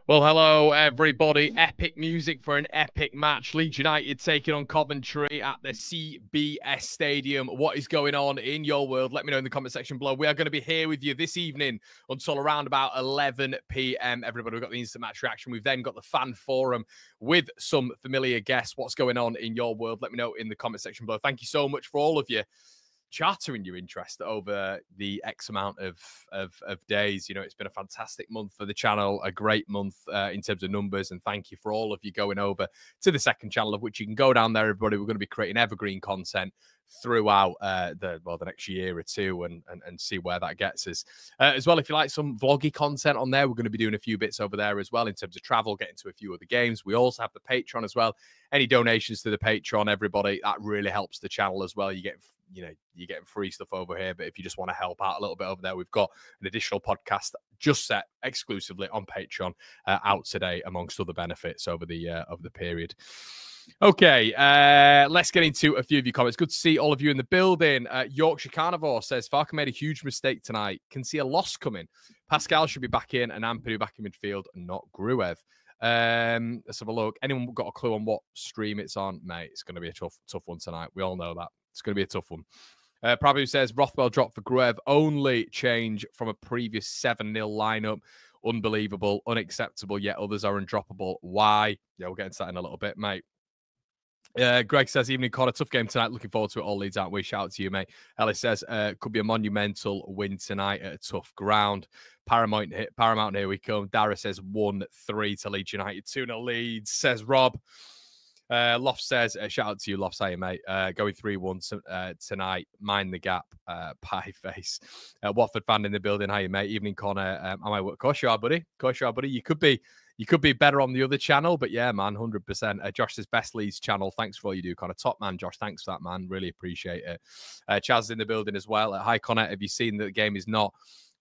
Well, hello, everybody. Epic music for an epic match. Leeds United taking on Coventry at the CBS Stadium. What is going on in your world? Let me know in the comment section below. We are going to be here with you this evening until around about 11 p.m. Everybody, we've got the instant match reaction. We've then got the fan forum with some familiar guests. What's going on in your world? Let me know in the comment section below. Thank you so much for all of you chartering your interest over the X amount of days. You know, it's been a fantastic month for the channel, a great month in terms of numbers, and thank you for all of you going over to the second channel, of which you can go down there, everybody. We're going to be creating evergreen content throughout the next year or two and see where that gets us. As well, if you like some vloggy content on there, we're going to be doing a few bits over there as well in terms of travel, getting to a few other games. We also have the Patreon as well. Any donations to the Patreon, everybody, that really helps the channel as well. You're getting free stuff over here, but if you just want to help out a little bit over there, we've got an additional podcast just set exclusively on Patreon out today, amongst other benefits over the period. Okay, let's get into a few of your comments. Good to see all of you in the building. Yorkshire Carnivore says, Farke made a huge mistake tonight. Can see a loss coming. Pascal should be back in and Ampadu back in midfield, and not Gruev. Let's have a look. Anyone got a clue on what stream it's on? Mate, it's going to be a tough one tonight. We all know that. It's going to be a tough one. Prabhu says, Rothwell dropped for Gruev. Only change from a previous 7-0 lineup. Unbelievable, unacceptable, yet others are undroppable. Why? Yeah, we'll get into that in a little bit, mate. Greg says, evening Connor, tough game tonight. Looking forward to it. All Leeds, aren't we? Shout out to you, mate. Ellis says, could be a monumental win tonight at a tough ground. Paramount, here we come. Dara says 1-3 to Leeds United. 2-0 Leeds, says Rob. Loft says, shout out to you, Loft, say, mate. Going 3-1 tonight. Mind the gap. Pie face. Watford fan in the building. How you, mate? Evening, Connor. Of course you are, buddy. Of course you are, buddy. You could be better on the other channel, but yeah, man, 100%. Josh says, best Leeds channel. Thanks for all you do, Connor. Top man, Josh. Thanks for that, man. Really appreciate it. Chaz is in the building as well. Hi, Connor. Have you seen that the game is not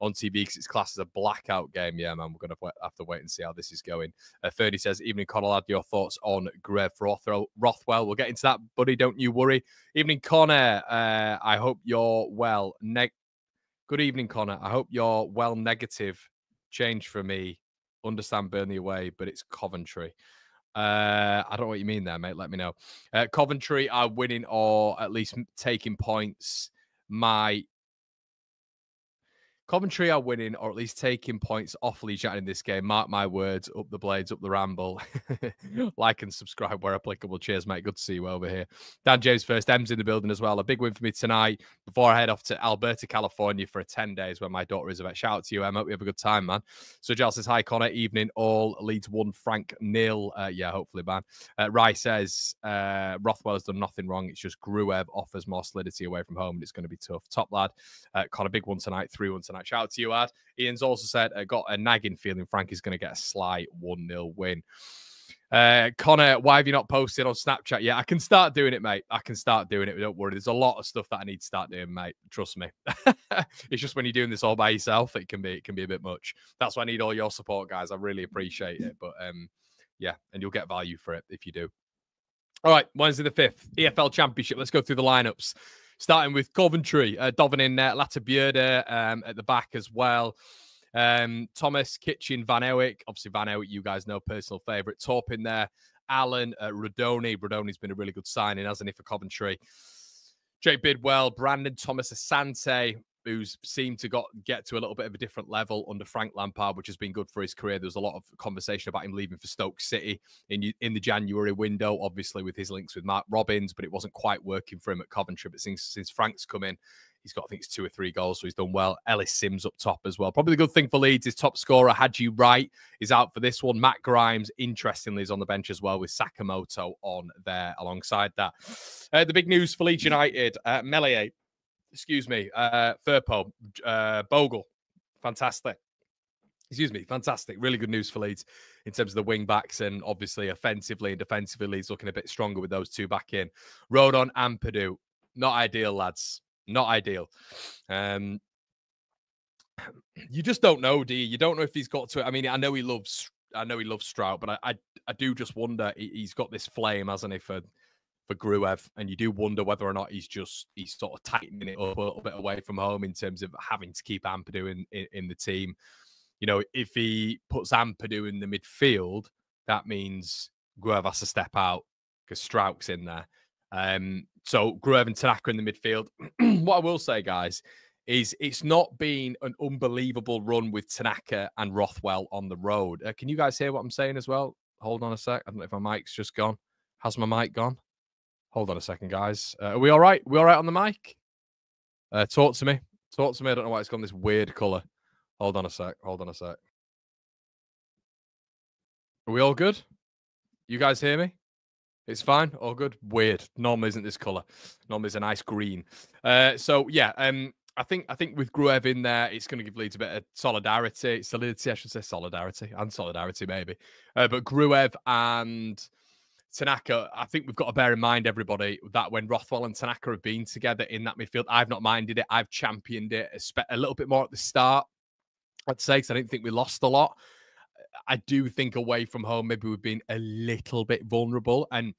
on TV because it's classed as a blackout game? Yeah, man, we're going to have to wait and see how this is going. Ferdy says, evening, Connor, add your thoughts on Grev Rothwell. We'll get into that, buddy. Don't you worry. Evening, Connor. I hope you're well. Good evening, Connor. I hope you're well. Negative change for me. Understand Burnley away, but it's Coventry. I don't know what you mean there, mate. Let me know. Coventry are winning or at least taking points. Coventry are winning or at least taking points off Leeds United in this game. Mark my words. Up the blades, up the ramble. Like and subscribe where applicable. Cheers, mate. Good to see you over here. Dan James first. M's in the building as well. A big win for me tonight before I head off to Alberta, California for 10 days where my daughter is about. Shout out to you, Emma. We have a good time, man. So Giles says, hi, Connor. Evening all. Leeds 1, Frank 0. Yeah, hopefully, man. Rai says, Rothwell has done nothing wrong. It's just Gruev offers more solidity away from home and it's going to be tough. Top lad. Connor, big one tonight. 3-1 tonight. Shout out to you, Ad. Ian's also said, got a nagging feeling Frank is going to get a slight 1-0 win. Connor, why have you not posted on Snapchat yet? I can start doing it, mate. I can start doing it. Don't worry. There's a lot of stuff that I need to start doing, mate. Trust me. It's just when you're doing this all by yourself, it can be a bit much. That's why I need all your support, guys. I really appreciate it. But yeah, and you'll get value for it if you do. All right, Wednesday the 5th, EFL Championship. Let's go through the lineups. Starting with Coventry, Doven in there, Latabierda at the back as well. Thomas, Kitchen, Van Ewick. Obviously, Van Ewick, you guys know, personal favourite. Torp in there. Allen, Rodoni. Rodoni's been a really good signing, hasn't he, for Coventry? Jake Bidwell, Brandon Thomas Asante, who's seemed to get to a little bit of a different level under Frank Lampard, which has been good for his career. There was a lot of conversation about him leaving for Stoke City in the January window, obviously with his links with Mark Robbins, but it wasn't quite working for him at Coventry. But since Frank's come in, he's got, I think it's 2 or 3 goals, so he's done well. Ellis Sims up top as well. Probably the good thing for Leeds is top scorer Hadji Wright is out for this one. Matt Grimes, interestingly, is on the bench as well with Sakamoto on there alongside that. The big news for Leeds United, Melier. Excuse me, Firpo, Bogle, fantastic. Excuse me, fantastic. Really good news for Leeds in terms of the wing backs, and obviously offensively and defensively, Leeds looking a bit stronger with those two back in. Rodon and Purdue, not ideal, lads. Not ideal. You just don't know, do you? You don't know if he's got to it. I mean, I know he loves Strout, but I do just wonder. He's got this flame, hasn't he, for Gruev, and you do wonder whether or not he's sort of tightening it up a little bit away from home in terms of having to keep Ampadu in the team. you know, if he puts Ampadu in the midfield, that means Gruev has to step out because Strauch's in there. So Gruev and Tanaka in the midfield. What I will say, guys, is it's not been an unbelievable run with Tanaka and Rothwell on the road. Can you guys hear what I'm saying as well? Hold on a sec. I don't know if my mic's just gone. Has my mic gone? Hold on a second, guys. Are we all right? We all right on the mic? Talk to me. Talk to me. I don't know why it's gone this weird color. Hold on a sec. Hold on a sec. Are we all good? You guys hear me? It's fine. All good. Weird. Normally isn't this color. Normally it's a nice green. So yeah. I think with Gruev in there, it's going to give Leeds a bit of solidity, I should say, solidarity maybe. But Gruev and Tanaka, I think we've got to bear in mind, everybody, that when Rothwell and Tanaka have been together in that midfield, I've not minded it. I've championed it a little bit more at the start, I'd say, because I didn't think we lost a lot. I do think away from home, maybe we've been a little bit vulnerable, and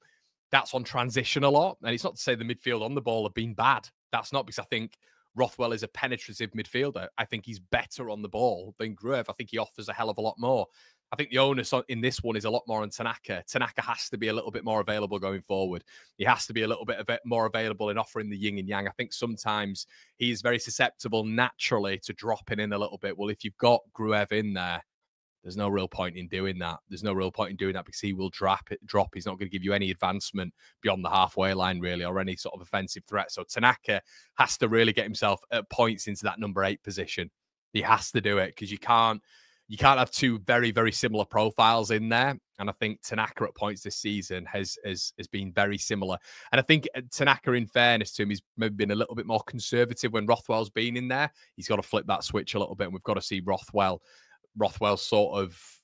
that's on transition a lot. And it's not to say the midfield on the ball have been bad. That's not, because I think Rothwell is a penetrative midfielder. I think he's better on the ball than Gruev. I think he offers a hell of a lot more. I think the onus in this one is a lot more on Tanaka. Tanaka has to be a little bit more available going forward. He has to be a little bit more available in offering the yin and yang. I think sometimes he is very susceptible naturally to dropping in a little bit. Well, if you've got Gruev in there, there's no real point in doing that. There's no real point in doing that because he will drop. He's not going to give you any advancement beyond the halfway line, really, or any sort of offensive threat. So Tanaka has to really get himself at points into that number 8 position. He has to do it because you can't have two very, very similar profiles in there. And I think Tanaka at points this season has been very similar. And I think Tanaka, in fairness to him, he's maybe been a little bit more conservative when Rothwell's been in there. He's got to flip that switch a little bit, and we've got to see Rothwell's sort of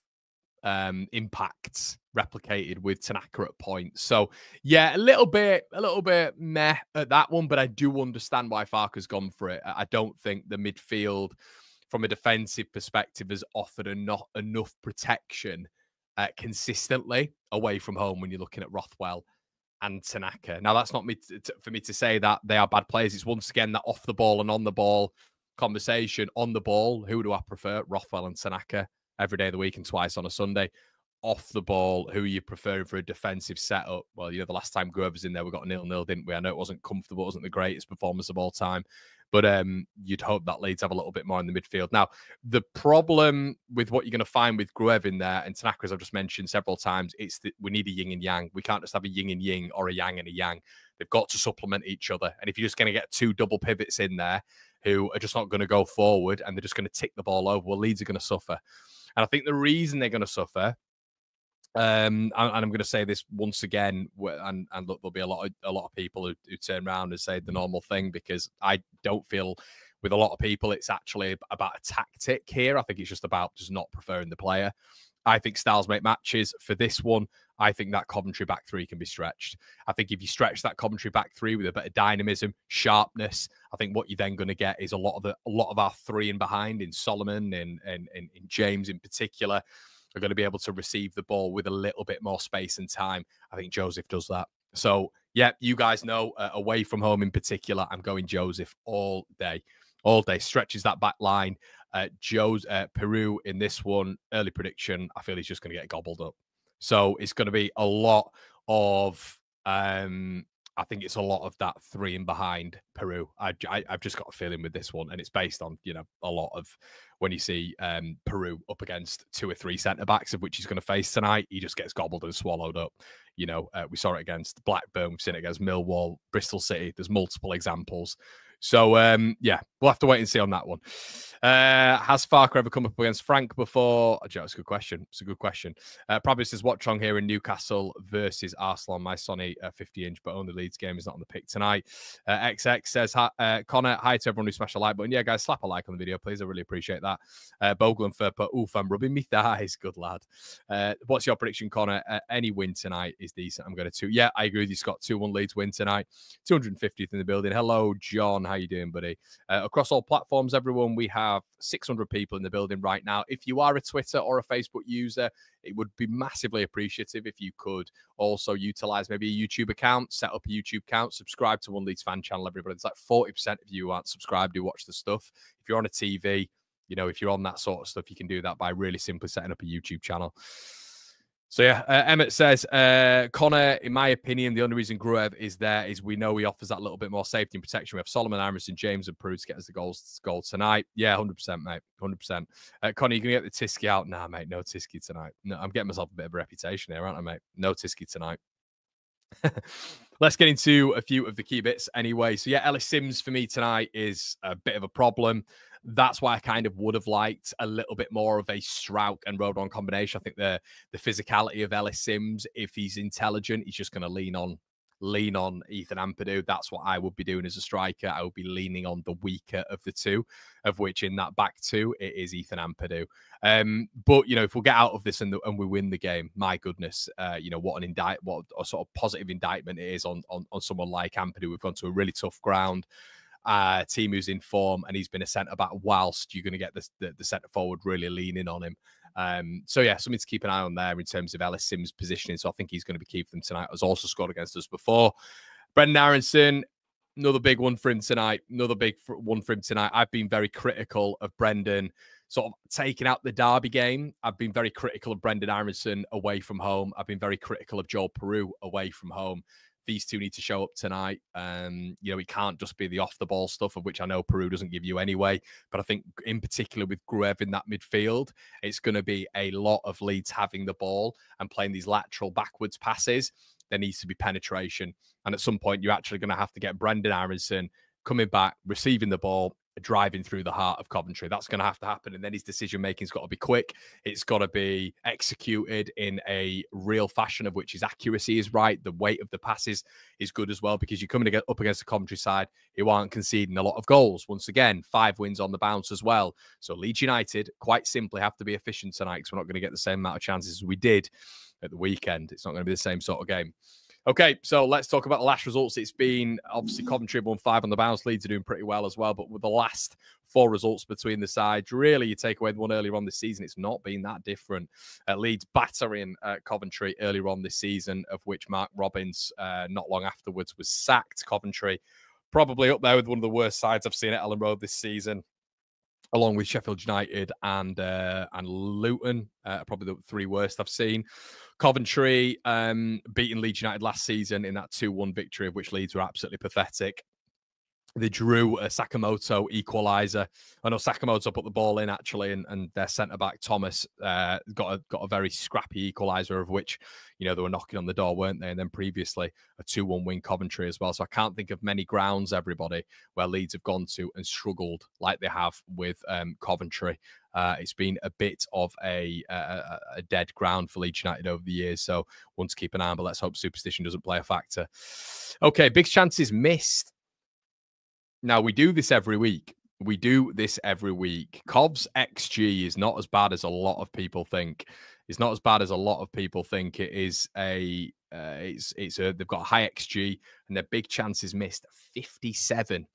impacts replicated with Tanaka at points. So yeah, a little bit meh at that one, but I do understand why Farke's gone for it. I don't think the midfield from a defensive perspective has offered enough protection consistently away from home when you're looking at Rothwell and Tanaka. Now, that's not for me to say that they are bad players. It's once again that off the ball and on the ball conversation. On the ball, who do I prefer? Rothwell and Tanaka every day of the week and twice on a Sunday. Off the ball, who are you preferring for a defensive setup? Well, you know, the last time Gruev was in there, we got a 0-0, didn't we? I know it wasn't comfortable, it wasn't the greatest performance of all time, but you'd hope that Leeds have a little bit more in the midfield. Now, the problem with what you're going to find with Gruev in there and Tanaka, as I've just mentioned several times, it's that we need a yin and yang. We can't just have a yin and yin or a yang and a yang. They've got to supplement each other. And if you're just going to get two double pivots in there who are just not going to go forward and they're just going to tick the ball over, well, Leeds are going to suffer. And I think the reason they're going to suffer, and I'm going to say this once again, and look, there'll be a lot of people who turn around and say the normal thing, because I don't feel with a lot of people it's actually about a tactic here. I think it's just about just not preferring the player. I think styles make matches. For this one, I think that Coventry back three can be stretched. I think if you stretch that Coventry back three with a bit of dynamism, sharpness, I think what you're then going to get is a lot of our three in behind, in Solomon and James in particular, are going to be able to receive the ball with a little bit more space and time. I think Joseph does that. So, yeah, you guys know, away from home in particular, I'm going Joseph all day. All day. Stretches that back line. Peru in this one, early prediction, I feel he's just going to get gobbled up. So it's going to be a lot of, I think it's a lot of that three in behind Peru. I've just got a feeling with this one, and it's based on, you know, a lot of when you see Peru up against 2 or 3 centre-backs, of which he's going to face tonight, he just gets gobbled and swallowed up. You know, we saw it against Blackburn, we've seen it against Millwall, Bristol City. There's multiple examples. So, yeah, we'll have to wait and see on that one. Has Farke ever come up against Frank before? Oh, Joe, it's a good question. It's a good question. Probably says WATCHALONG here in Newcastle versus Arsenal. My Sonny 50-inch, but only Leeds game is not on the pick tonight. XX says, Connor, hi to everyone who smashed a like button. Yeah, guys, slap a like on the video, please. I really appreciate that. Bogle and Furpa, oof, I'm rubbing me thighs. Good lad. What's your prediction, Connor? Any win tonight is decent. I'm going to 2. Yeah, I agree with you, Scott. 2-1 Leeds win tonight. 250th in the building. Hello, John. How you doing, buddy? Across all platforms, everyone, we have 600 people in the building right now. If you are a Twitter or a Facebook user, it would be massively appreciative if you could also utilize maybe a YouTube account, set up a YouTube account, subscribe to One Leeds fan channel, everybody. It's like 40% of you who aren't subscribed who watch the stuff. If you're on a TV, You know, if you're on that sort of stuff, you can do that by really simply setting up a YouTube channel. So yeah, Emmett says, Connor, in my opinion, the only reason Gruev is there is we know he offers that little bit more safety and protection. We have Solomon, Emerson, James, and Peru to get us the goal tonight. Yeah, 100%, mate, 100%. Connor, you gonna get the Tisky out? Nah, mate, no Tisky tonight. No, I'm getting myself a bit of a reputation here, aren't I, mate? No Tisky tonight. Let's get into a few of the key bits anyway. So yeah, Ellis Sims for me tonight is a bit of a problem. That's why I kind of would have liked a little bit more of a Strouk and Rodon combination. I think the physicality of Ellis Sims, if he's intelligent, he's just going to lean on Ethan Ampadu. That's what I would be doing as a striker. I would be leaning on the weaker of the two, of which in that back two, it is Ethan Ampadu. But, you know, if we'll get out of this and we win the game, my goodness, you know, what a sort of positive indictment it is on someone like Ampadu. We've gone to a really tough ground. Team who's in form, and he's been a centre back whilst you're going to get the centre forward really leaning on him. So yeah, something to keep an eye on there in terms of Ellis Sims' positioning. So I think he's going to be key for them tonight. Has also scored against us before. Brendan Aronson, another big one for him tonight. I've been very critical of Brendan sort of taking out the Derby game. I've been very critical of Brendan Aronson away from home. I've been very critical of Joel Peru away from home. These two need to show up tonight. You know, it can't just be the off-the-ball stuff, of which I know Peru doesn't give you anyway. But I think in particular with Gruev in that midfield, it's going to be a lot of Leeds having the ball and playing these lateral backwards passes. There needs to be penetration. And at some point, you're actually going to have to get Brendan Aronson coming back, receiving the ball, driving through the heart of Coventry. That's going to have to happen. And then his decision-making's got to be quick. It's got to be executed in a real fashion, of which his accuracy is right. The weight of the passes is good as well, because you're coming to get up against the Coventry side who aren't conceding a lot of goals. Once again, 5 wins on the bounce as well. So Leeds United quite simply have to be efficient tonight, because we're not going to get the same amount of chances as we did at the weekend. It's not going to be the same sort of game. Okay, so let's talk about the last results. It's been, obviously, Coventry have won 5 on the bounce. Leeds are doing pretty well as well. But with the last 4 results between the sides, really, you take away the one earlier on this season, it's not been that different. Leeds battering Coventry earlier on this season, of which Mark Robbins, not long afterwards, was sacked. Coventry probably up there with one of the worst sides I've seen at Ellen Road this season, along with Sheffield United and Luton, probably the 3 worst I've seen. Coventry beating Leeds United last season in that 2-1 victory, of which Leeds were absolutely pathetic. They drew a Sakamoto equaliser. I know Sakamoto put the ball in, actually, and their centre-back, Thomas, got a very scrappy equaliser, of which, you know, they were knocking on the door, weren't they? And then previously, a 2-1 win Coventry as well. So I can't think of many grounds, everybody, where Leeds have gone to and struggled like they have with Coventry. It's been a bit of a dead ground for Leeds United over the years. So one to keep an eye on, but let's hope superstition doesn't play a factor. Okay, big chances missed. Now, we do this every week. Cov's XG is not as bad as a lot of people think. It's not as bad as a lot of people think. It is they've got a high XG, and their big chances missed 57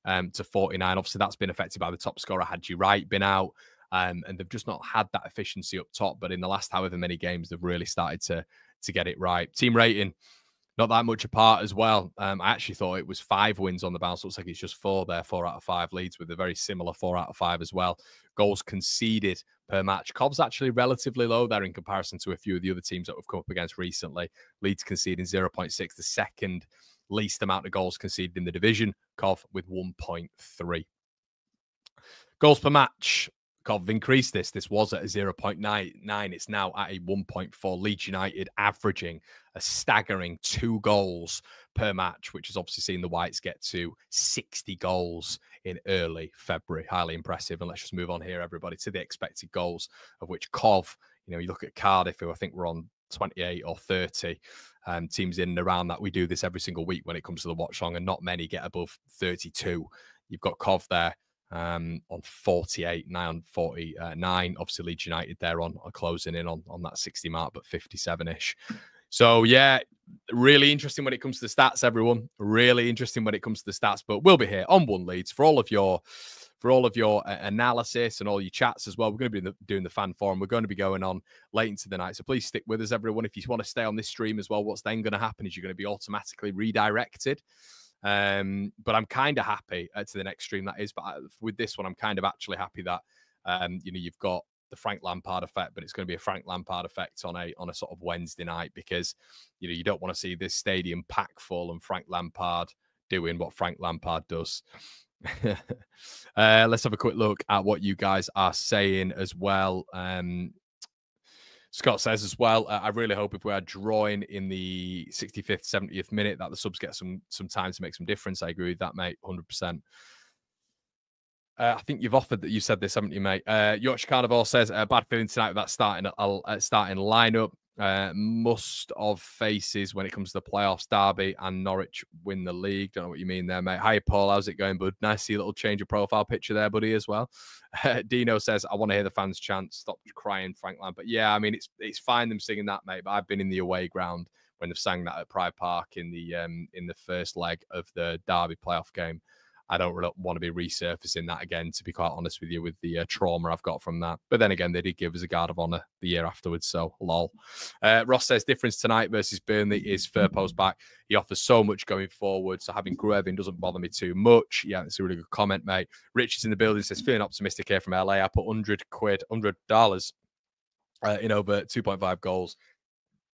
to 49. Obviously, that's been affected by the top scorer, Hadji Wright, been out. And they've just not had that efficiency up top. But in the last however many games, they've really started to get it right. Team rating, not that much apart as well. I actually thought it was 5 wins on the bounce. Looks like it's just 4 there, 4 out of 5 Leeds, with a very similar 4 out of 5 as well. Goals conceded per match. Cov's actually relatively low there in comparison to a few of the other teams that we've come up against recently. Leeds conceding 0.6, the second least amount of goals conceded in the division. Cov with 1.3. Goals per match. Cov have increased this. This was at a 0.99. It's now at a 1.4. Leeds United averaging a staggering 2 goals per match, which has obviously seen the Whites get to 60 goals in early February. Highly impressive. And let's just move on here, everybody, to the expected goals, of which Cov, you know, you look at Cardiff, who I think we're on 28 or 30 teams in and around that. We do this every single week when it comes to the watch long, and not many get above 32. You've got Cov there on 48, 9 on 49. Obviously, Leeds United there on closing in on that 60 mark, but 57-ish. So, yeah, really interesting when it comes to the stats, everyone. Really interesting when it comes to the stats. But we'll be here on One Leeds for all of your analysis and all your chats as well. We're going to be doing the fan forum. We're going to be going on late into the night. So please stick with us, everyone. If you want to stay on this stream as well, what's then going to happen is you're going to be automatically redirected. But I'm kind of happy to the next stream, that is. But with this one, I'm kind of actually happy that You've got the Frank Lampard effect, but it's going to be a Frank Lampard effect on a sort of Wednesday night, because you don't want to see this stadium packed full and Frank Lampard doing what Frank Lampard does. Let's have a quick look at what you guys are saying as well. Scott says as well, I really hope if we are drawing in the 65th, 70th minute that the subs get some time to make some difference. I agree with that, mate, 100%. I think you've offered that. You said this, haven't you, mate? Yorkshire Carnival says, bad feeling tonight with that starting lineup. Must of faces when it comes to the playoffs. Derby and Norwich win the league. Don't know what you mean there, mate. Hi, Paul. How's it going, bud? Nice to see a little change of profile picture there, buddy, as well. Dino says, I want to hear the fans chant, stop crying, Frank Lampard. Yeah, I mean, it's fine them singing that, mate, but I've been in the away ground when they've sang that at Pride Park in the first leg of the Derby playoff game. I don't really want to be resurfacing that again, to be quite honest with you, with the trauma I've got from that. But then again, they did give us a guard of honour the year afterwards, so lol. Ross says, difference tonight versus Burnley is Firpo's back. He offers so much going forward, so having Gruevin doesn't bother me too much. Yeah, it's a really good comment, mate. Rich is in the building, says, feeling optimistic here from LA. I put $100 in over 2.5 goals.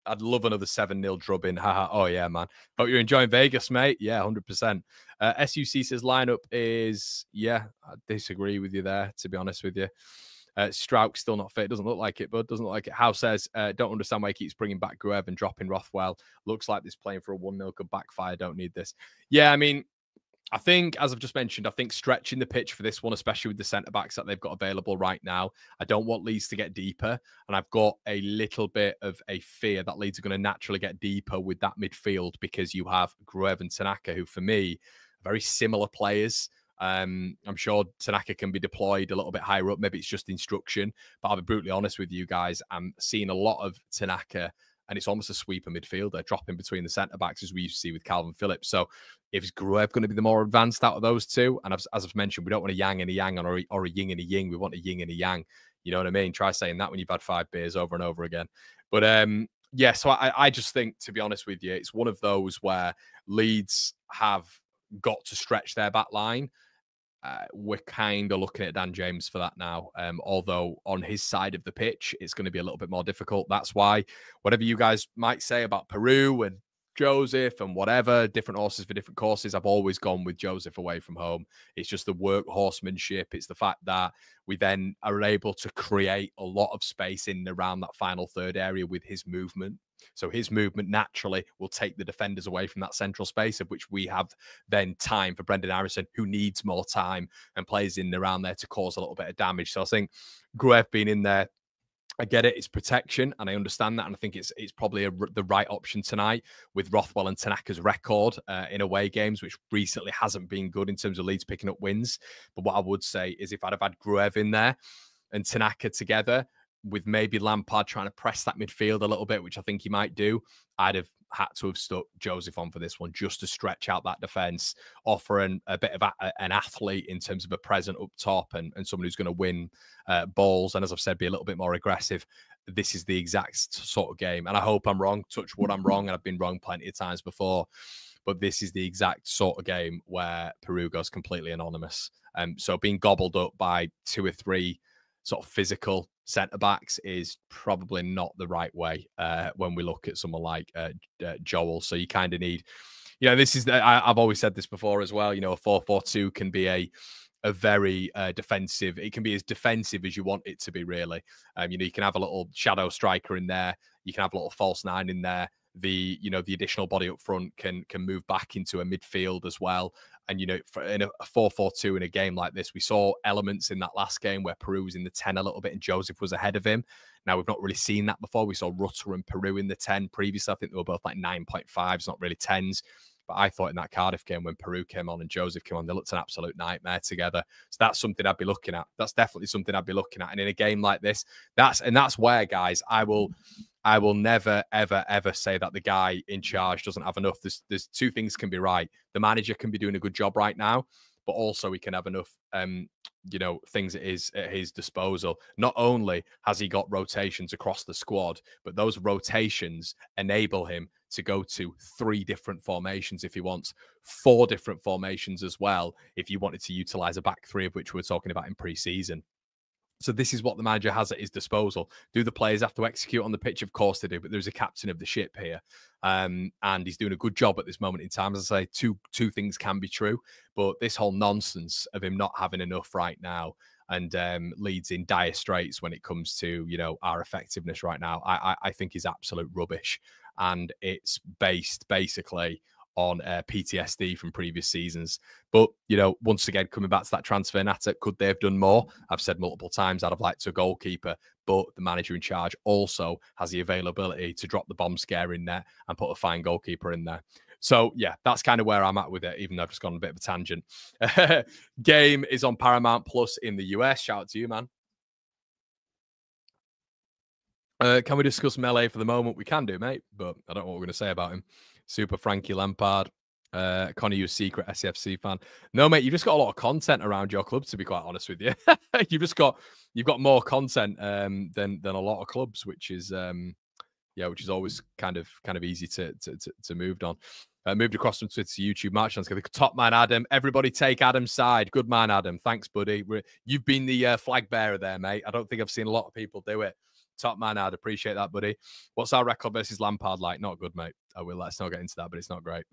I'd love another 7-0 drubbing. Haha. Oh, yeah, man. Hope you're enjoying Vegas, mate. Yeah, 100%. SUC says lineup is, yeah, I disagree with you there, to be honest with you. Strouk still not fit. Doesn't look like it, bud. Doesn't look like it. House says, don't understand why he keeps bringing back Gruev and dropping Rothwell. Looks like this playing for a 1-0 could backfire. Don't need this. Yeah, I mean, I think, as I've just mentioned, I think stretching the pitch for this one, especially with the centre-backs that they've got available right now, I don't want Leeds to get deeper. And I've got a little bit of a fear that Leeds are going to naturally get deeper with that midfield, because you have Gruev and Tanaka, who, for me, are very similar players. I'm sure Tanaka can be deployed a little bit higher up. Maybe it's just instruction. But I'll be brutally honest with you guys. I'm seeing a lot of Tanaka, and it's almost a sweeper midfielder dropping between the centre-backs, as we used to see with Calvin Phillips. So is Gruev going to be the more advanced out of those two? And as I've mentioned, we don't want a yang and a yang or a yin and a yin. We want a yin and a yang. You know what I mean? Try saying that when you've had 5 beers over and over again. But yeah, so I just think, to be honest with you, it's one of those where Leeds have got to stretch their back line. We're kind of looking at Dan James for that now. Although on his side of the pitch, it's going to be a little bit more difficult. That's why, whatever you guys might say about Peru and Joseph and whatever, different horses for different courses, I've always gone with Joseph away from home. It's just the workhorsemanship. It's the fact that we then are able to create a lot of space in and around that final third area with his movement. So his movement naturally will take the defenders away from that central space, of which we have then time for Brendan Harrison, who needs more time and plays in and around there to cause a little bit of damage. So I think Gruev being in there, I get it. It's protection, and I understand that. And I think it's probably the right option tonight with Rothwell and Tanaka's record in away games, which recently hasn't been good in terms of Leeds picking up wins. But what I would say is, if I'd have had Gruev in there and Tanaka together, with maybe Lampard trying to press that midfield a little bit, which I think he might do, I'd have had to have stuck Joseph on for this one, just to stretch out that defence, offering a bit of an athlete in terms of a present up top and someone who's going to win balls. And as I've said, be a little bit more aggressive. This is the exact sort of game. And I hope I'm wrong. Touch wood, I'm wrong. And I've been wrong plenty of times before. But this is the exact sort of game where Peru goes completely anonymous. So being gobbled up by 2 or 3 sort of physical centre-backs is probably not the right way when we look at someone like Joel. So you kind of need, this is, I've always said this before as well, a 4-4-2 can be a very defensive. It can be as defensive as you want it to be, really. You can have a little shadow striker in there. You can have a little false 9 in there. The additional body up front can move back into a midfield as well. And, in a 4-4-2 in a game like this, we saw elements in that last game where Peru was in the 10 a little bit and Joseph was ahead of him. Now, we've not really seen that before. We saw Rutter and Peru in the 10 previously. I think they were both like 9.5s, not really 10s. But I thought in that Cardiff game, when Peru came on and Joseph came on, they looked an absolute nightmare together. So that's something I'd be looking at. That's definitely something I'd be looking at. And in a game like this, that's where, guys, I will never, ever, ever say that the guy in charge doesn't have enough. There's 2 things can be right. The manager can be doing a good job right now, but also he can have enough, things at his disposal. Not only has he got rotations across the squad, but those rotations enable him to go to 3 different formations if he wants, 4 different formations as well, if you wanted to utilize a back 3, of which we're talking about in pre-season. So this is what the manager has at his disposal. Do the players have to execute on the pitch? Of course they do, but there's a captain of the ship here. And he's doing a good job at this moment in time. As I say, two things can be true, but this whole nonsense of him not having enough right now and Leeds in dire straits when it comes to, you know, our effectiveness right now, I think is absolute rubbish. And it's based basically on PTSD from previous seasons. But, you know, once again, coming back to that transfer natter, could they have done more? I've said multiple times I'd have liked a goalkeeper, but the manager in charge also has the availability to drop the bomb scare in there and put a fine goalkeeper in there. So, yeah, that's kind of where I'm at with it, even though I've just gone a bit of a tangent. Game is on Paramount Plus in the US. Shout out to you, man. Can we discuss Melee for the moment? We can do, mate, but I don't know what we're going to say about him. Super Frankie Lampard. Connor, you a secret SCFC fan? No, mate, you've just got a lot of content around your club, to be quite honest with you. You've got more content than a lot of clubs, which is which is always kind of easy to move on. Moved across from Twitter to YouTube. March on the top man, Adam. Everybody take Adam's side. Good man, Adam. Thanks, buddy. You've been the flag bearer there, mate. I don't think I've seen a lot of people do it. Top man, I'd appreciate that, buddy. What's our record versus Lampard like? Not good, mate. I will. Let's not get into that, but it's not great.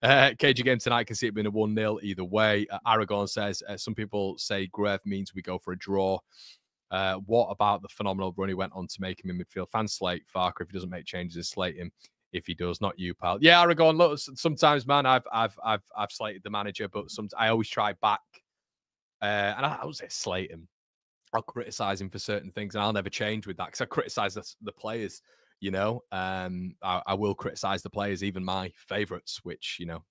KG game tonight. Can see it being a 1-0 either way. Aragon says, some people say Greve means we go for a draw. What about the phenomenal run he went on to make him in midfield? Fan slate Farker if he doesn't make changes, slate him. If he does, not you, pal. Yeah, Aragon. Look, sometimes, man, I've slated the manager, but I always try back, and I would say slate him. I'll criticize him for certain things, and I'll never change with that because I criticize the players. You know, I will criticize the players, even my favorites, which you know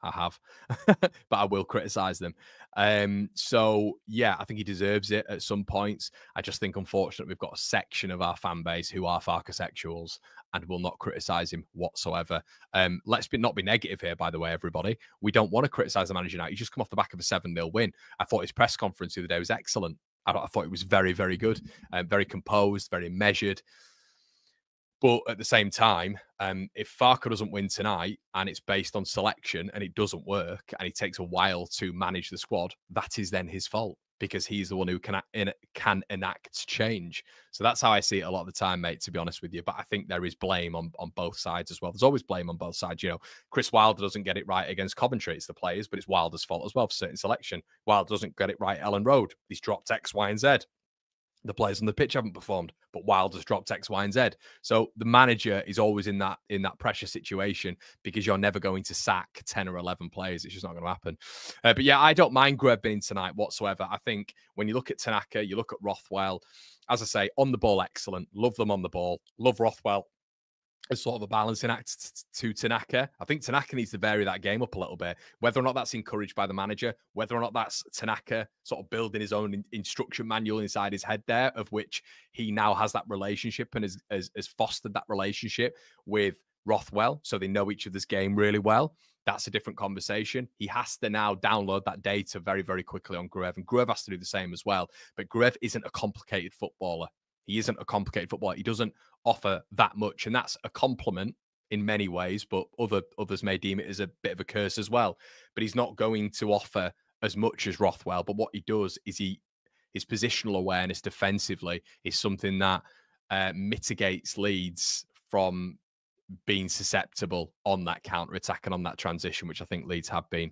I have, but I will criticize them. So yeah, I think he deserves it at some points. I just think, unfortunately, we've got a section of our fan base who are Farkersexuals and will not criticize him whatsoever. Let's not be negative here, by the way, everybody. We don't want to criticize the manager now. He just come off the back of a 7-0 win. I thought his press conference the other day was excellent. I thought it was very, very good, very composed, very measured. But at the same time, if Farker doesn't win tonight and it's based on selection and it doesn't work and it takes a while to manage the squad, that is then his fault because he's the one who can enact change. So that's how I see it a lot of the time, mate, to be honest with you. But I think there is blame on both sides as well. There's always blame on both sides. You know, Chris Wilder doesn't get it right against Coventry. It's the players, but it's Wilder's fault as well for certain selection. Wilder doesn't get it right at Ellen Road. He's dropped X, Y, and Z. The players on the pitch haven't performed, but Wilder's dropped X, Y, and Z. So the manager is always in that pressure situation because you're never going to sack 10 or 11 players. It's just not going to happen. But yeah, I don't mind Greb being tonight whatsoever. I think when you look at Tanaka, you look at Rothwell, as I say, on the ball, excellent. Love them on the ball. Love Rothwell. As sort of a balancing act to Tanaka. I think Tanaka needs to vary that game up a little bit. Whether or not that's encouraged by the manager, whether or not that's Tanaka sort of building his own instruction manual inside his head there, of which he now has that relationship and has fostered that relationship with Rothwell, so they know each other's game really well. That's a different conversation. He has to now download that data very, very quickly on Greve, and Greve has to do the same as well. But Greve isn't a complicated footballer. He isn't a complicated footballer. He doesn't offer that much, and that's a compliment in many ways, but others may deem it as a bit of a curse as well. But he's not going to offer as much as Rothwell. But what he does is his positional awareness defensively is something that mitigates Leeds from being susceptible on that counter-attack and on that transition, which I think Leeds have been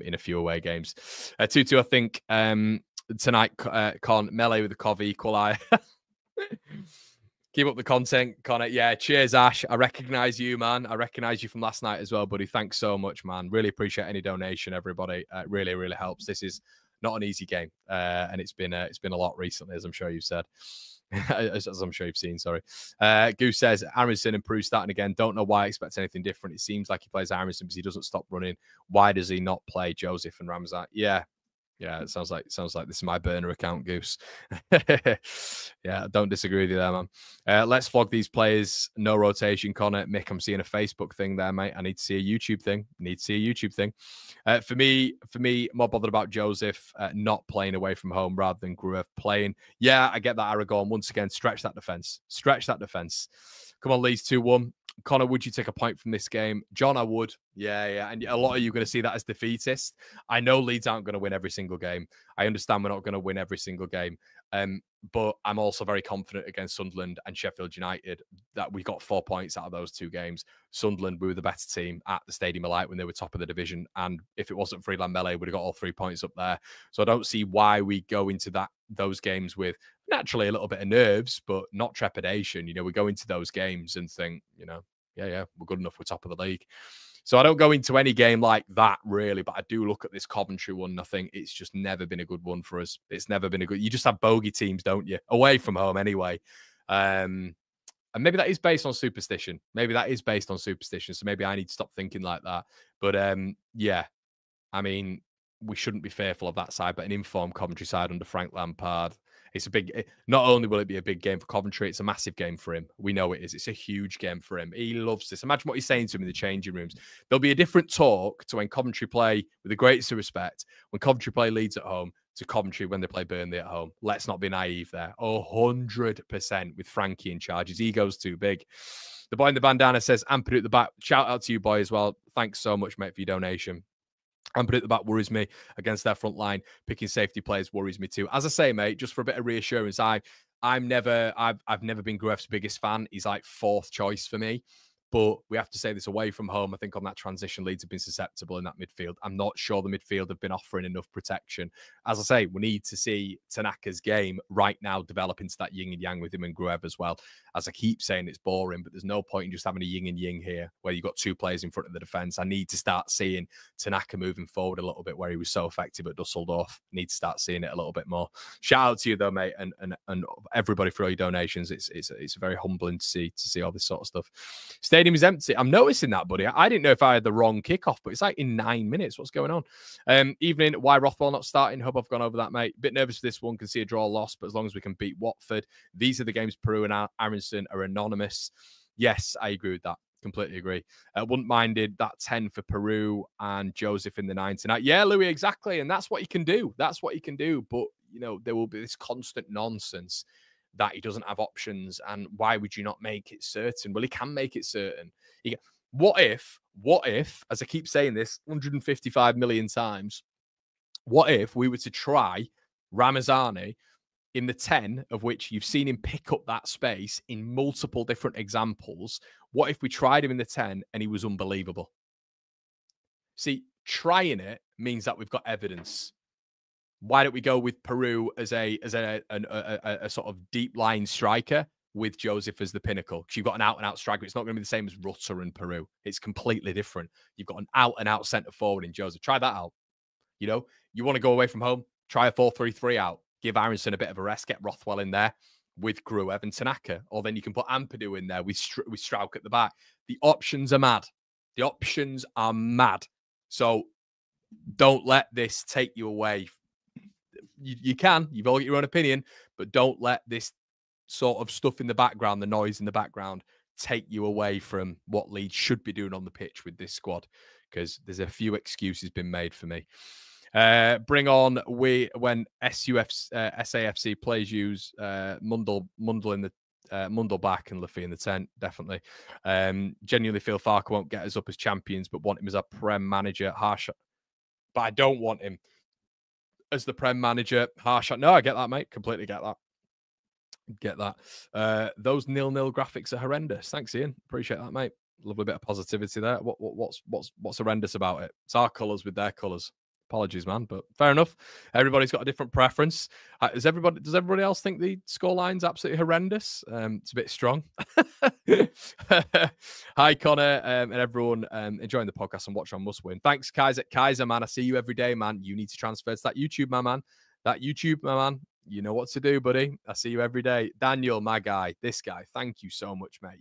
in a few away games. 2-2, I think, tonight, Con, Melee with the Cov equaliser. Keep up the content, Connor. Yeah, cheers, Ash. I recognize you, man. I recognize you from last night as well, buddy. Thanks so much, man. Really appreciate any donation, everybody. Really, really helps. This is not an easy game, and it's been a lot recently, as I'm sure you've said. as I'm sure you've seen, sorry. Goose says, Aronson improved starting again. Don't know why I expect anything different. It seems like he plays Aronson because he doesn't stop running. Why does he not play Joseph and Ramsat? Yeah, it sounds like this is my burner account, Goose. Yeah, don't disagree with you there, man. Let's flog these players. No rotation, Connor. Mick, I'm seeing a Facebook thing there, mate. I need to see a YouTube thing. For me, more bothered about Joseph not playing away from home rather than Gruev playing. Yeah, I get that, Aragon. Once again, stretch that defense. Come on, Leeds 2-1. Connor, would you take a point from this game? John, I would. Yeah. And a lot of you are going to see that as defeatist. I know Leeds aren't going to win every single game. I understand we're not going to win every single game. But I'm also very confident against Sunderland and Sheffield United that we got 4 points out of those two games. Sunderland, we were the better team at the Stadium of Light when they were top of the division. And if it wasn't for Elan Melee, we'd have got all 3 points up there. So I don't see why we go into those games with naturally a little bit of nerves, but not trepidation. We go into those games and think, yeah, we're good enough. We're top of the league. So I don't go into any game like that, really, but I do look at this Coventry one. And I think it's just never been a good one for us. It's never been a good... You just have bogey teams, don't you? Away from home, anyway. And maybe that is based on superstition. So maybe I need to stop thinking like that. But, yeah, I mean, we shouldn't be fearful of that side, but an informed Coventry side under Frank Lampard... It's a big, not only will it be a big game for Coventry, it's a massive game for him. We know it is. It's a huge game for him. He loves this. Imagine what he's saying to him in the changing rooms. There'll be a different talk to when Coventry play, with the greatest of respect, when Coventry play Leeds at home to Coventry when they play Burnley at home. Let's not be naive there. 100% with Frankie in charge. His ego's too big. The boy in the bandana says, Ampadu at the back. Shout out to you, boy, as well. Thanks so much, mate, for your donation. Ampadu at the back worries me against their front line. Picking safety players worries me too. As I say, mate, just for a bit of reassurance, I've never been Gruev's biggest fan. He's like 4th choice for me. But we have to say this, away from home, I think on that transition, Leeds have been susceptible in that midfield. I'm not sure the midfield have been offering enough protection. As I say, we need to see Tanaka's game right now develop into that yin and yang with him and Gruev as well. As I keep saying, it's boring, but there's no point in just having a yin and yang here where you've got 2 players in front of the defence. I need to start seeing Tanaka moving forward a little bit where he was so effective at Dusseldorf. Need to start seeing it a little bit more. Shout out to you though, mate, and everybody for all your donations. It's very humbling to see all this sort of stuff. Stadium is empty. I'm noticing that, buddy. I didn't know if I had the wrong kickoff, but it's like in 9 minutes. What's going on? Evening. Why Rothwell not starting? Hope I've gone over that, mate. Bit nervous for this one. Can see a draw loss, but as long as we can beat Watford, these are the games Peru and Aronson are anonymous. Yes, I agree with that. Completely agree. Wouldn't minded that 10 for Peru and Joseph in the 9 tonight. Yeah, Louis, exactly. And that's what he can do. That's what he can do. But, there will be this constant nonsense that he doesn't have options. And why would you not make it certain? Well, he can make it certain. What if, as I keep saying this 155 million times, what if we were to try Ramazani in the 10, of which you've seen him pick up that space in multiple different examples? What if we tried him in the 10 and he was unbelievable? See, trying it means that we've got evidence. Why don't we go with Peru as a sort of deep line striker with Joseph as the pinnacle? Because you've got an out-and-out striker. It's not going to be the same as Rutter and Peru. It's completely different. You've got an out-and-out centre forward in Joseph. Try that out. You want to go away from home? Try a 4-3-3 out. Give Aronson a bit of a rest. Get Rothwell in there with Gruev and Tanaka. Or then you can put Ampadu in there with Strauch at the back. The options are mad. The options are mad. So don't let this take you away. You can. You've all got your own opinion. But don't let this sort of stuff in the background, the noise in the background, take you away from what Leeds should be doing on the pitch with this squad. Because there's a few excuses been made for me. Bring on when SAFC plays use Mundle in the Mundle back and Luffy in the tent, definitely. Genuinely feel Farke won't get us up as champions, but want him as a Prem manager. Harsh, but I don't want him as the Prem manager. Harsh, no, I get that, mate. Completely get that. Get that. Those 0-0 graphics are horrendous. Thanks, Ian. Appreciate that, mate. Lovely bit of positivity there. What's horrendous about it? It's our colours with their colours. Apologies, man, but fair enough. Everybody's got a different preference. Does everybody else think the scoreline's absolutely horrendous? It's a bit strong. Hi, Connor, and everyone enjoying the podcast and watching on Must Win. Thanks, Kaiser, man. I see you every day, man. You need to transfer to that YouTube, my man. You know what to do, buddy. I see you every day. Daniel, my guy, this guy. Thank you so much, mate.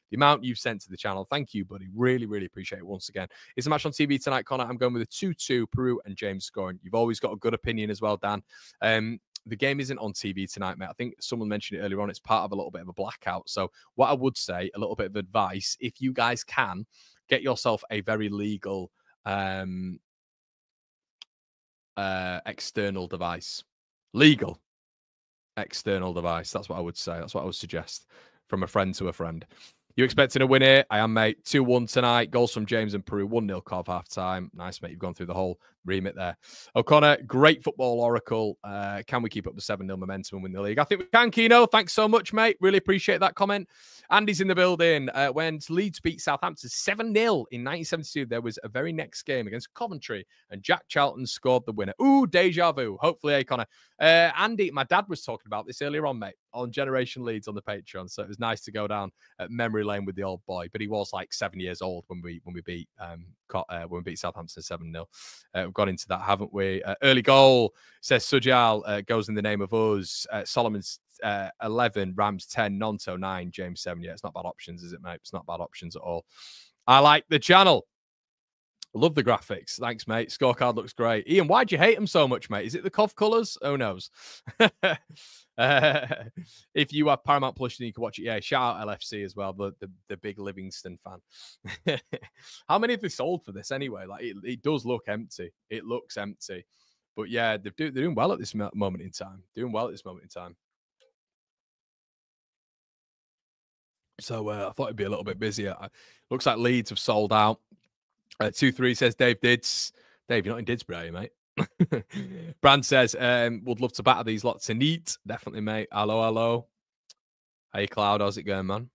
The amount you've sent to the channel. Thank you, buddy. Really, really appreciate it once again. It's a match on TV tonight, Connor. I'm going with a 2-2, Peru and James scoring. You've always got a good opinion as well, Dan. The game isn't on TV tonight, mate. I think someone mentioned it earlier on. It's part of a little bit of a blackout. So what I would say, a little bit of advice, if you guys can, get yourself a very legal external device. Legal external device. That's what I would say. That's what I would suggest from a friend to a friend. You expecting a win here? I am, mate. 2-1 tonight. Goals from James and Peru. 1-0 Cov half time. Nice, mate. You've gone through the whole remit there. O'Connor, great football oracle. Can we keep up the 7-0 momentum and win the league? I think we can, Keno. Thanks so much, mate. Really appreciate that comment. Andy's in the building. When Leeds beat Southampton 7-0 in 1972, there was a very next game against Coventry, and Jack Charlton scored the winner. Ooh, deja vu. Hopefully, Connor. Andy, my dad was talking about this earlier on, mate, on Generation Leeds on the Patreon. So it was nice to go down memory lane with the old boy. But he was like 7 years old when we beat Southampton 7-0. We've got into that, haven't we? Early goal, says Sujal, goes in the name of us. Solomon's 11, Rams 10, Nonto 9, James 7. Yeah, it's not bad options, is it, mate? It's not bad options at all. I like the channel. Love the graphics. Thanks, mate. Scorecard looks great. Ian, why'd you hate them so much, mate? Is it the Cov colours? Who knows? If you have Paramount Plus, then you can watch it. Yeah, shout out LFC as well, the big Livingston fan. How many have they sold for this anyway? Like, it does look empty. It looks empty. But yeah, they're doing well at this moment in time. Doing well at this moment in time. So I thought it'd be a little bit busier. Looks like Leeds have sold out. 2-3 says Dave Dids. Dave, you're not in Didsbury, are you, mate? Brand says, would love to batter these lots of neat. Definitely, mate. Hello. Hey, Cloud. How's it going, man?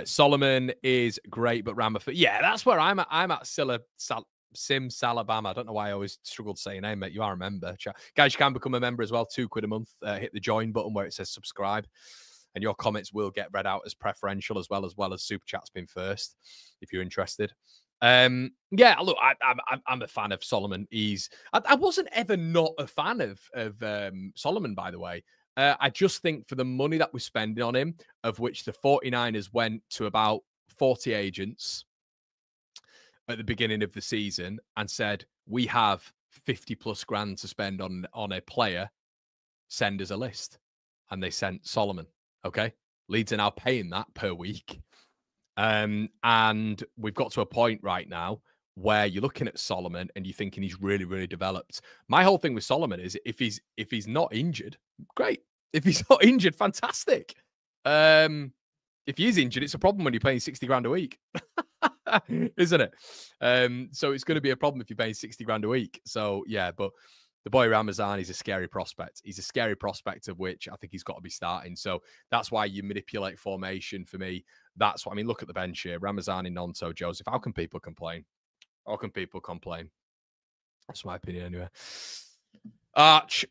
Solomon is great, but Ramafoot. Yeah, that's where I'm at. I'm at Sims, Alabama. I don't know why I always struggled to say your name, mate. You are a member. Guys, you can become a member as well. £2 a month. Hit the join button where it says subscribe. And your comments will get read out as preferential as well as super chats being first, if you're interested. Yeah, look, I'm a fan of Solomon. I wasn't ever not a fan of Solomon, by the way. I just think for the money that we're spending on him, of which the 49ers went to about 40 agents at the beginning of the season and said, we have 50 plus grand to spend on a player, send us a list. And they sent Solomon. Okay. Leeds are now paying that per week. And we've got to a point right now where you're looking at Solomon and you're thinking he's really, really developed. My whole thing with Solomon is if he's not injured, great. If he's not injured, fantastic. If he is injured, it's a problem when you're paying 60 grand a week, isn't it? So it's going to be a problem if you're paying 60 grand a week. So yeah, but the boy Ramazan is a scary prospect. He's a scary prospect of which I think he's got to be starting. So that's why you manipulate formation for me. That's what I mean. Look at the bench here. Ramazan, Nonto, Joseph. How can people complain? How can people complain? That's my opinion anyway. Arch,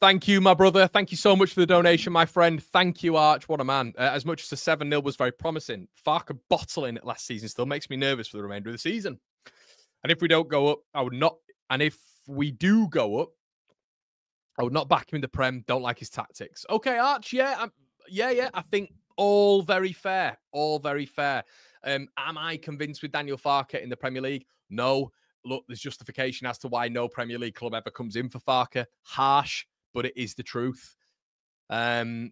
thank you, my brother. Thank you so much for the donation, my friend. Thank you, Arch. What a man. As much as the 7-0 was very promising, Farker bottling it last season still makes me nervous for the remainder of the season. And if we don't go up, I would not. And if we do go up, I would not back him in the Prem. Don't like his tactics. Okay, Arch. Yeah. Yeah. I think all very fair. All very fair. Am I convinced with Daniel Farke in the Premier League? No. Look, there's justification as to why no Premier League club ever comes in for Farke. Harsh, but it is the truth. So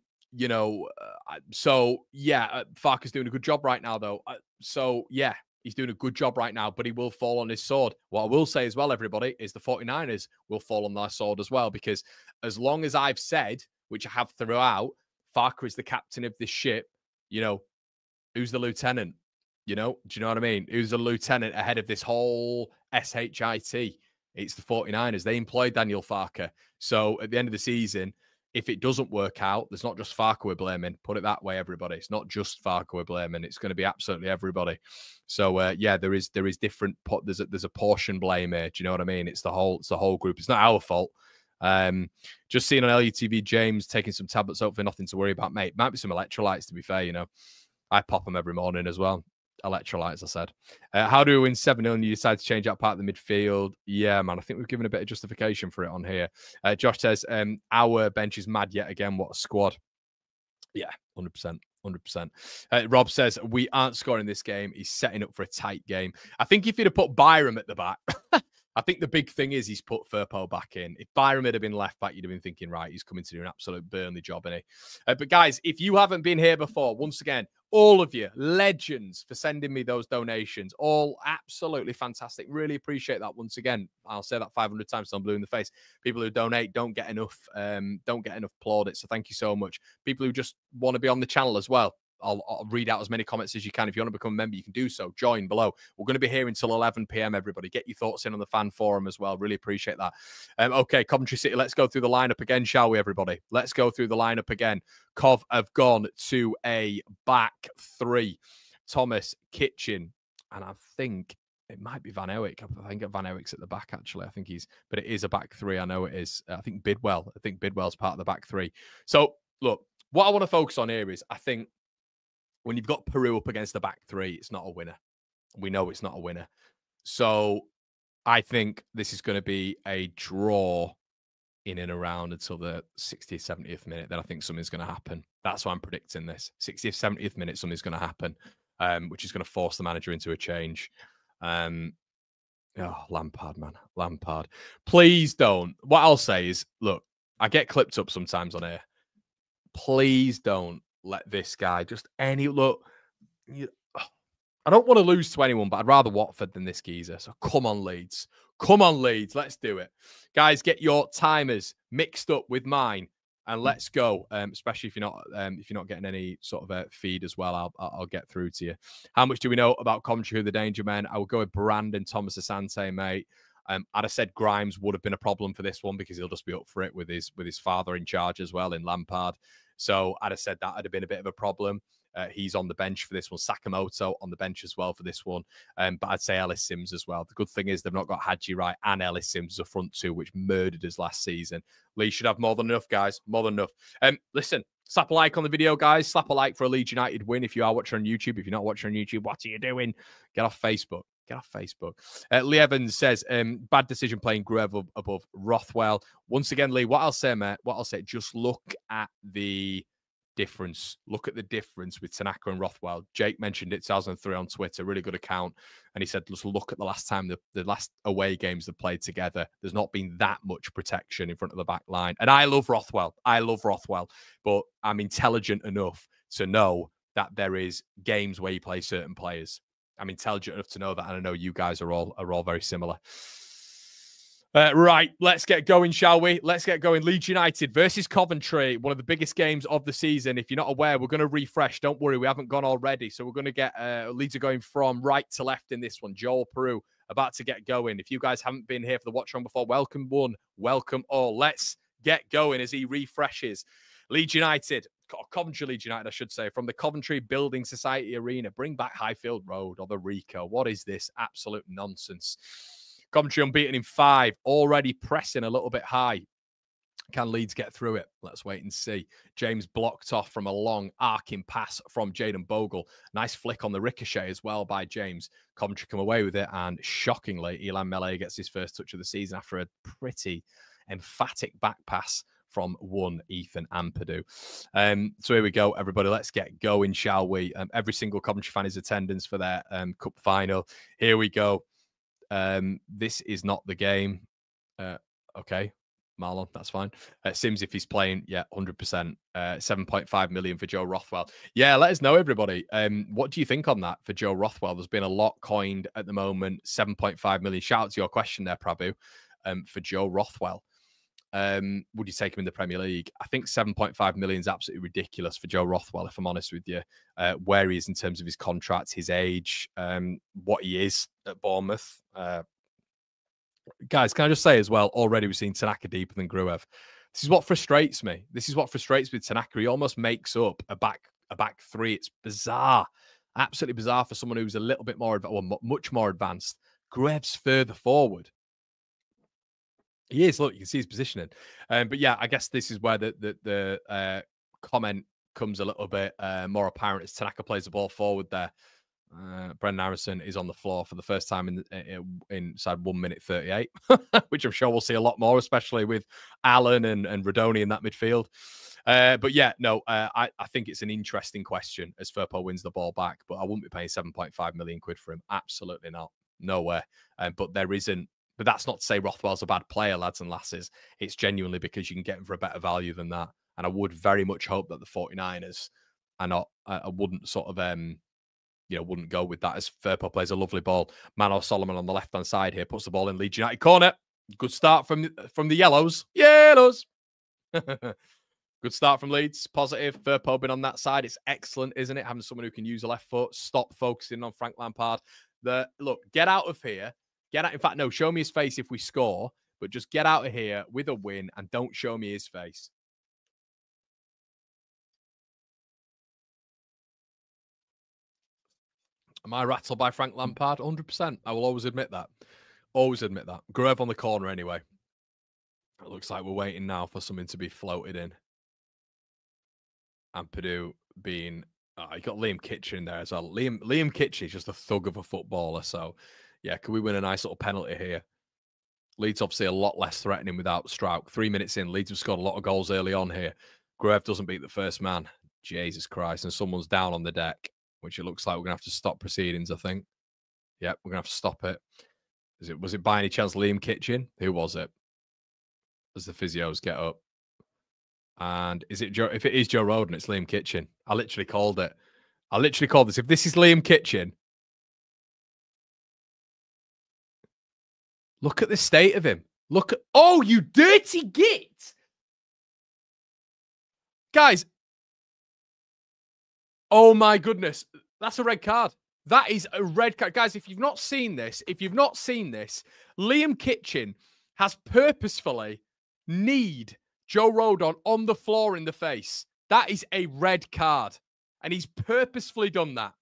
yeah, Farke's doing a good job right now, though. So yeah, he's doing a good job right now, but he will fall on his sword. What I will say as well, everybody, is the 49ers will fall on their sword as well, because as long as I've said, which I have throughout, Farke is the captain of this ship, who's the lieutenant? Do you know what I mean? Who's the lieutenant ahead of this whole SHIT? It's the 49ers. They employed Daniel Farke. So at the end of the season, if it doesn't work out, there's not just Farke we're blaming. Put it that way, everybody. It's not just Farke we're blaming. It's going to be absolutely everybody. So yeah, there is different. There's a portion blame here. Do you know what I mean? It's the whole group. It's not our fault. Just seeing on LUTV James taking some tablets. Hopefully nothing to worry about, mate. Might be some electrolytes, to be fair. I pop them every morning as well. Electrolytes, I said. How do we win 7-0 and you decide to change out part of the midfield? Yeah, man, I think we've given a bit of justification for it on here. Josh says, our bench is mad yet again. What a squad. Yeah, 100%. 100%. Rob says, we aren't scoring this game. He's setting up for a tight game. I think if he'd have put Byram at the back, I think the big thing is he's put Firpo back in. If Byram had been left back, you'd have been thinking, right, he's coming to do an absolute Burnley job, isn't he? But guys, if you haven't been here before, once again, all of you, legends for sending me those donations. All absolutely fantastic. Really appreciate that once again. I'll say that 500 times so I'm blue in the face. People who donate don't get enough plaudits. So thank you so much. People who just want to be on the channel as well. I'll read out as many comments as you can. If you want to become a member, you can do so. Join below. We're going to be here until 11 p.m. Everybody, get your thoughts in on the fan forum as well. Really appreciate that. Okay, Coventry City. Let's go through the lineup again, shall we, everybody? Let's go through the lineup again. Cov have gone to a back three. Thomas, Kitchen, and I think it might be Van Eyck. I think Van Eyck's at the back, actually. I think but it is a back three. I know it is. I think Bidwell's part of the back three. So, look, what I want to focus on here is I think when you've got Peru up against the back three, it's not a winner. We know it's not a winner. So, I think this is going to be a draw in and around until the 60th, 70th minute. Then I think something's going to happen. That's why I'm predicting this. 60th, 70th minute, something's going to happen, which is going to force the manager into a change. Lampard, man. Lampard. Please don't. What I'll say is, look, I get clipped up sometimes on here. Please don't let this guy just look. I don't want to lose to anyone, but I'd rather Watford than this geezer. So come on, Leeds. Come on, Leeds. Let's do it. Guys, get your timers mixed up with mine. And let's go. Especially if you're not getting any sort of feed as well, I'll get through to you. How much do we know about Coventry, who the danger men? I will go with Brandon Thomas Asante, mate. I'd have said Grimes would have been a problem for this one because he'll just be up for it with his father in charge as well in Lampard. So I'd have said that would have been a bit of a problem. He's on the bench for this one. Sakamoto on the bench as well for this one. But I'd say Ellis Sims as well. The good thing is they've not got Hadji Wright and Ellis Sims as a front two, which murdered us last season. Lee should have more than enough, guys. More than enough. Listen, slap a like on the video, guys. Slap a like for a Leeds United win if you are watching on YouTube. If you're not watching on YouTube, what are you doing? Get off Facebook. Get off Facebook. Lee Evans says, bad decision playing Gruev above Rothwell. Once again, Lee, what I'll say, mate, just look at the difference. Look at the difference with Tanaka and Rothwell. Jake mentioned it 2003 on Twitter, really good account. And he said, just look at the last time, the last away games they've played together. There's not been that much protection in front of the back line. And I love Rothwell. But I'm intelligent enough to know that there is games where you play certain players. I'm intelligent enough to know that. And I know you guys are all very similar. Right, let's get going, shall we? Let's get going. Leeds United versus Coventry, one of the biggest games of the season. If you're not aware, we're going to refresh. Don't worry, we haven't gone already. So we're going to get Leeds are going from right to left in this one. Joel Peru about to get going. If you guys haven't been here for the watch on before, welcome one, welcome all. Let's get going as he refreshes. Leeds United, Coventry Leeds United, I should say, from the Coventry Building Society Arena. Bring back Highfield Road or the Rico. What is this? Absolute nonsense. Coventry unbeaten in 5, already pressing a little bit high. Can Leeds get through it? Let's wait and see. James blocked off from a long arcing pass from Jayden Bogle. Nice flick on the ricochet as well by James. Coventry come away with it, and shockingly, Elan Mele gets his first touch of the season after a pretty emphatic back pass from one Ethan Ampadu. So here we go, everybody. Let's get going, shall we? Every single Coventry fan is attendance for their cup final. Here we go. This is not the game. Okay, Marlon, that's fine. Sims, if he's playing, yeah, 100%. 7.5 million for Joe Rothwell. Yeah, let us know, everybody. What do you think on that for Joe Rothwell? There's been a lot coined at the moment. 7.5 million. Shout out to your question there, Prabhu, for Joe Rothwell. Would you take him in the Premier League? I think 7.5 million is absolutely ridiculous for Joe Rothwell, if I'm honest with you. Where he is in terms of his contract, his age, what he is at Bournemouth. Guys, can I just say as well, already we've seen Tanaka deeper than Gruev. This is what frustrates me. This is what frustrates me with Tanaka. He almost makes up a back three. It's bizarre. Absolutely bizarre for someone who's a little bit more, well, much more advanced. Gruev's further forward. He is. Look, you can see his positioning. But yeah, I guess this is where the comment comes a little bit more apparent as Tanaka plays the ball forward there. Brendan Harrison is on the floor for the first time inside 1 minute 38, which I'm sure we'll see a lot more, especially with Allen and Rodoni in that midfield. But yeah, no, I think it's an interesting question as Firpo wins the ball back, but I wouldn't be paying 7.5 million quid for him. Absolutely not. Nowhere. But there isn't. But that's not to say Rothwell's a bad player, lads and lasses. It's genuinely because you can get him for a better value than that. And I would very much hope that the 49ers are not, I wouldn't sort of, wouldn't go with that as Firpo plays a lovely ball. Manor Solomon on the left-hand side here puts the ball in Leeds United corner. Good start from the Yellows. Yellows. Good start from Leeds. Positive. Firpo been on that side. It's excellent, isn't it? Having someone who can use a left foot, stop focusing on Frank Lampard. Look, get out of here. Get out. In fact, no, show me his face if we score, but just get out of here with a win and don't show me his face. Am I rattled by Frank Lampard? 100%. I will always admit that. Always admit that. Gruev on the corner anyway. It looks like we're waiting now for something to be floated in. And Purdue being... you got Liam Kitchen there as well. Liam Kitchen is just a thug of a footballer. So, yeah, can we win a nice little penalty here? Leeds obviously a lot less threatening without Strouk. 3 minutes in, Leeds have scored a lot of goals early on here. Gruev doesn't beat the first man. Jesus Christ. And someone's down on the deck, which it looks like we're going to have to stop proceedings, I think. Yep, we're going to have to stop it. Was it by any chance Liam Kitchen? Who was it? As the physios get up. And is it Joe? If it is Joe Roden, it's Liam Kitchen. I literally called it. I literally called this. If this is Liam Kitchen, look at the state of him. Look at... Oh, you dirty git! Guys. Oh, my goodness. That's a red card. That is a red card. Guys, if you've not seen this, Liam Kitchen has purposefully kneed Joe Rodon on the floor in the face. That is a red card. And he's purposefully done that.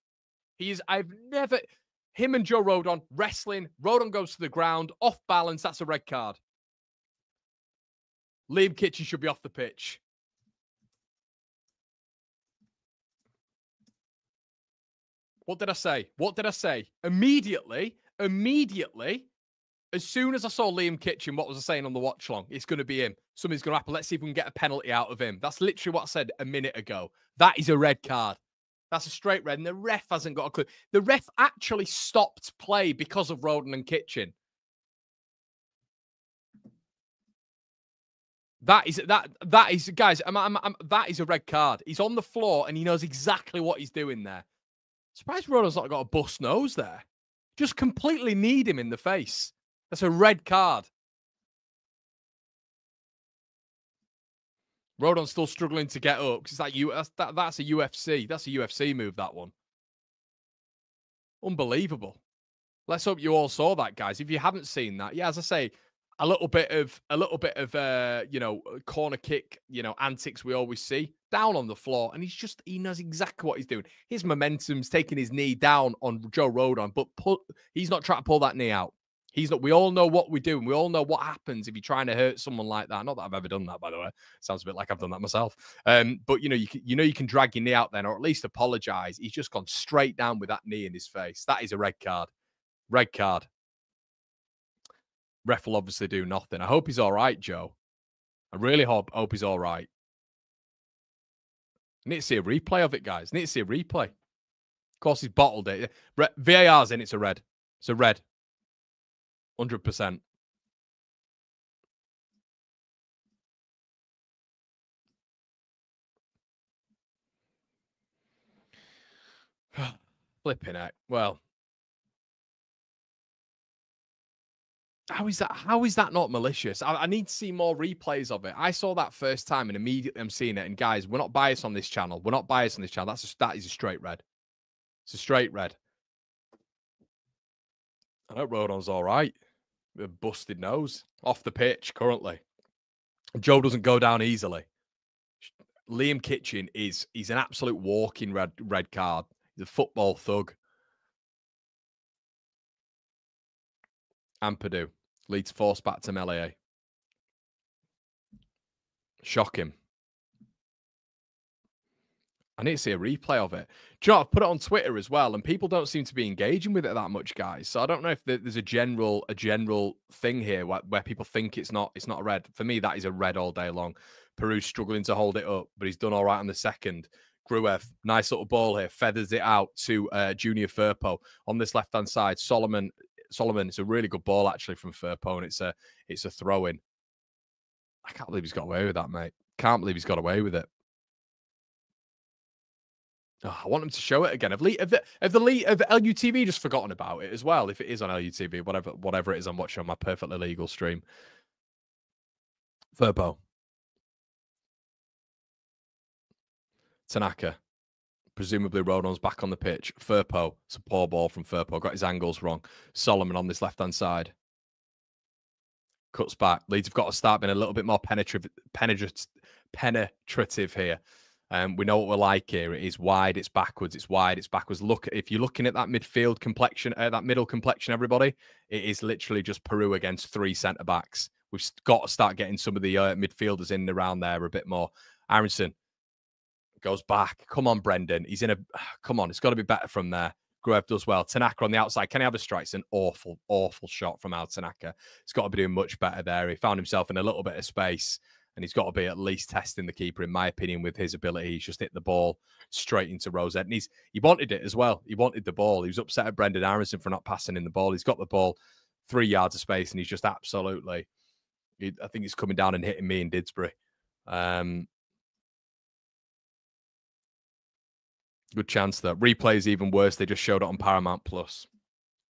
Him and Joe Rodon wrestling. Rodon goes to the ground, off balance. That's a red card. Liam Kitchen should be off the pitch. What did I say? Immediately, as soon as I saw Liam Kitchen, what was I saying on the watch along? It's going to be him. Something's going to happen. Let's see if we can get a penalty out of him. That's literally what I said a minute ago. That is a red card. That's a straight red, and the ref hasn't got a clue. The ref actually stopped play because of Rodon and Kitchen. That is guys. That is a red card. He's on the floor and he knows exactly what he's doing there. Surprised Rodon's not got a bust nose there. Just completely kneed him in the face. That's a red card. Rodon's still struggling to get up because that's a UFC. That's a UFC move, that one. Unbelievable. Let's hope you all saw that, guys. If you haven't seen that, yeah, as I say, a little bit of corner kick, antics we always see. Down on the floor, and he knows exactly what he's doing. His momentum's taking his knee down on Joe Rodon, but he's not trying to pull that knee out. He's not. We all know what we do, and we all know what happens if you're trying to hurt someone like that. Not that I've ever done that, by the way. Sounds a bit like I've done that myself. But you can drag your knee out then, or at least apologize. He's just gone straight down with that knee in his face. That is a red card. Red card. Ref will obviously do nothing. I hope he's all right, Joe. I really hope he's all right. I need to see a replay of it, guys. I need to see a replay. Of course, he's bottled it. VAR's in. It's a red. It's a red. 100%. Flipping heck. Well, how is that not malicious? I need to see more replays of it. I saw that first time and immediately I'm seeing it. And guys, we're not biased on this channel. That is a straight red. It's a straight red. I hope Rodon's all right. With a busted nose. Off the pitch currently. Joe doesn't go down easily. Liam Kitchen he's an absolute walking red card. He's a football thug. And Purdue. Leeds forced back to melee. Shock him. I need to see a replay of it. Do you know, I've put it on Twitter as well, and people don't seem to be engaging with it that much, guys. So I don't know if there's a general thing here where people think it's not a red. For me, that is a red all day long. Peru's struggling to hold it up, but he's done all right on the second. Gruev, nice little ball here, feathers it out to Junior Firpo on this left-hand side. Solomon, it's a really good ball actually from Firpo, and it's a throw-in. I can't believe he's got away with that, mate. Can't believe he's got away with it. Oh, I want them to show it again. Have LUTV just forgotten about it as well? If it is on LUTV, whatever it is I'm watching on my perfectly legal stream. Firpo. Tanaka. Presumably Rodon's back on the pitch. Firpo. It's a poor ball from Firpo. Got his angles wrong. Solomon on this left-hand side. Cuts back. Leeds have got to start being a little bit more penetrative here. We know what we're like here. It is wide, it's backwards, it's wide, it's backwards. Look, if you're looking at that midfield complexion, that middle complexion, everybody, it is literally just Peru against 3 centre-backs. We've got to start getting some of the midfielders in and around there a bit more. Aronson goes back. Come on, Brendan. He's in a... Come on, it's got to be better from there. Gruev does well. Tanaka on the outside. Can he have a strike? It's an awful, awful shot from Al Tanaka. He's got to be doing much better there. He found himself in a little bit of space, and he's got to be at least testing the keeper, in my opinion, with his ability. He's just hit the ball straight into Rosette. And he wanted it as well. He wanted the ball. He was upset at Brendan Aronson for not passing in the ball. He's got the ball 3 yards of space, and he's just absolutely... I think he's coming down and hitting me in Didsbury. Good chance, though. Replay is even worse. They just showed it on Paramount Plus.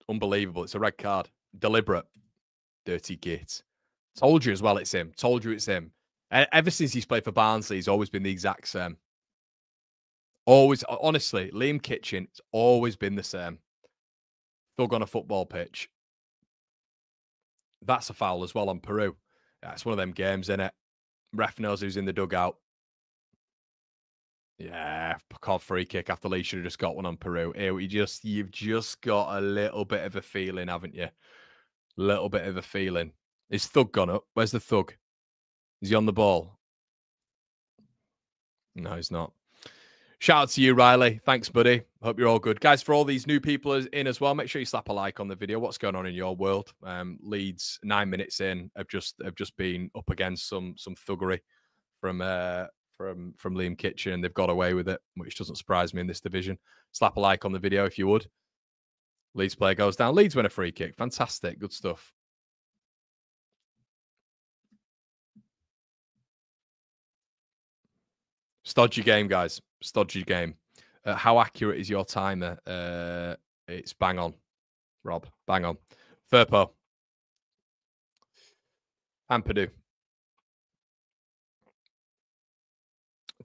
Unbelievable. It's a red card. Deliberate. Dirty git. Told you as well it's him. Told you it's him. Ever since he's played for Barnsley, he's always been the exact same. Always. Honestly, Liam Kitchen, it's always been the same. Thug on a football pitch. That's a foul as well on Peru. Yeah, it's one of them games, isn't it? Ref knows who's in the dugout. Yeah, Cov free kick after Lee should have just got one on Peru. Here, you've just got a little bit of a feeling, haven't you? Little bit of a feeling. Is Thug gone up? Where's the Thug? Is he on the ball? No, he's not. Shout out to you, Riley. Thanks, buddy. Hope you're all good. Guys, for all these new people in as well, make sure you slap a like on the video. What's going on in your world? Leeds, 9 minutes in, have just been up against some thuggery from Liam Kitchen, and they've got away with it, which doesn't surprise me in this division. Slap a like on the video if you would. Leeds player goes down. Leeds win a free kick. Fantastic. Good stuff. Stodgy game, guys. Stodgy game. How accurate is your timer? It's bang on, Rob. Bang on. Firpo. Ampadu.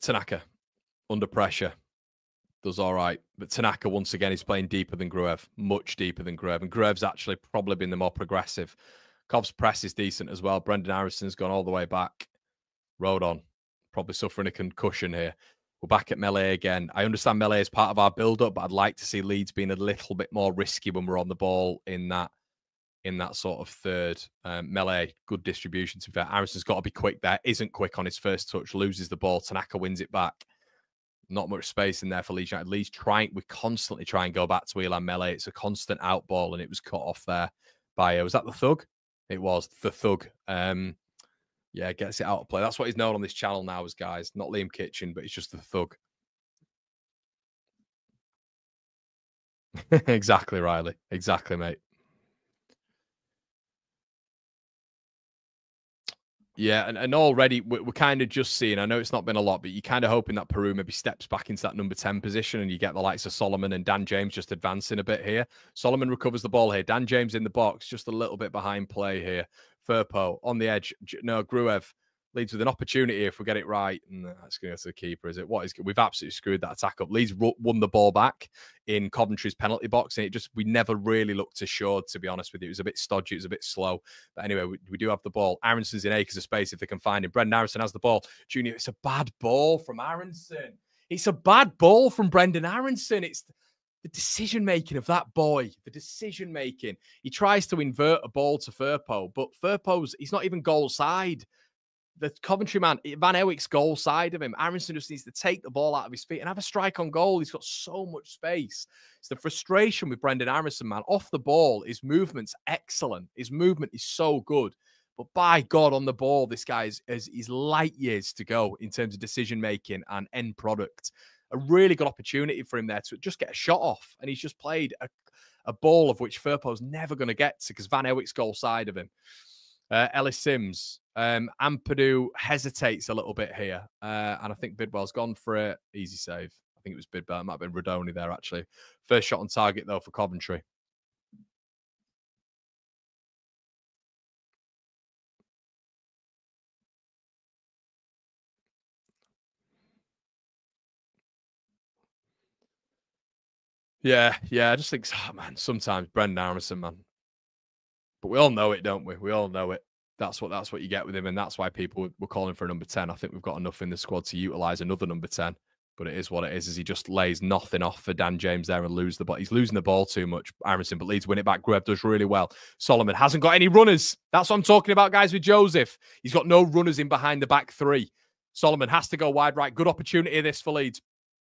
Tanaka. Under pressure. Does all right. But Tanaka, once again, is playing deeper than Gruev. Much deeper than Gruev. And Gruev's actually probably been the more progressive. Kov's press is decent as well. Brendan Harrison's gone all the way back. Rodon. Probably suffering a concussion here. We're back at melee again. I understand melee is part of our build-up, but I'd like to see Leeds being a little bit more risky when we're on the ball in that sort of third. Melee, good distribution. To be fair, Harrison's got to be quick there. Isn't quick on his first touch. Loses the ball. Tanaka wins it back. Not much space in there for Leeds United. Leeds we constantly try and go back to Elan melee. It's a constant out ball, and it was cut off there by, was that the Thug? It was the Thug. Yeah, gets it out of play. That's what he's known on this channel now as, guys. Not Liam Kitchen, but it's just the Thug. Exactly, Riley. Exactly, mate. Yeah, and already we're kind of just seeing, I know it's not been a lot, but you're kind of hoping that Peru maybe steps back into that number 10 position and you get the likes of Solomon and Dan James just advancing a bit here. Solomon recovers the ball here. Dan James in the box, just a little bit behind play here. Firpo on the edge. No, Gruev leads with an opportunity if we get it right. No, that's going to go to the keeper, is it? We've absolutely screwed that attack up. Leeds won the ball back in Coventry's penalty box, and we never really looked assured, to be honest with you. It was a bit stodgy, it was a bit slow. But anyway, we do have the ball. Aronson's in acres of space if they can find him. Brendan Aronson has the ball. Junior, it's a bad ball from Aronson. It's a bad ball from Brendan Aronson. It's the decision-making of that boy, the decision-making. He tries to invert a ball to Firpo, but he's not even goal side. The Coventry man, Van Ewick's goal side of him. Aronson just needs to take the ball out of his feet and have a strike on goal. He's got so much space. It's the frustration with Brendan Aronson, man. Off the ball, his movement's excellent. His movement is so good. But by God, on the ball, this guy is light years to go in terms of decision-making and end product. A really good opportunity for him there to just get a shot off. And he's just played a ball of which Firpo's never going to get to because Van Ewick's goal side of him. Ellis Sims. Ampadu hesitates a little bit here. And I think Bidwell's gone for it. Easy save. I think it was Bidwell. It might have been Rodoni there, actually. First shot on target, though, for Coventry. Yeah, I just think, oh, man, sometimes Brendan Aronson, man. But we all know it, don't we? We all know it. That's what you get with him, and that's why people were calling for a number 10. I think we've got enough in the squad to utilise another number 10. But it is what it is he just lays nothing off for Dan James there and lose the ball. He's losing the ball too much, Aronson, but Leeds win it back. Gruev does really well. Solomon hasn't got any runners. That's what I'm talking about, guys, with Joseph. He's got no runners in behind the back three. Solomon has to go wide right. Good opportunity this for Leeds.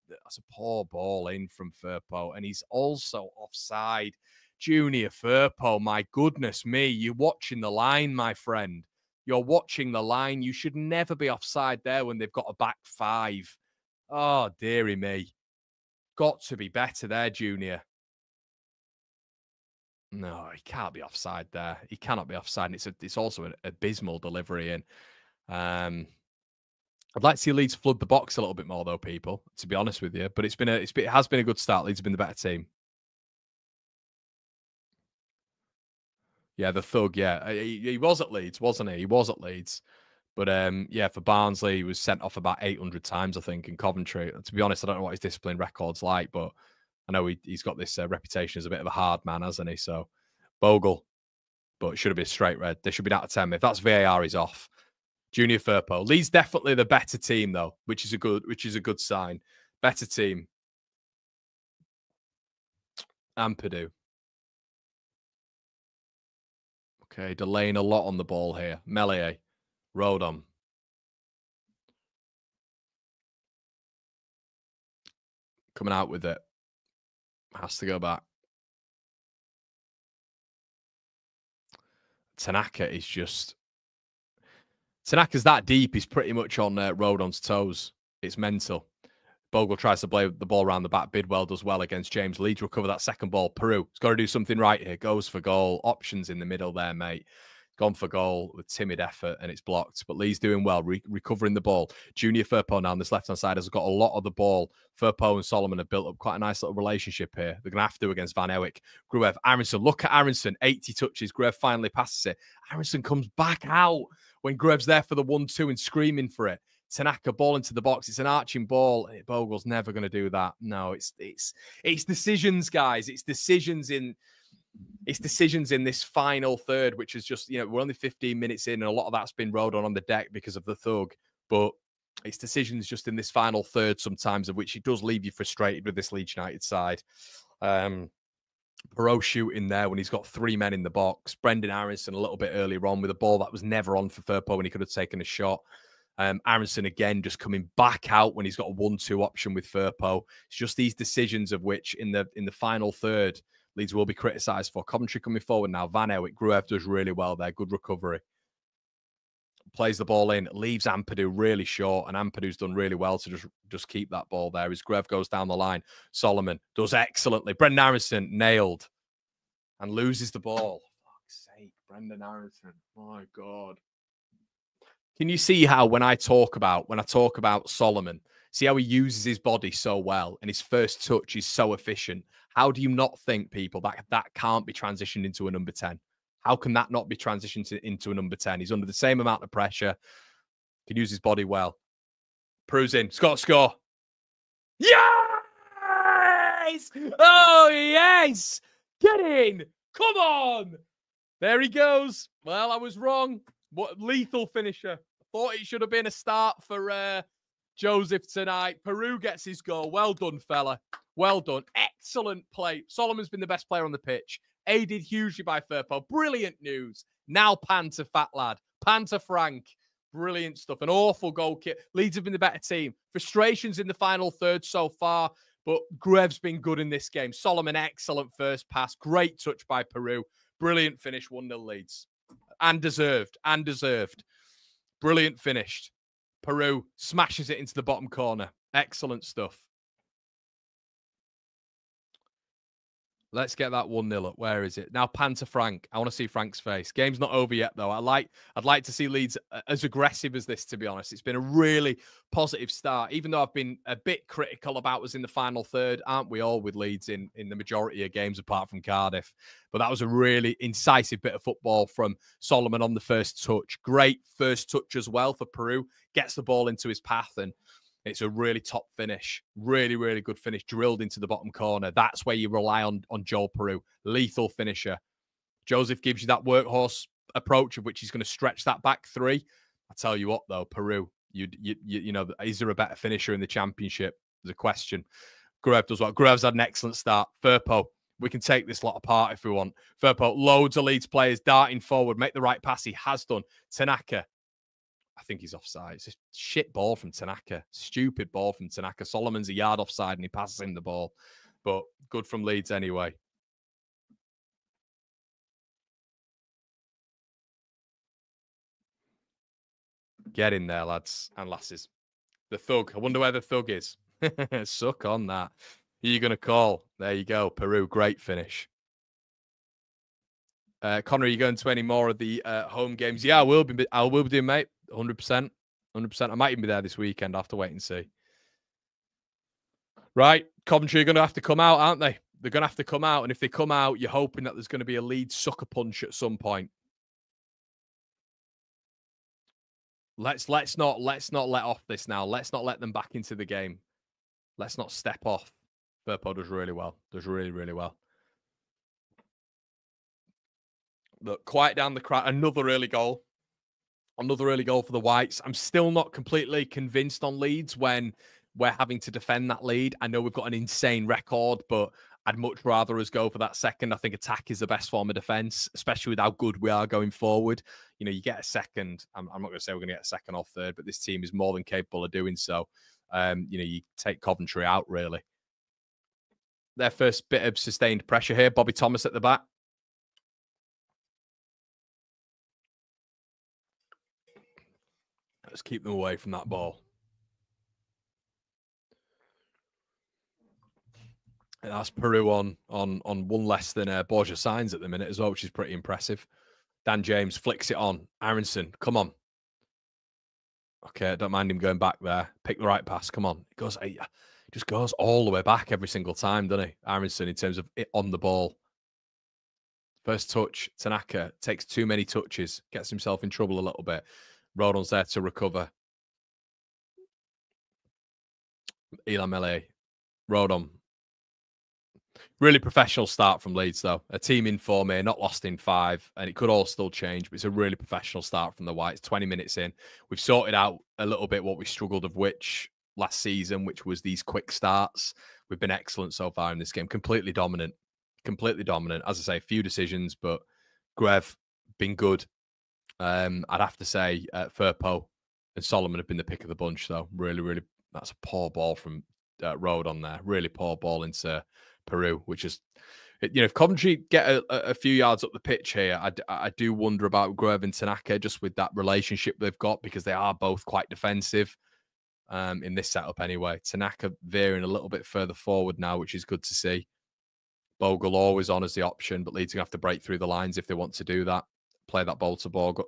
That's a poor ball in from Firpo, and he's also offside. Junior Firpo, my goodness me, you're watching the line, my friend. You're watching the line. You should never be offside there when they've got a back five. Oh, dearie me. Got to be better there, Junior. No, he can't be offside there. He cannot be offside. It's also an abysmal delivery in. I'd like to see Leeds flood the box a little bit more, though, people, to be honest with you. But it has been a good start. Leeds have been the better team. Yeah, the thug, yeah. He was at Leeds, wasn't he? He was at Leeds. But yeah, for Barnsley, he was sent off about 800 times, I think, in Coventry. To be honest, I don't know what his discipline record's like, but I know he's got this reputation as a bit of a hard man, hasn't he? So, Bogle, but it should have been straight red. They should be out of 10. If that's VAR, he's off. Junior Firpo. Leeds definitely the better team, though, which is a good sign. Better team. Ampadu. Okay, delaying a lot on the ball here. Melier. Rodon. Coming out with it. Has to go back. Tanaka is just... Tanaka's that deep. He's pretty much on Rodon's toes. It's mental. Bogle tries to play the ball around the back. Bidwell does well against James. Leeds recover that second ball. Peru has got to do something right here. Goes for goal. Options in the middle there, mate. Gone for goal with timid effort, and it's blocked. But Lee's doing well, recovering the ball. Junior Firpo now on this left-hand side has got a lot of the ball. Firpo and Solomon have built up quite a nice little relationship here. They're going to have to against Van Ewyck. Gruev, Aronson. Look at Aronson. 80 touches. Gruev finally passes it. Aronson comes back out when Gruev's there for the 1-2 and screaming for it. Tanaka ball into the box. It's an arching ball. Bogle's never going to do that. No, it's decisions, guys. It's decisions in this final third, which is just, we're only 15 minutes in, and a lot of that's been rode on the deck because of the thug. But it's decisions just in this final third sometimes, of which it does leave you frustrated with this Leeds United side. Perot shooting there when he's got three men in the box. Brendan Aronson a little bit earlier on with a ball that was never on for Firpo when he could have taken a shot. Aronson again just coming back out when he's got a 1-2 option with Firpo. It's just these decisions of which in the final third, Leeds will be criticised for. Coventry coming forward now. Van Ewyck, Gruev does really well there. Good recovery. Plays the ball in, leaves Ampadu really short, and Ampadu's done really well to just keep that ball there as Gruev goes down the line. Solomon does excellently. Brendan Aronson nailed and loses the ball. For fuck's sake, Brendan Aronson. My God. Can you see how when I talk about Solomon, see how he uses his body so well and his first touch is so efficient? How do you not think, people, that can't be transitioned into a number 10? How can that not be transitioned into a number 10? He's under the same amount of pressure. Can use his body well. Peru's in. Scott score. Yes! Oh, yes! Get in! Come on! There he goes. Well, I was wrong. What lethal finisher. I thought it should have been a start for Joseph tonight. Peru gets his goal. Well done, fella. Well done. Excellent play. Solomon's been the best player on the pitch. Aided hugely by Firpo. Brilliant news. Now pan to Fat Lad. Pan to Frank. Brilliant stuff. An awful goal kick. Leeds have been the better team. Frustrations in the final third so far, but Gruev's been good in this game. Solomon, excellent first pass. Great touch by Peru. Brilliant finish. 1-0 Leeds. And deserved. Brilliant finished. Peru smashes it into the bottom corner. Excellent stuff. Let's get that 1-0 up. Where is it? Now pan to Frank. I want to see Frank's face. Game's not over yet, though. I'd like to see Leeds as aggressive as this, to be honest. It's been a really positive start, even though I've been a bit critical about us in the final third, aren't we all, with Leeds in the majority of games apart from Cardiff. But that was a really incisive bit of football from Solomon on the first touch. Great first touch as well for Peru. Gets the ball into his path, and It's a really top finish. Really, really good finish. Drilled into the bottom corner. That's where you rely on Joel Peru. Lethal finisher. Joseph gives you that workhorse approach of which he's going to stretch that back three. I tell you what, though, Peru, you know, is there a better finisher in the championship? There's a question. Gruev does what? Gruev's had an excellent start. Firpo, we can take this lot apart if we want. Firpo, loads of Leeds players darting forward, make the right pass. He has done. Tanaka, I think he's offside. It's a shit ball from Tanaka. Stupid ball from Tanaka. Solomon's a yard offside and he passes him the ball. But good from Leeds anyway. Get in there, lads and lasses. The thug. I wonder where the thug is. Suck on that. Who are you going to call? There you go. Peru. Great finish. Connor, are you going to any more of the home games? Yeah, I will be doing, mate. 100%. 100%. I might even be there this weekend. I'll have to wait and see. Right. Coventry are going to have to come out, aren't they? They're going to have to come out. And if they come out, you're hoping that there's going to be a Leeds sucker punch at some point. Let's not let off this now. Let's not let them back into the game. Let's not step off. Firpo does really well. Does really, really well. Look, quiet down the crowd. Another early goal. Another early goal for the Whites. I'm still not completely convinced on Leeds when we're having to defend that lead. I know we've got an insane record, but I'd much rather us go for that second. I think attack is the best form of defence, especially with how good we are going forward. You know, you get a second. I'm not going to say we're going to get a second or third, but this team is more than capable of doing so. You know, you take Coventry out, really. Their first bit of sustained pressure here. Bobby Thomas at the back. Let's keep them away from that ball. And that's Peru on one less than Borja Sainz at the minute as well, which is pretty impressive. Dan James flicks it on. Aronson, come on. Okay, I don't mind him going back there. Pick the right pass. Come on. He just goes all the way back every single time, doesn't he? Aronson, in terms of it on the ball. First touch, Tanaka takes too many touches, gets himself in trouble a little bit. Rodon's there to recover. Elan Mele, Rodon. Really professional start from Leeds, though. A team in form here, not lost in 5, and it could all still change, but it's a really professional start from the Whites. 20 minutes in. We've sorted out a little bit what we struggled of last season, which was these quick starts. We've been excellent so far in this game. Completely dominant. Completely dominant. As I say, a few decisions, but Grev, been good. I'd have to say Firpo and Solomon have been the pick of the bunch, though. Really, really, that's a poor ball from Rodon there. Really poor ball into Peru, which is, you know, if Coventry get a few yards up the pitch here, I do wonder about Gruev and Tanaka, just with that relationship they've got, because they are both quite defensive in this setup anyway. Tanaka veering a little bit further forward now, which is good to see. Bogle always on as the option, but Leeds are going to have to break through the lines if they want to do that. Play that ball to Bogle,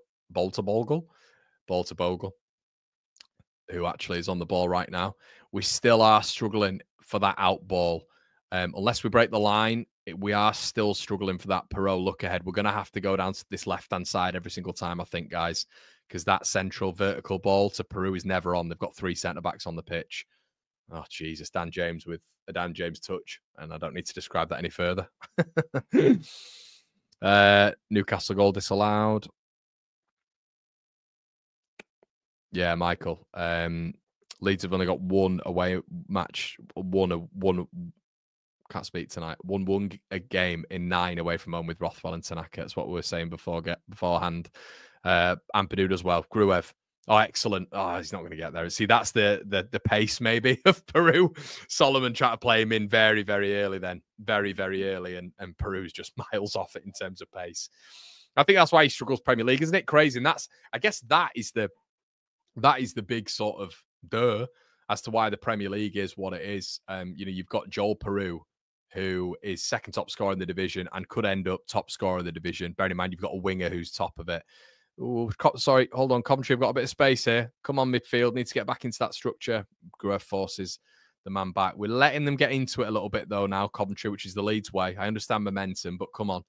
who actually is on the ball right now. We still are struggling for that out ball. Unless we break the line, we are still struggling for that Perot look ahead. We're going to have to go down to this left-hand side every single time, I think, guys, because that central vertical ball to Peru is never on. They've got 3 centre-backs on the pitch. Oh, Jesus, Dan James with a Dan James touch, and I don't need to describe that any further. Newcastle goal disallowed. Yeah, Michael. Leeds have only got one away match, can't speak tonight. Won a game in 9 away from home with Rothwell and Tanaka. That's what we were saying beforehand. Ampadu as well. Gruev. Oh, excellent. Oh, he's not going to get there. See, that's the pace maybe of Peru. Solomon tried to play him in very, very early then. Very, very early. And Peru's just miles off it in terms of pace. I think that's why he struggles Premier League, isn't it? Crazy. And I guess that is the big sort of as to why the Premier League is what it is. You know, you've got Joel Peru, who is second top scorer in the division and could end up top scorer in the division. Bearing in mind, you've got a winger who's top of it. Ooh, sorry, hold on, Coventry. I've got a bit of space here. Come on, midfield. Need to get back into that structure. Gruev forces the man back. We're letting them get into it a little bit, though, now, Coventry, which is the Leeds way. I understand momentum, but come on.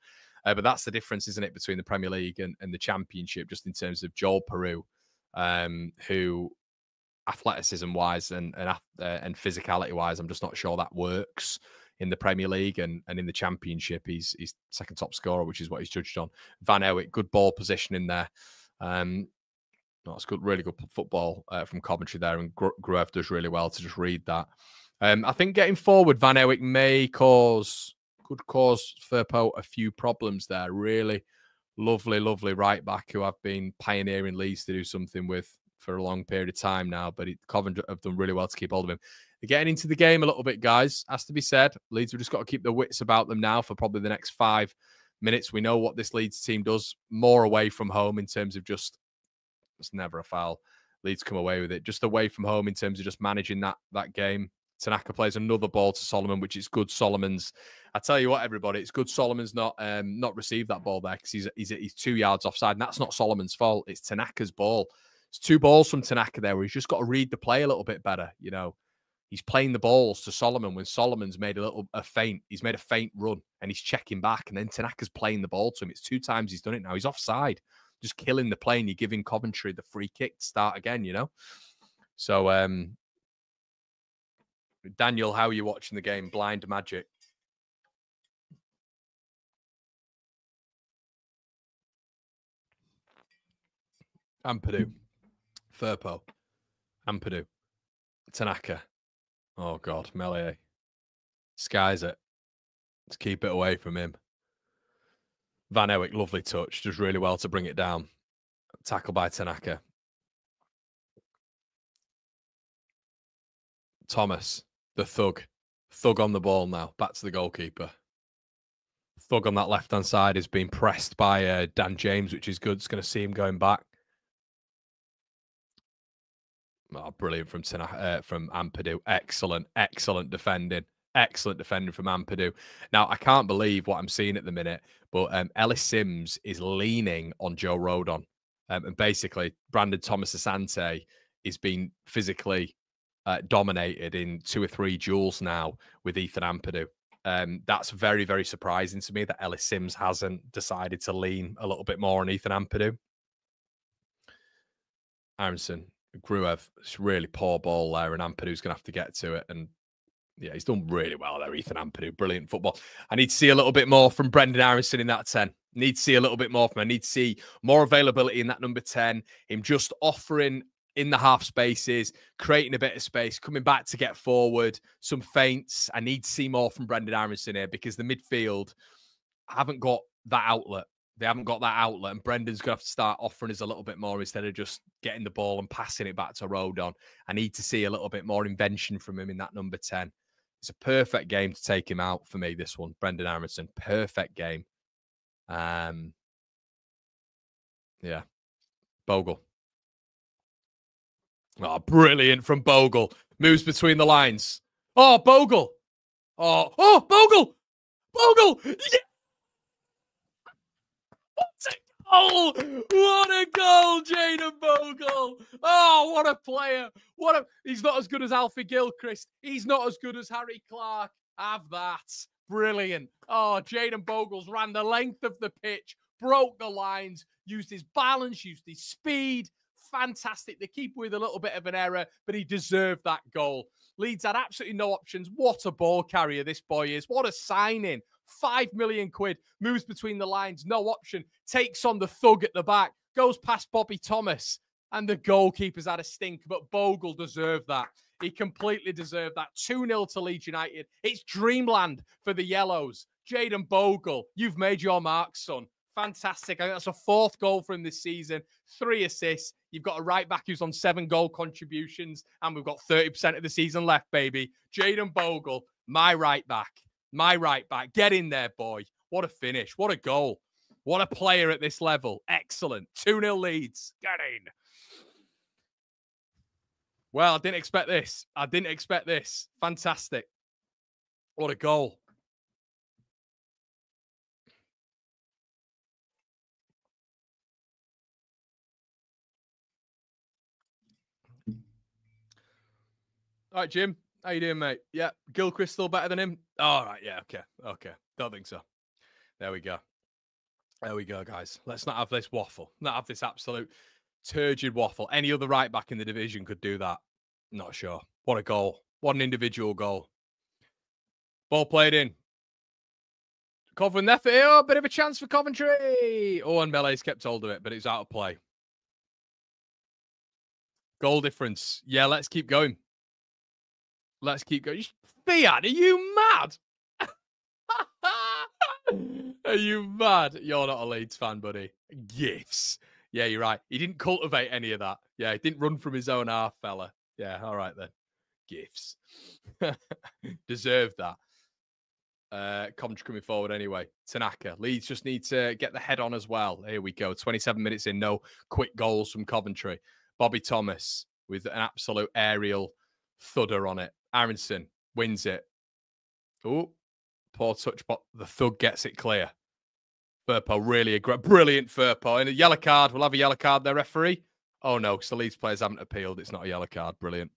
But that's the difference, isn't it, between the Premier League and the Championship, just in terms of Joel Peru, who athleticism-wise and physicality-wise, I'm just not sure that works in the Premier League and in the Championship. He's second top scorer, which is what he's judged on. Van Ewijk, good ball position in there. That's good, really good football from Coventry there, and Gruev does really well to just read that. I think getting forward, Van Ewijk could cause Firpo a few problems there. Really lovely right back who I've been pioneering Leeds to do something with for a long period of time now, but Coventry have done really well to keep hold of him. They're getting into the game a little bit, guys, has to be said. Leeds have just got to keep their wits about them now for probably the next 5 minutes. We know what this Leeds team does more away from home in terms of just, it's never a foul. Leeds come away with it. Just away from home in terms of just managing that game. Tanaka plays another ball to Solomon, which is good. Solomon's, I tell you what, everybody, it's good Solomon's not received that ball there because he's 2 yards offside, and that's not Solomon's fault. It's Tanaka's ball. It's 2 balls from Tanaka there where he's just got to read the play a little bit better. You know, he's playing the balls to Solomon when Solomon's made a feint. He's made a feint run and he's checking back, and then Tanaka's playing the ball to him. It's 2 times he's done it now. He's offside, just killing the play, and you're giving Coventry the free kick to start again, you know? So, Daniel, how are you watching the game? Blind Magic. Ampadu. Firpo. Ampadu. Tanaka. Oh, God. Melee. Skies it. Let's keep it away from him. Van Ewijk, lovely touch. Does really well to bring it down. Tackle by Tanaka. Thomas, the thug. Thug on the ball now. Back to the goalkeeper. Thug on that left-hand side is being pressed by Dan James, which is good. It's going to see him going back. Oh, brilliant from Ampadu. Excellent defending. Excellent defending from Ampadu. Now, I can't believe what I'm seeing at the minute, but Ellis Sims is leaning on Joe Rodon. And basically, Brandon Thomas Asante is being physically dominated in 2 or 3 duels now with Ethan Ampadu. That's very, very surprising to me that Ellis Sims hasn't decided to lean a little bit more on Ethan Ampadu. Aronson, Gruev, it's really poor ball there, and Ampadu's going to have to get to it. And yeah, he's done really well there, Ethan Ampadu. Brilliant football. I need to see a little bit more from Brendan Aronson in that 10. Need to see a little bit more from him. I need to see more availability in that number 10. Him just offering in the half spaces, creating a bit of space, coming back to get forward, some feints. I need to see more from Brendan Aronson here because the midfield haven't got that outlet. They haven't got that outlet, and Brendan's going to have to start offering us a little bit more instead of just getting the ball and passing it back to Rodon. I need to see a little bit more invention from him in that number 10. It's a perfect game to take him out for me, this one. Brendan Aronson, perfect game. Yeah. Bogle. Oh, brilliant from Bogle. Moves between the lines. Oh, Bogle. Oh, Bogle. Bogle. Yeah. What a goal. What a goal, Jayden Bogle. Oh, what a player. He's not as good as Alfie Gilchrist. He's not as good as Harry Clark. Have that. Brilliant. Oh, Jayden Bogle's ran the length of the pitch, broke the lines, used his balance, used his speed. Fantastic. The keeper with a little bit of an error, but he deserved that goal. Leeds had absolutely no options. What a ball carrier this boy is. What a signing. 5 million quid. Moves between the lines. No option. Takes on the thug at the back. Goes past Bobby Thomas. And the goalkeeper's had a stink, but Bogle deserved that. He completely deserved that. 2-0 to Leeds United. It's dreamland for the Yellows. Jayden Bogle, you've made your mark, son. Fantastic. I think that's a 4th goal for him this season. 3 assists. You've got a right back who's on 7 goal contributions, and we've got 30% of the season left, baby. Jayden Bogle, my right back. My right back. Get in there, boy. What a finish. What a goal. What a player at this level. Excellent. 2-0 Leeds. Get in. Well, I didn't expect this. I didn't expect this. Fantastic. What a goal. All right, Jim. How you doing, mate? Yeah. Gilchrist still better than him? All right. Yeah. Okay. Don't think so. There we go. There we go, guys. Let's not have this waffle. Not have this absolute turgid waffle. Any other right back in the division could do that. Not sure. What a goal. What an individual goal. Ball played in. Coventry left it. Oh, bit of a chance for Coventry. Oh, and Melee's kept hold of it, but it's out of play. Goal difference. Yeah, let's keep going. Let's keep going. Fiat, are you mad? Are you mad? You're not a Leeds fan, buddy. Gifts. Yeah, you're right. He didn't cultivate any of that. Yeah, he didn't run from his own half, fella. Yeah, all right then. Gifts. Deserved that. Coventry coming forward anyway. Tanaka. Leeds just need to get the head on as well. Here we go. 27 minutes in. No quick goals from Coventry. Bobby Thomas with an absolute aerial thudder on it. Aronson wins it. Oh, poor touch, but the thug gets it clear. Firpo really brilliant Firpo. And a yellow card. We'll have a yellow card there, referee. Oh no, because the Leeds players haven't appealed. It's not a yellow card. Brilliant.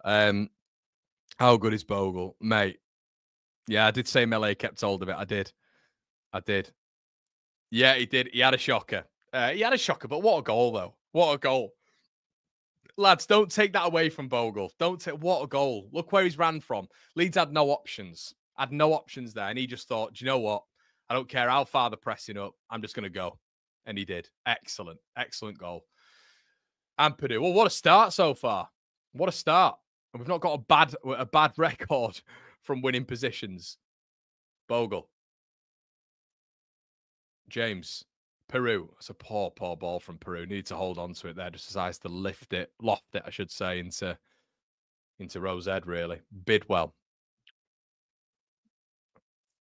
How good is Bogle? Mate. Yeah, I did say Melee kept hold of it. I did. Yeah, he did. He had a shocker. But what a goal, though. What a goal. Lads, don't take that away from Bogle. What a goal. Look where he's ran from. Leeds had no options. Had no options there. And he just thought, do you know what? I don't care how far they're pressing up. I'm just going to go. And he did. Excellent. Excellent goal. And Purdue. Well, what a start so far. What a start. And we've not got a bad record from winning positions. Bogle. James. Peru. It's a poor ball from Peru. Need to hold on to it there. Just decides to loft it, I should say, into Rose Ed, really. Bidwell.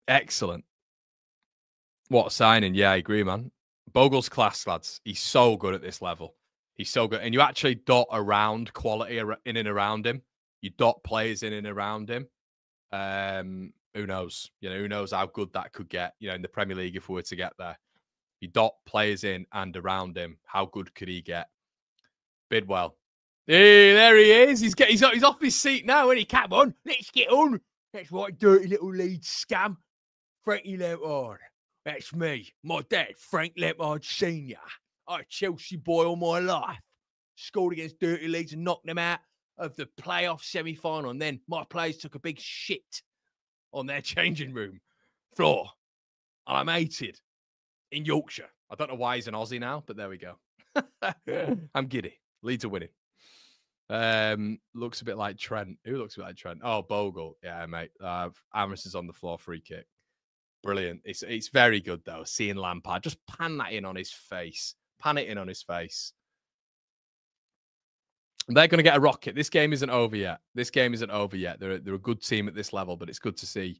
Excellent. What a signing. Yeah, I agree, man. Bogle's class, lads. He's so good at this level. He's so good. And you actually dot around quality in and around him. You dot players in and around him. Who knows? Who knows how good that could get, in the Premier League if we were to get there. You dot players in and around him. How good could he get? Bidwell. Hey, there he is. He's off his seat now, isn't he? Come on, let's get on. That's right, dirty little Leeds scum. Frankie Lampard. That's me. My dad, Frank Lampard Sr. I'm a Chelsea boy all my life. Scored against dirty Leeds and knocked them out of the playoff semi-final. And then my players took a big shit on their changing room floor. And I'm hated in Yorkshire. I don't know why he's an Aussie now, but there we go. I'm giddy. Leeds are winning. Looks a bit like Trent. Who looks a bit like Trent? Oh, Bogle. Yeah, mate. Amos is on the floor, free kick. Brilliant. It's very good, though, seeing Lampard. Just pan that in on his face. Pan it in on his face. They're going to get a rocket. This game isn't over yet. They're a good team at this level, but it's good to see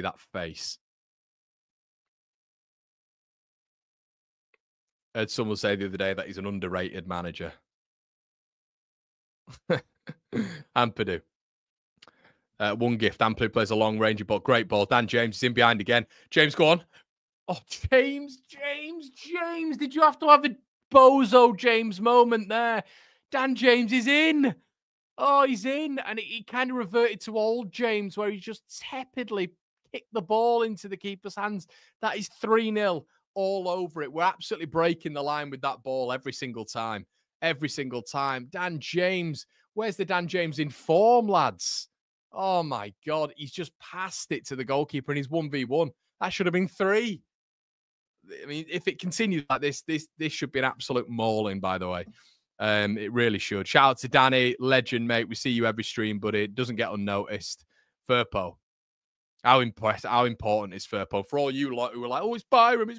that face. I heard someone say the other day that he's an underrated manager. And Purdue. One gift. Ampli plays a long range ball. Great ball. Dan James is in behind again. James, go on. Oh, James. Did you have to have a bozo James moment there? Dan James is in. Oh, he's in. And he kind of reverted to old James where he just tepidly kicked the ball into the keeper's hands. That is 3-0 all over it. We're absolutely breaking the line with that ball every single time. Dan James. Where's the Dan James in form, lads? Oh, my God. He's just passed it to the goalkeeper and he's 1v1. That should have been 3. I mean, if it continues like this should be an absolute mauling, by the way. It really should. Shout out to Danny, legend, mate. We see you every stream, but it doesn't get unnoticed. Firpo. How important is Firpo? For all you lot who were like, oh, it's Byram.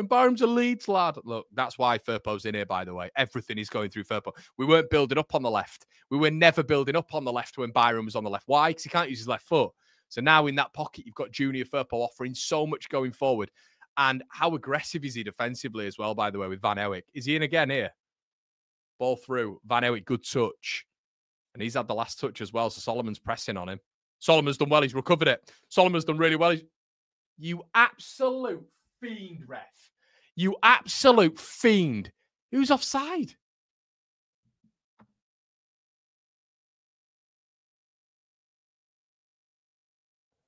Byram's a Leeds lad. Look, that's why Firpo's in here, by the way. Everything is going through Firpo. We weren't building up on the left. We were never building up on the left when Byram was on the left. Why? Because he can't use his left foot. So now in that pocket, you've got Junior Firpo offering so much going forward. And how aggressive is he defensively as well, by the way, with Van Ewyck? Is he in again here? Ball through. Van Ewyck, good touch. And he's had the last touch as well, so Solomon's pressing on him. Solomon's done well. He's recovered it. Solomon's done really well. You absolute fiend, ref. You absolute fiend. Who's offside?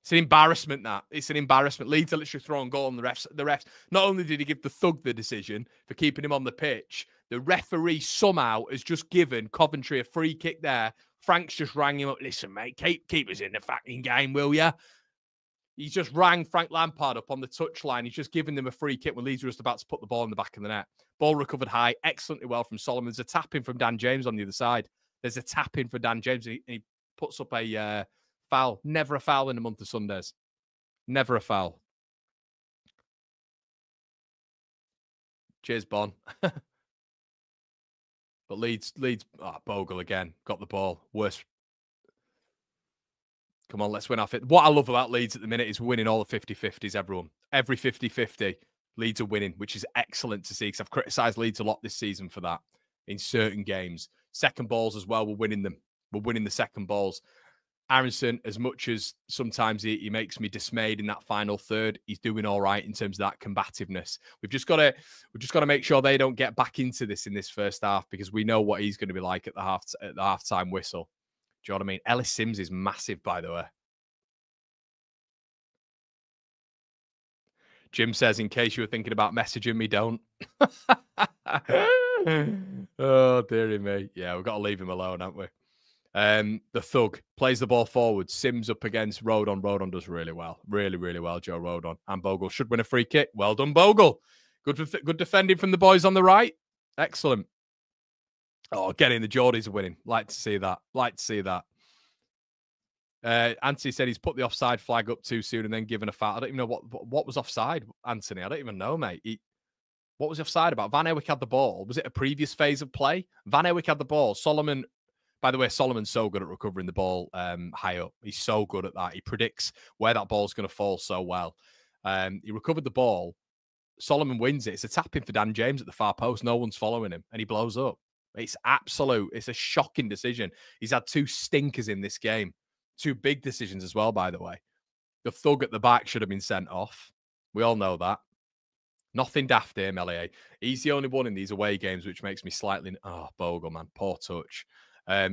It's an embarrassment, that. It's an embarrassment. Leeds are literally throwing goal on the refs. Not only did he give the thug the decision for keeping him on the pitch, the referee somehow has just given Coventry a free kick there. Frank's just rang him up. Listen, mate, keep us in the fucking game, will ya? He's just rang Frank Lampard up on the touchline. He's just given them a free kick when Leeds were just about to put the ball in the back of the net. Ball recovered high, excellently well from Solomon. There's a tap in from Dan James on the other side. There's a tap in for Dan James, and he puts up a foul. Never a foul in the month of Sundays. Never a foul. Cheers, Bon. But Leeds, Bogle again. Got the ball. Worst. Come on, let's win off it. What I love about Leeds at the minute is winning all the 50-50s, everyone. Every 50-50, Leeds are winning, which is excellent to see because I've criticised Leeds a lot this season for that in certain games. Second balls as well, we're winning them. We're winning the second balls. Aronson, as much as sometimes he makes me dismayed in that final third, he's doing all right in terms of that combativeness. We've just got to make sure they don't get back into this in this first half because we know what he's going to be like at the halftime whistle. Do you know what I mean? Ellis Sims is massive, by the way. Jim says, in case you were thinking about messaging me, don't. Oh, dearie me. Yeah, we've got to leave him alone, haven't we? The thug plays the ball forward. Sims up against Rodon. Rodon does really well. Really, really well, Joe Rodon. And Bogle should win a free kick. Well done, Bogle. Good defending from the boys on the right. Excellent. Oh, getting the Geordies are winning. Like to see that. Like to see that. Anthony said he's put the offside flag up too soon and then given a foul. I don't even know what was offside, Anthony. I don't even know, mate. What was offside about? Van Ewyck had the ball. Was it a previous phase of play? Van Ewyck had the ball. Solomon, by the way, Solomon's so good at recovering the ball high up. He's so good at that. He predicts where that ball's going to fall so well. He recovered the ball. Solomon wins it. It's a tap in for Dan James at the far post. No one's following him, and he blows up. It's a shocking decision. He's had two stinkers in this game. Two big decisions as well, by the way. The thug at the back should have been sent off. We all know that. Nothing daft here, Melier. He's the only one in these away games, which makes me slightly... Oh, Bogle, man. Poor touch.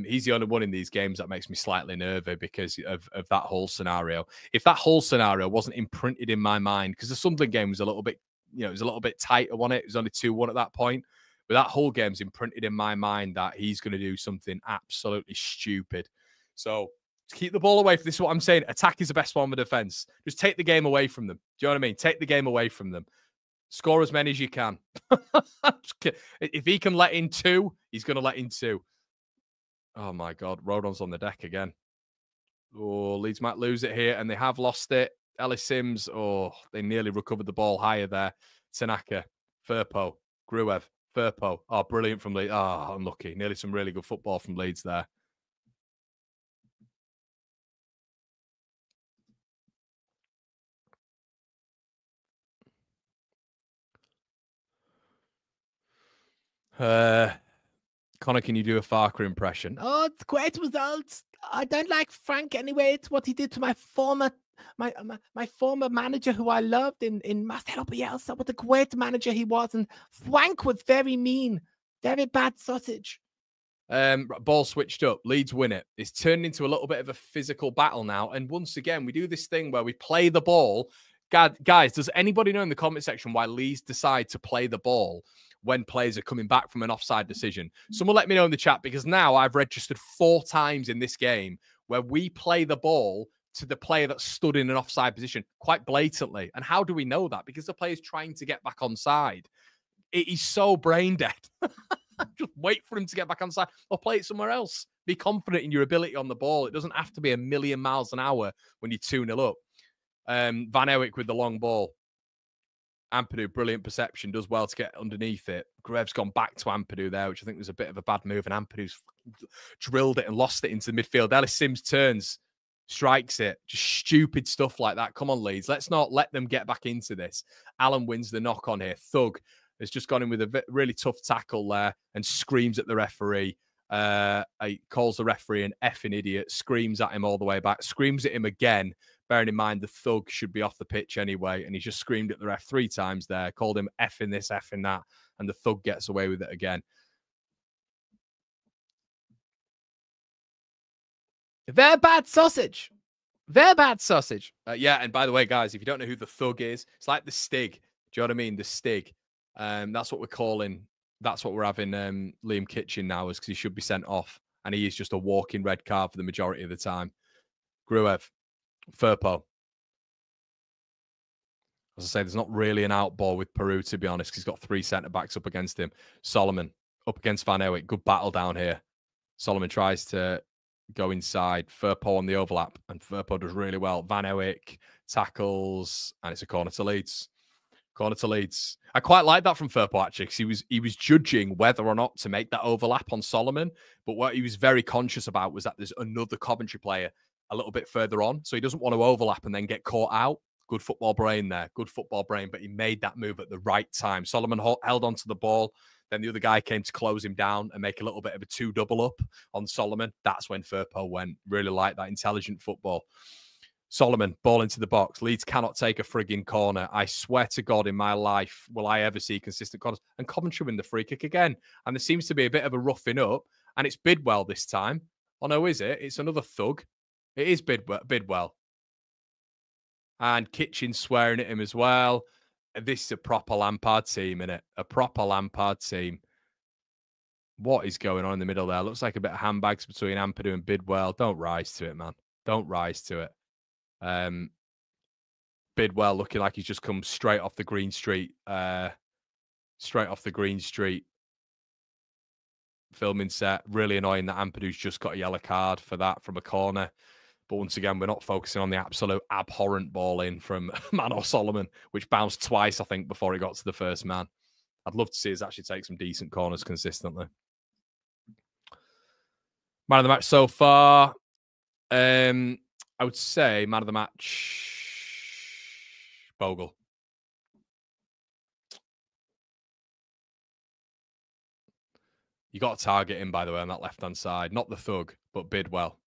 He's the only one in these games that makes me slightly nervy because of that whole scenario. If that whole scenario wasn't imprinted in my mind, because the Sunderland game was a little bit, it was a little bit tighter, wasn't it? It was only 2-1 at that point. But that whole game's imprinted in my mind that he's going to do something absolutely stupid. So keep the ball away. This is what I'm saying. Attack is the best form of defense. Just take the game away from them. Do you know what I mean? Take the game away from them. Score as many as you can. If he can let in 2, he's going to let in 2. Oh, my God. Rodon's on the deck again. Oh, Leeds might lose it here, and they have lost it. Ellis Sims, they nearly recovered the ball higher there. Tanaka, Firpo, Gruev, Firpo. Oh, brilliant from Leeds. Oh, unlucky. Nearly some really good football from Leeds there. Connor, can you do a Farker impression? Oh, it's great results. I don't like Frank anyway. It's what he did to my former manager who I loved in Marcelo Bielsa. What a great manager he was. And Frank was very mean. Very bad sausage. Ball switched up. Leeds win it. It's turned into a little bit of a physical battle now. And once again, we do this thing where we play the ball. Guys, does anybody know in the comment section why Leeds decide to play the ball when players are coming back from an offside decision? Someone let me know in the chat, because now I've registered 4 times in this game where we play the ball to the player that stood in an offside position quite blatantly. And how do we know that? Because the player's trying to get back onside. He's so brain dead. Just wait for him to get back onside or play it somewhere else. Be confident in your ability on the ball. It doesn't have to be a million miles an hour when you're 2-0 up. Van Ewyck with the long ball. Ampadu, brilliant perception, does well to get underneath it. Grev's gone back to Ampadu there, which I think was a bit of a bad move, and Ampadu's drilled it and lost it into the midfield. Ellis Sims turns, strikes it. Just stupid stuff like that. Come on, Leeds. Let's not let them get back into this. Allen wins the knock on here. Thug has just gone in with a really tough tackle there and screams at the referee. He calls the referee an effing idiot, screams at him all the way back, screams at him again, bearing in mind the thug should be off the pitch anyway, and he just screamed at the ref 3 times there, called him effing this, effing that, and the thug gets away with it again. Very bad sausage. Very bad sausage. Yeah, and by the way, guys, if you don't know who the Thug is, it's like the Stig. Do you know what I mean? The Stig. That's what we're calling. That's what we're having Liam Kitchen now, is because he should be sent off, and he is just a walking red card for the majority of the time. Gruev, Firpo. As I say, there's not really an out ball with Peru, to be honest, because he's got 3 centre backs up against him. Solomon up against Van Ewick. Good battle down here. Solomon tries to go inside. Firpo on the overlap, and Firpo does really well. Van Ewick tackles, and it's a corner to Leeds. Corner to Leeds. I quite like that from Firpo, actually, because he was judging whether or not to make that overlap on Solomon. But what he was very conscious about was that there's another Coventry player a little bit further on, so he doesn't want to overlap and then get caught out. Good football brain there. Good football brain, but he made that move at the right time. Solomon held onto the ball. Then the other guy came to close him down and make a little bit of a 2-double up on Solomon. That's when Firpo went. Really like that intelligent football. Solomon, ball into the box. Leeds cannot take a frigging corner. I swear to God, in my life, will I ever see consistent corners. And Coventry win the free kick again. And there seems to be a bit of a roughing up. And it's Bidwell this time. Oh, no, is it? It's another Thug. It is Bidwell. And Kitchen swearing at him as well. This is a proper Lampard team, innit? A proper Lampard team. What is going on in the middle there? Looks like a bit of handbags between Ampadu and Bidwell. Don't rise to it, man. Don't rise to it. Bidwell looking like he's just come straight off the Green Street. Straight off the Green Street filming set. Really annoying that Ampadu's just got a yellow card for that from a corner. But once again, we're not focusing on the absolute abhorrent ball in from Manor Solomon, which bounced twice, I think, before it got to the first man. I'd love to see us actually take some decent corners consistently. Man of the match so far. I would say man of the match, Bogle. You got to target him, by the way, on that left-hand side. Not the Thug, but Bidwell.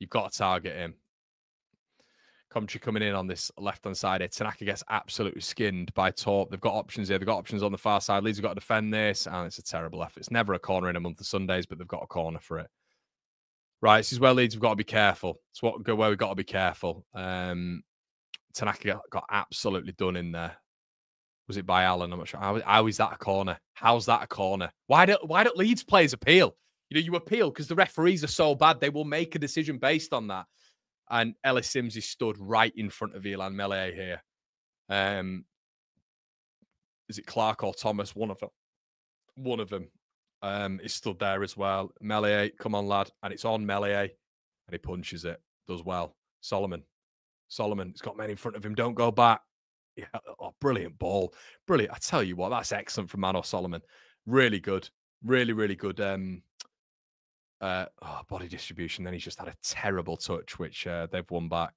You've got to target him. Coventry coming in on this left-hand side here. Tanaka gets absolutely skinned by Torp. They've got options here. They've got options on the far side. Leeds have got to defend this, and it's a terrible effort. It's never a corner in a month of Sundays, but they've got a corner for it. Right, this is where Leeds have got to be careful. It's where we've got to be careful. Tanaka got absolutely done in there. Was it by Allen? I'm not sure. How is that a corner? How's that a corner? Why don't Leeds players appeal? You know, you appeal because the referees are so bad. They will make a decision based on that. And Ellis Sims is stood right in front of Ilan Melee here. Is it Clark or Thomas? One of them. Is stood there as well. Melee, come on, lad. And it's on Melee. And he punches it. Does well. Solomon, he's got men in front of him. Don't go back. Yeah, oh, brilliant ball. Brilliant. I tell you what, that's excellent from Manor Solomon. Really good. Really, really good body distribution. Then he's just had a terrible touch, which they've won back.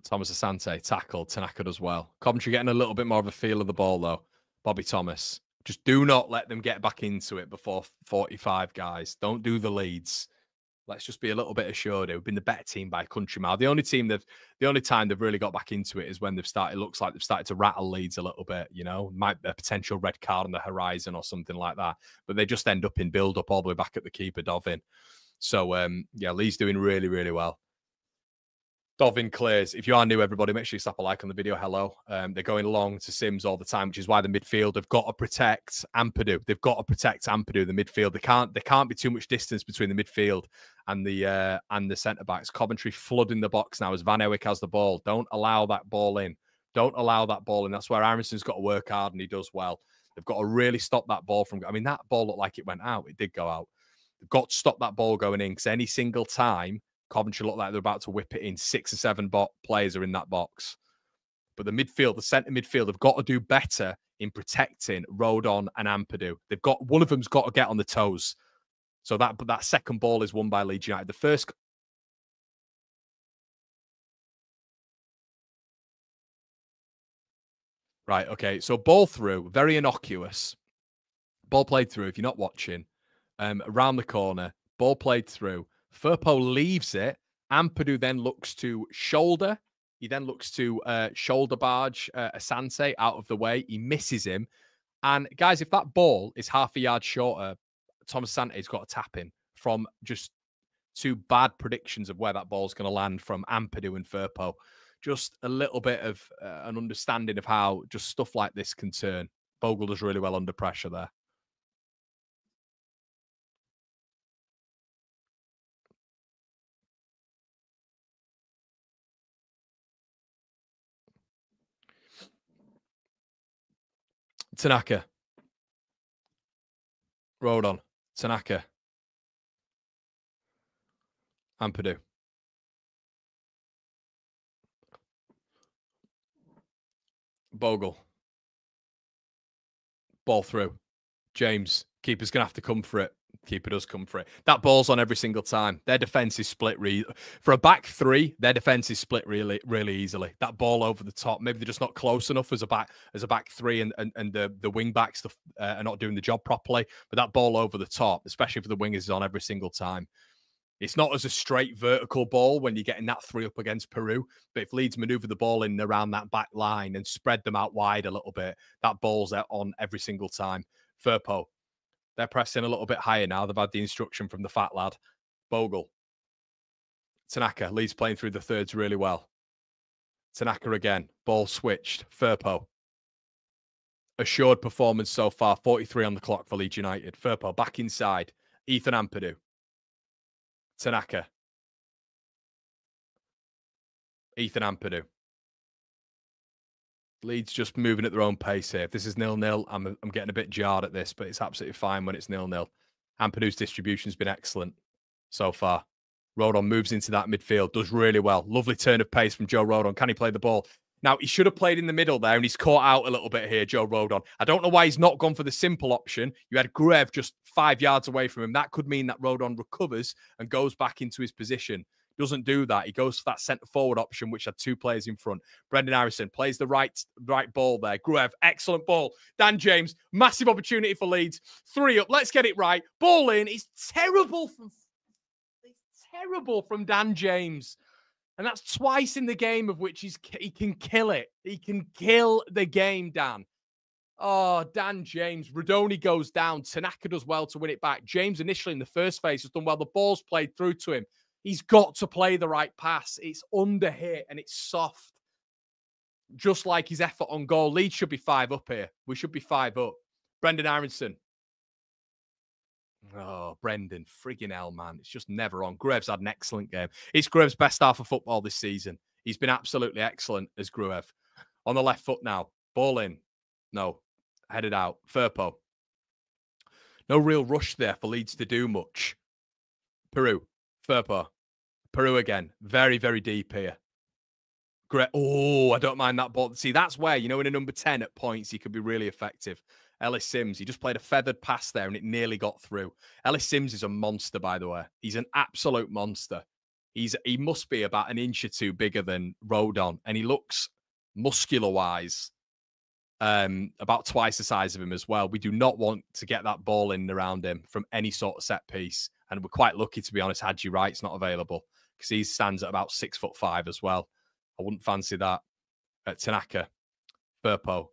Thomas Asante tackled. Tanaka does well. Coventry getting a little bit more of a feel of the ball, though. Bobby Thomas. Just do not let them get back into it before 45, guys. Don't do the Leeds. Let's just be a little bit assured. We've been the better team by a country mile. The only time they've really got back into it is when they've started. It looks like they've started to rattle Leeds a little bit. You know, might be a potential red card on the horizon or something like that. But they just end up in build-up all the way back at the keeper, Dovin. So yeah, Leeds doing really, really well. Dovin clears. If you are new, everybody, make sure you slap a like on the video. Hello. They're going along to Sims all the time, which is why the midfield have got to protect Ampadu. They've got to protect Ampadu, the midfield. There can't be too much distance between the midfield and the centre-backs. Coventry flooding the box now as Van Ewick has the ball. Don't allow that ball in. Don't allow that ball in. That's where Aronson's got to work hard, and he does well. They've got to really stop that ball from... I mean, that ball looked like it went out. It did go out. They've got to stop that ball going in, because any single time Coventry look like they're about to whip it in, 6 or 7 players are in that box. But the midfield, the centre midfield, have got to do better in protecting Rodon and Ampadu. One of them's got to get on the toes. So that second ball is won by Leeds United. The first... Right, okay. So ball through, very innocuous. Ball played through, if you're not watching. Around the corner, ball played through. Firpo leaves it. Ampadu then looks to shoulder. He then looks to shoulder barge Asante out of the way. He misses him. And guys, if that ball is half a yard shorter, Thomas Asante's got to tap in from just two bad predictions of where that ball's going to land from Ampadu and Firpo. Just a little bit of an understanding of how just stuff like this can turn. Bogle does really well under pressure there. Tanaka. Rodon. Tanaka. Ampadu. Bogle. Ball through. James. Keeper's going to have to come for it. Keeper does come for it. That ball's on every single time. Their defense is split. For a back three, their defense is split really, really easily. That ball over the top. Maybe they're just not close enough as a back three, and the wing backs are not doing the job properly. But that ball over the top, especially for the wingers, is on every single time. It's not as a straight vertical ball when you're getting that three up against Peru. But if Leeds maneuver the ball in around that back line and spread them out wide a little bit, that ball's on every single time. Firpo. They're pressing a little bit higher now. They've had the instruction from the fat lad. Bogle. Tanaka. Leeds playing through the thirds really well. Tanaka again. Ball switched. Firpo. Assured performance so far. 43 on the clock for Leeds United. Firpo back inside. Ethan Ampadu. Tanaka. Ethan Ampadu. Leeds just moving at their own pace here. If this is 0-0, I'm getting a bit jarred at this, but it's absolutely fine when it's 0-0. Ampadu's distribution's been excellent so far. Rodon moves into that midfield, does really well. Lovely turn of pace from Joe Rodon. Can he play the ball? Now, he should have played in the middle there, and he's caught out a little bit here, Joe Rodon. I don't know why he's not gone for the simple option. You had Gruev just 5 yards away from him. That could mean that Rodon recovers and goes back into his position. Doesn't do that. He goes for that centre-forward option, which had two players in front. Brendan Harrison plays the right ball there. Gruev, excellent ball. Dan James, massive opportunity for Leeds. 3 up. Let's get it right. Ball in. It's terrible from Dan James. And that's twice in the game of which he can kill it. He can kill the game, Dan. Oh, Dan James. Rodoni goes down. Tanaka does well to win it back. James initially in the first phase has done well. The ball's played through to him. He's got to play the right pass. It's under hit and it's soft. Just like his effort on goal. Leeds should be 5 up here. We should be 5 up. Brendan Aronson. Oh, Brendan. Friggin' hell, man. It's just never on. Gruev's had an excellent game. It's Gruev's best half of football this season. He's been absolutely excellent as Gruev. On the left foot now. Ball in. No. Headed out. Firpo. No real rush there for Leeds to do much. Peru. Firpo. Peru again. Very, very deep here. Great. Oh, I don't mind that ball. See, that's where, in a number 10 at points, he could be really effective. Ellis Sims, he just played a feathered pass there and it nearly got through. Ellis Sims is a monster, by the way. He's an absolute monster. He must be about an inch or two bigger than Rodon. And he looks, muscular-wise, about twice the size of him as well. We do not want to get that ball in around him from any sort of set piece. And we're quite lucky, to be honest, Hadji Wright's not available because he stands at about 6'5" as well. I wouldn't fancy that. Tanaka, Firpo.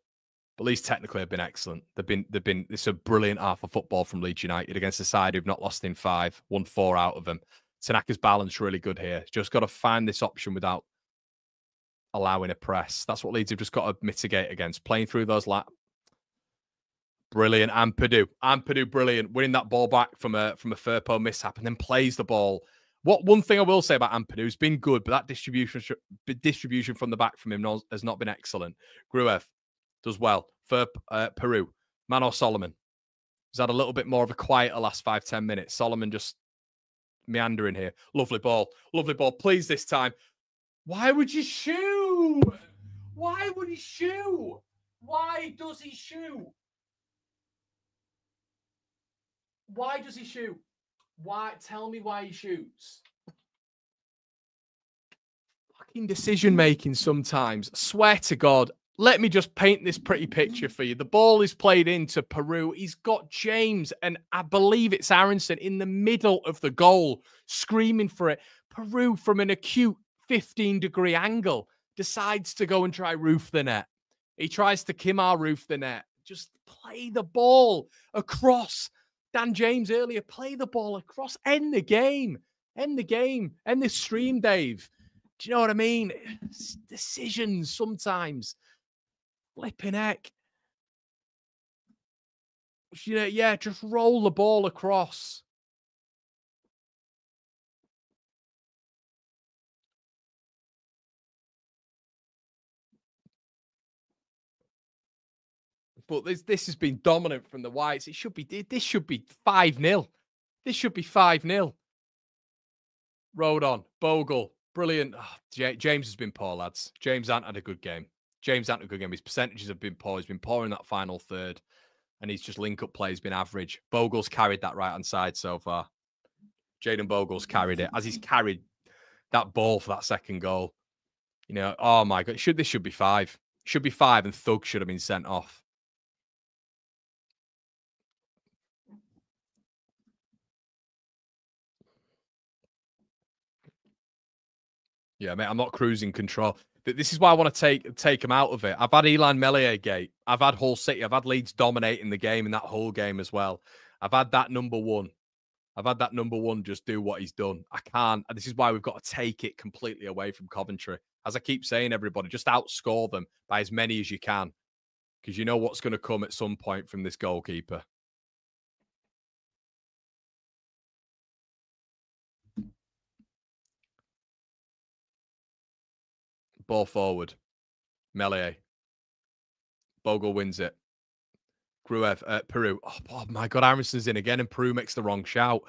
But Leeds technically have been excellent. It's a brilliant half of football from Leeds United against a side who've not lost in 5, won 4 out of them. Tanaka's balance really good here. Just got to find this option without allowing a press. That's what Leeds have just got to mitigate against. Playing through those brilliant. Ampadu. Ampadu, brilliant. Winning that ball back from a Firpo mishap and then plays the ball. One thing I will say about Ampadu, has been good, but that distribution from the back from him has not been excellent. Gruev does well. For Peru. Manor Solomon. He's had a little bit more of a quieter last 5-10 minutes. Solomon just meandering here. Lovely ball. Lovely ball. Please this time. Why would you shoot? Why would he shoot? Why does he shoot? Why does he shoot? Why? Tell me why he shoots. Fucking decision making sometimes. Swear to God. Let me just paint this pretty picture for you. The ball is played into Peru. He's got James and I believe it's Aronson in the middle of the goal, screaming for it. Peru, from an acute 15-degree angle, decides to go and try roof the net. He tries to Kimar roof the net. Just play the ball across. Dan James earlier, play the ball across. End the game. End the game. End this stream, Dave. Do you know what I mean? Decisions sometimes. Flipping heck. Yeah, just roll the ball across. But this has been dominant from the Whites. This should be 5-0. This should be 5-0. Road on. Bogle. Brilliant. Oh, James has been poor, lads. James hasn't had a good game. His percentages have been poor. He's been poor in that final third. And he's just link-up play has been average. Bogle's carried that right-hand side so far. Jaden Bogle's carried it. As he's carried that ball for that second goal. You know, oh my God. This should be 5. Should be 5 and Thug should have been sent off. Yeah, mate, I'm not cruising control. This is why I want to take him out of it. I've had Elan Melier gate. I've had Hull City. I've had Leeds dominating the game in that whole game as well. I've had that number one. Just do what he's done. I can't. This is why we've got to take it completely away from Coventry. As I keep saying, everybody, just outscore them by as many as you can. Because you know what's going to come at some point from this goalkeeper. Ball forward. Melier. Bogle wins it. Gruev, Peru. Oh my God, Aronson's in again and Peru makes the wrong shout.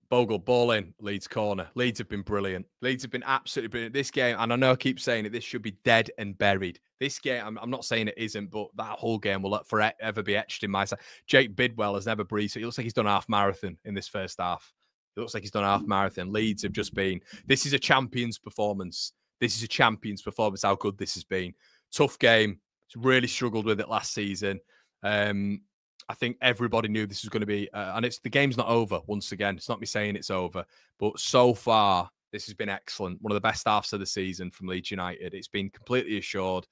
Bogle, ball in, Leeds corner. Leeds have been brilliant. Leeds have been absolutely brilliant. This game, and I know I keep saying it, this should be dead and buried. This game, I'm not saying it isn't, but that whole game will forever be etched in my side. Jake Bidwell has never breathed. So it looks like he's done a half marathon in this first half. It looks like he's done a half marathon. Leeds have just been, this is a champion's performance. This is a champion's performance, how good this has been. Tough game. Really struggled with it last season. I think everybody knew this was going to be, and the game's not over. Once again, it's not me saying it's over, but so far this has been excellent. One of the best halves of the season from Leeds United. It's been completely assured,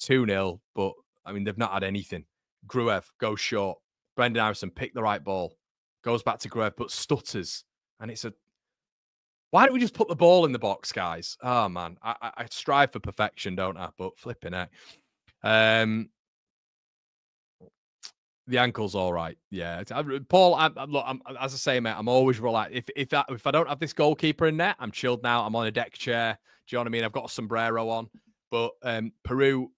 2-0. But I mean, they've not had anything. Gruev goes short. Brendan Harrison picked the right ball, goes back to Gruev, but stutters, and it's a. Why don't we just put the ball in the box, guys? Oh man, I strive for perfection, don't I? But flipping it. The ankle's all right. Yeah, Paul. Look, as I say, mate, I'm always relaxed. If I don't have this goalkeeper in net, I'm chilled now. I'm on a deck chair. Do you know what I mean? I've got a sombrero on. But Peru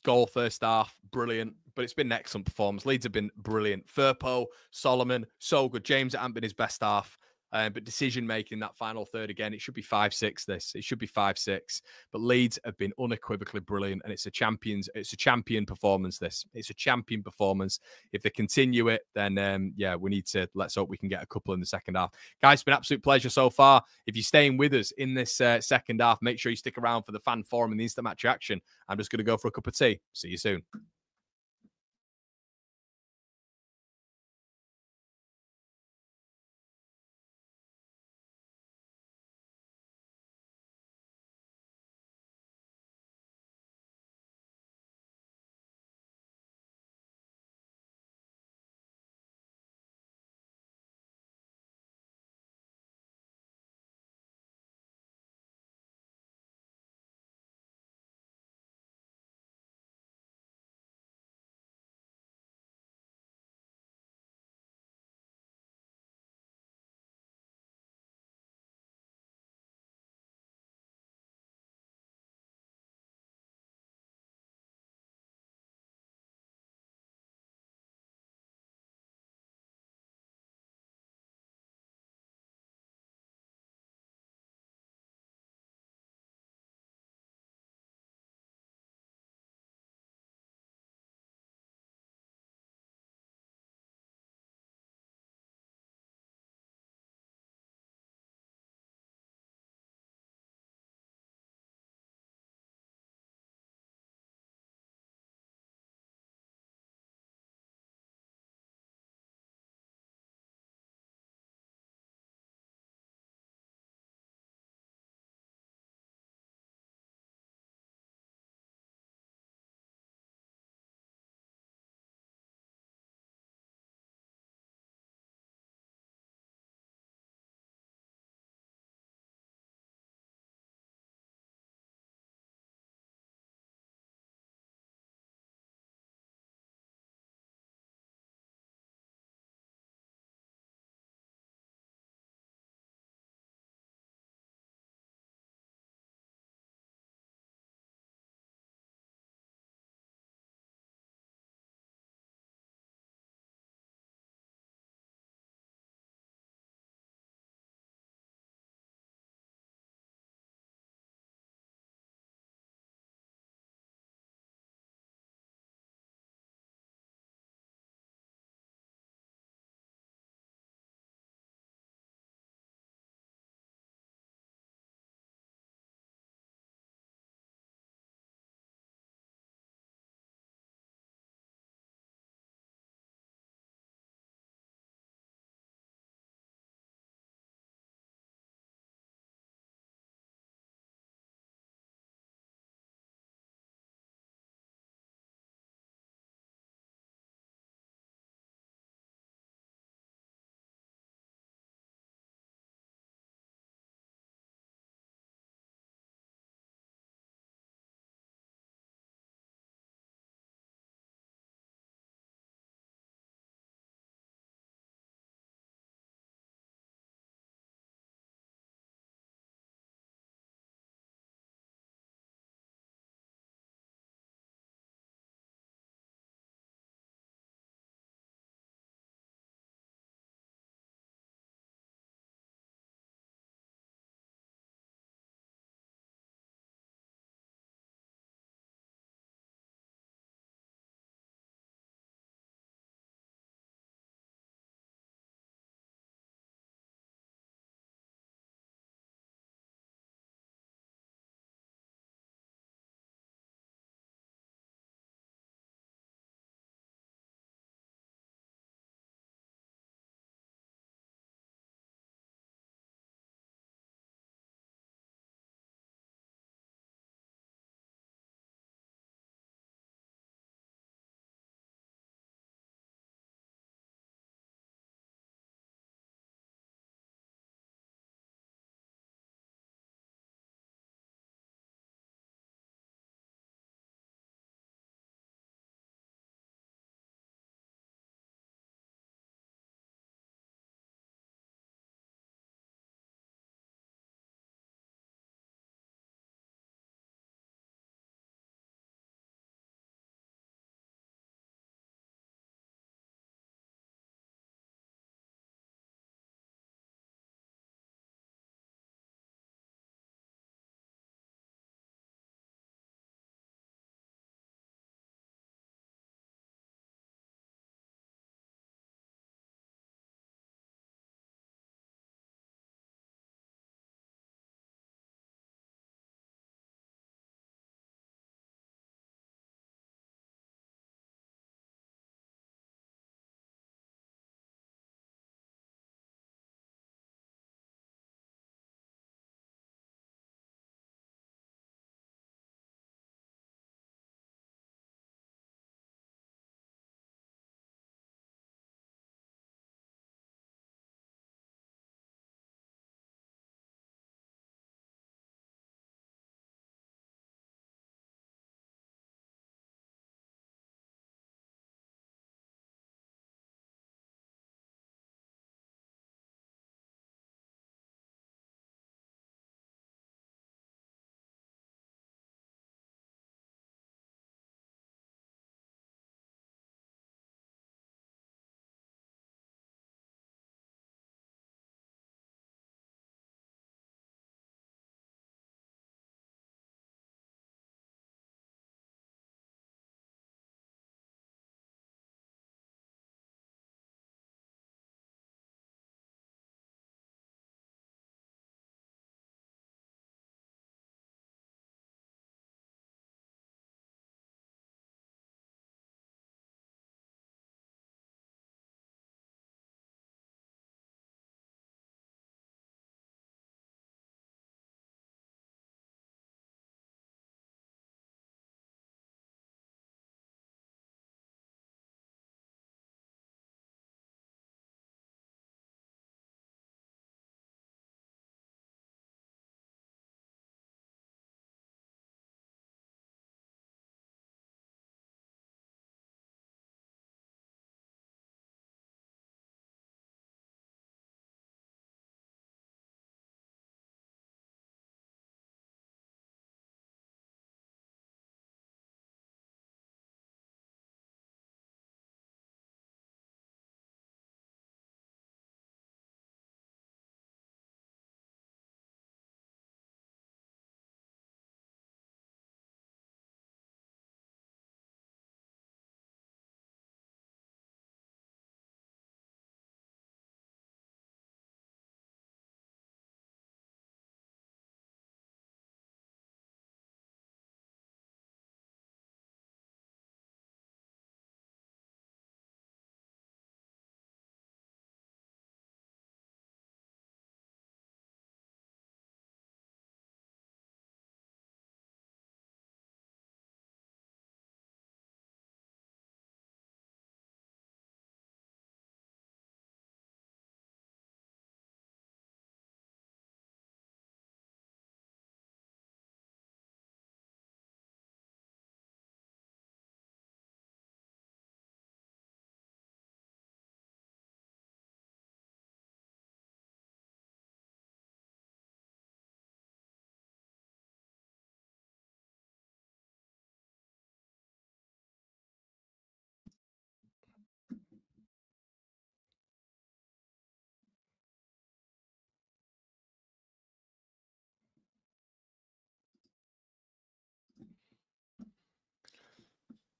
goal first half, brilliant. But it's been an excellent performance. Leeds have been brilliant. Firpo, Solomon, so good. James hasn't been his best half. But decision making that final third again, it should be 5-6. It should be 5-6. But Leeds have been unequivocally brilliant, and it's a champion performance. It's a champion performance. If they continue it, then yeah, let's hope we can get a couple in the second half. Guys, it's been an absolute pleasure so far. If you're staying with us in this second half, make sure you stick around for the fan forum and the instant match action. I'm just going to go for a cup of tea. See you soon.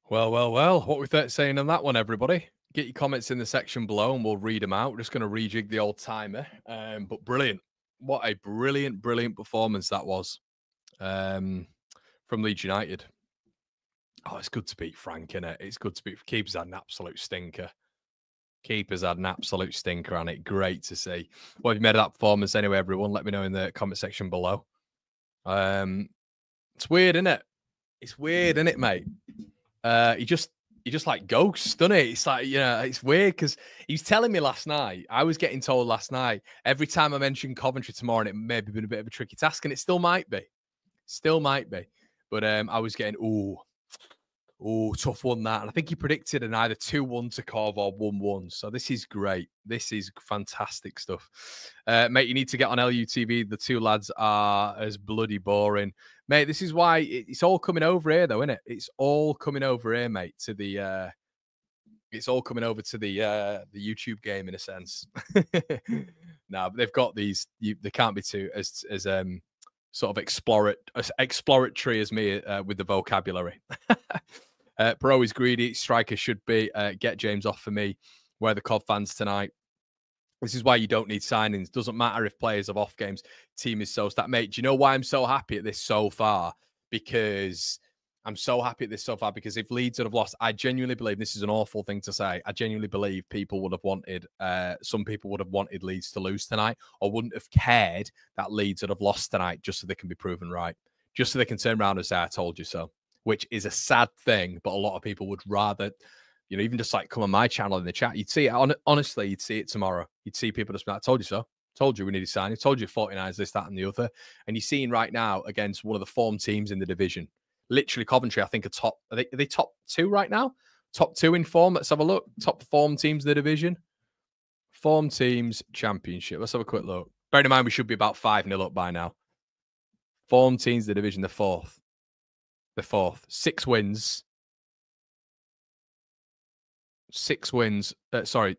Well, well, well. What we saying on that one, everybody? Get your comments in the section below and we'll read them out. We're just going to rejig the old timer. But brilliant. What a brilliant, brilliant performance that was from Leeds United. Oh, it's good to beat Frank, innit? It's good to beat. Keepers had an absolute stinker. Keepers had an absolute stinker on it. Great to see. What have you made of that performance anyway, everyone? Let me know in the comment section below. It's weird, isn't it? It's weird, isn't it, mate? He just like ghosts, doesn't it? It's like, it's weird because he was telling me last night. I was getting told last night every time I mentioned Coventry tomorrow, and it may have been a bit of a tricky task, and it still might be. Still might be. But I was getting, tough one that. And I think he predicted an either 2-1 to Cov or 1-1. So this is great. This is fantastic stuff. Mate, you need to get on LUTV. The two lads are as bloody boring. Mate, this is why it's all coming over here, though, isn't it? It's all coming over here, mate, to the... it's all coming over to the YouTube game, in a sense. No, but they've got these... they can't be too as sort of exploratory as me with the vocabulary. Pro is greedy. Striker should be. Get James off for me. Where the Cov fans tonight. This is why you don't need signings. Doesn't matter if players have off games. Team is so stacked. Mate, do you know why I'm so happy at this so far? Because I'm so happy at this so far because if Leeds would have lost, I genuinely believe, this is an awful thing to say, I genuinely believe people would have wanted, some people would have wanted Leeds to lose tonight or wouldn't have cared that Leeds would have lost tonight just so they can be proven right. Just so they can turn around and say, I told you so, which is a sad thing, but a lot of people would rather, even just like come on my channel in the chat. You'd see it, honestly, you'd see it tomorrow. You'd see people just be like, I told you so. Told you we need to sign. I told you 49's this, that, and the other. And you're seeing right now against one of the form teams in the division. Literally, Coventry, I think, are top. Are they top 2 right now? Top 2 in form. Let's have a look. Top form teams in the division. Form teams championship. Let's have a quick look. Bear in mind, we should be about 5-0 up by now. Form teams in the division, the fourth. The fourth. 6 wins. 6 wins. Sorry.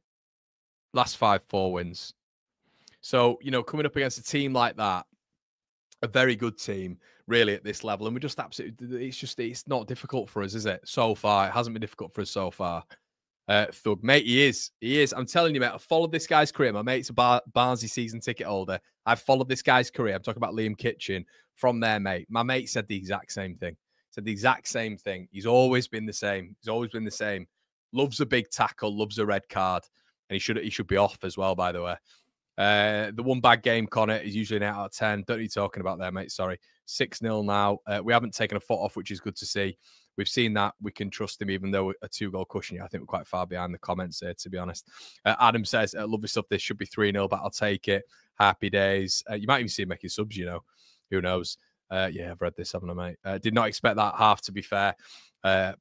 Last 5, 4 wins. So, coming up against a team like that, a very good team, really, at this level. And we're just absolutely, it's not difficult for us, is it? So far, it hasn't been difficult for us so far. Thug, mate, he is. I'm telling you, mate, I've followed this guy's career. My mate's a Barnsley season ticket holder. I've followed this guy's career. I'm talking about Liam Kitchen from there, mate. My mate said the exact same thing. He's always been the same. Loves a big tackle, loves a red card. And he should be off as well, by the way. The one bad game, Connor, is usually an 8 out of 10. Don't need talking about there, mate. Sorry. 6-0 now. We haven't taken a foot off, which is good to see. We've seen that. We can trust him, even though a 2-goal cushion. I think we're quite far behind the comments here, to be honest. Adam says, lovely stuff. This should be 3-0, but I'll take it. Happy days. You might even see him making subs, Who knows? Yeah, I've read this, haven't I, mate? Did not expect that half, to be fair.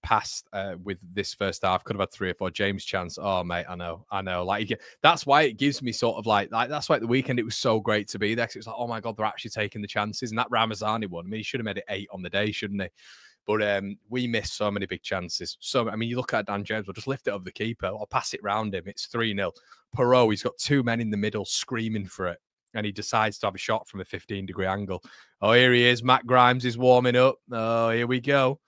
Passed with this first half. Could have had 3 or 4 James chance. Oh, mate, I know. Like, that's why it gives me sort of like that's why at the weekend it was so great to be there. Cause it was like, oh my God, they're actually taking the chances. And that Ramazani one, I mean, he should have made it 8 on the day, shouldn't he? But we missed so many big chances. So, I mean, you look at Dan James, we'll just lift it over the keeper or pass it round him. It's 3-0. Perot, he's got 2 men in the middle screaming for it. And he decides to have a shot from a 15-degree angle. Oh, here he is. Matt Grimes is warming up. Oh, here we go.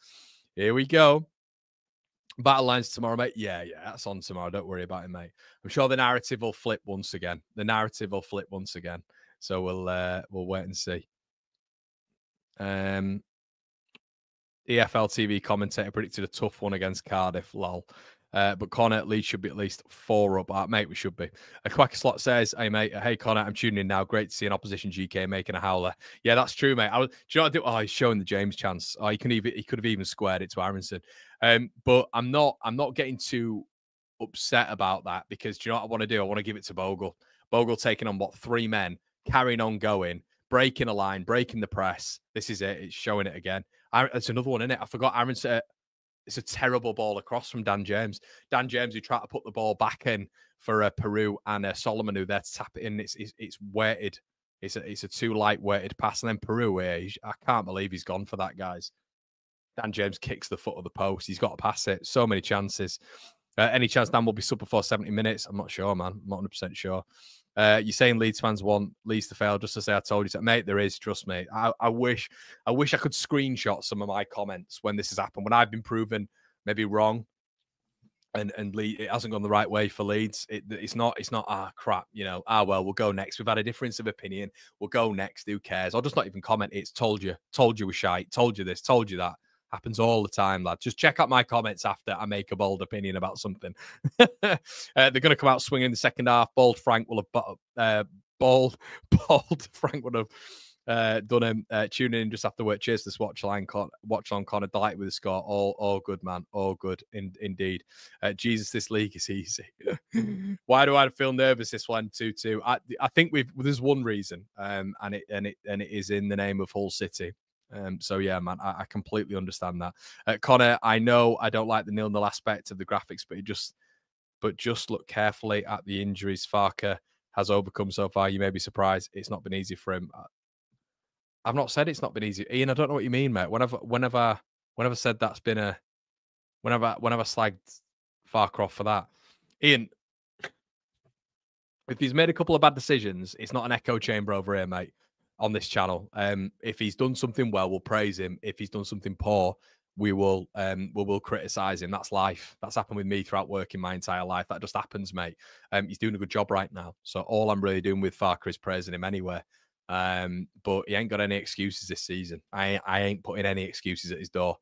Battle lines tomorrow, mate. Yeah, that's on tomorrow. Don't worry about it, mate. I'm sure the narrative will flip once again. So we'll wait and see. EFL TV commentator predicted a tough one against Cardiff. Lol. But Connor at Leeds should be at least 4 up. Mate, we should be. A Quacker Slot says, hey, mate. Hey, Connor, I'm tuning in now. Great to see an opposition GK making a howler. Yeah, that's true, mate. Do you know what I do? Oh, he's showing the James chance. Oh, he could have even squared it to Aronson. But I'm not getting too upset about that because do you know what I want to do? I want to give it to Bogle. Bogle taking on, 3 men, carrying on going, breaking a line, breaking the press. This is it. It's showing it again. It's another one, isn't it? I forgot Aronson. It's a terrible ball across from Dan James. Dan James, who tried to put the ball back in for Peru and Solomon, who there to tap it in. It's weighted. It's a too light weighted pass. And then Peru, I can't believe he's gone for that, guys. Dan James kicks the foot of the post. He's got to pass it. So many chances. Any chance Dan will be sub before 70 minutes? I'm not sure, man. I'm not 100% sure. You're saying Leeds fans want Leeds to fail just to say I told you so. Mate, there is, trust me. I wish I could screenshot some of my comments when this has happened, when I've been proven maybe wrong. And it hasn't gone the right way for Leeds. It's not crap, you know, well, we'll go next. We've had a difference of opinion. We'll go next. Who cares? I'll just not even comment. It's told you we're shite, told you this, told you that. Happens all the time, lad. Just check out my comments after I make a bold opinion about something. They're going to come out swinging in the second half. Bold Frank will have bold Frank would have done him tuning in just after work. Cheers to this watch along Connor. Delighted with the score. All good, man. All good indeed. Jesus, this league is easy. Why do I feel nervous? This one 2-2. I think there's one reason, and it is in the name of Hull City. So yeah, man, I completely understand that. Connor, I know I don't like the 0-0 aspect of the graphics, but just look carefully at the injuries Farke has overcome so far. You may be surprised. It's not been easy for him. I've not said it's not been easy, Ian. I don't know what you mean, mate. Whenever said that's been a, whenever slagged Farke off for that, Ian. If he's made a couple of bad decisions, it's not an echo chamber over here, mate. On this channel, if he's done something well, we'll praise him. If he's done something poor, we will criticize him. That's life. That's happened with me throughout working my entire life. That just happens, mate. He's doing a good job right now. So all I'm really doing with Farke is praising him anyway. But he ain't got any excuses this season. I ain't putting any excuses at his door.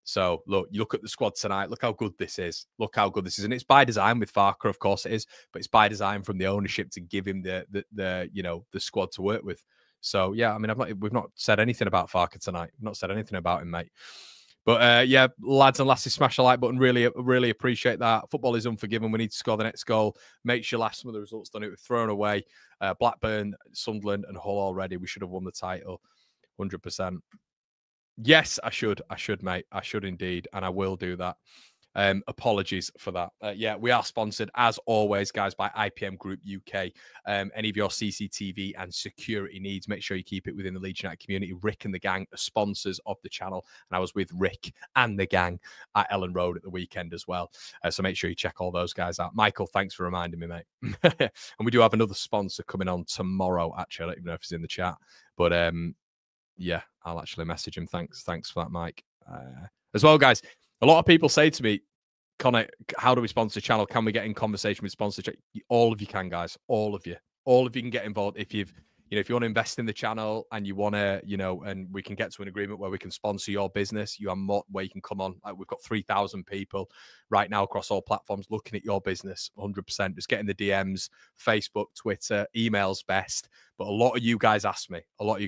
So look, you look at the squad tonight. Look how good this is. Look how good this is, and it's by design with Farke, of course it is. But it's by design from the ownership to give him the squad to work with. So yeah, I mean, we've not said anything about Farke tonight. We've not said anything about him, mate. But yeah, lads and lasses, smash the like button. Really appreciate that. Football is unforgiving. We need to score the next goal. Make sure last some of the results done it. We've thrown away Blackburn, Sunderland, and Hull already. We should have won the title, 100%. Yes, I should, mate. I should indeed, and I will do that. Apologies for that. Yeah, we are sponsored, as always, guys, by IPM Group UK. Any of your CCTV and security needs, make sure you keep it within the Leeds United community. Rick and the gang are sponsors of the channel, and I was with Rick and the gang at Ellen Road at the weekend as well. So make sure you check all those guys out. Michael, thanks for reminding me, mate. And we do have another sponsor coming on tomorrow, actually. I don't even know if he's in the chat, but yeah, I'll actually message him. Thanks for that, Mike. As well, guys, a lot of people say to me, Connor, how do we sponsor the channel? Can we get in conversation with sponsorship? All of you can, guys. All of you can get involved. If you want to invest in the channel and you want to, and we can get to an agreement where we can sponsor your business, you have more where you can come on. Like, we've got 3,000 people right now across all platforms looking at your business. 100%. Just getting the DMs, Facebook, Twitter, emails best. But a lot of you guys ask me. What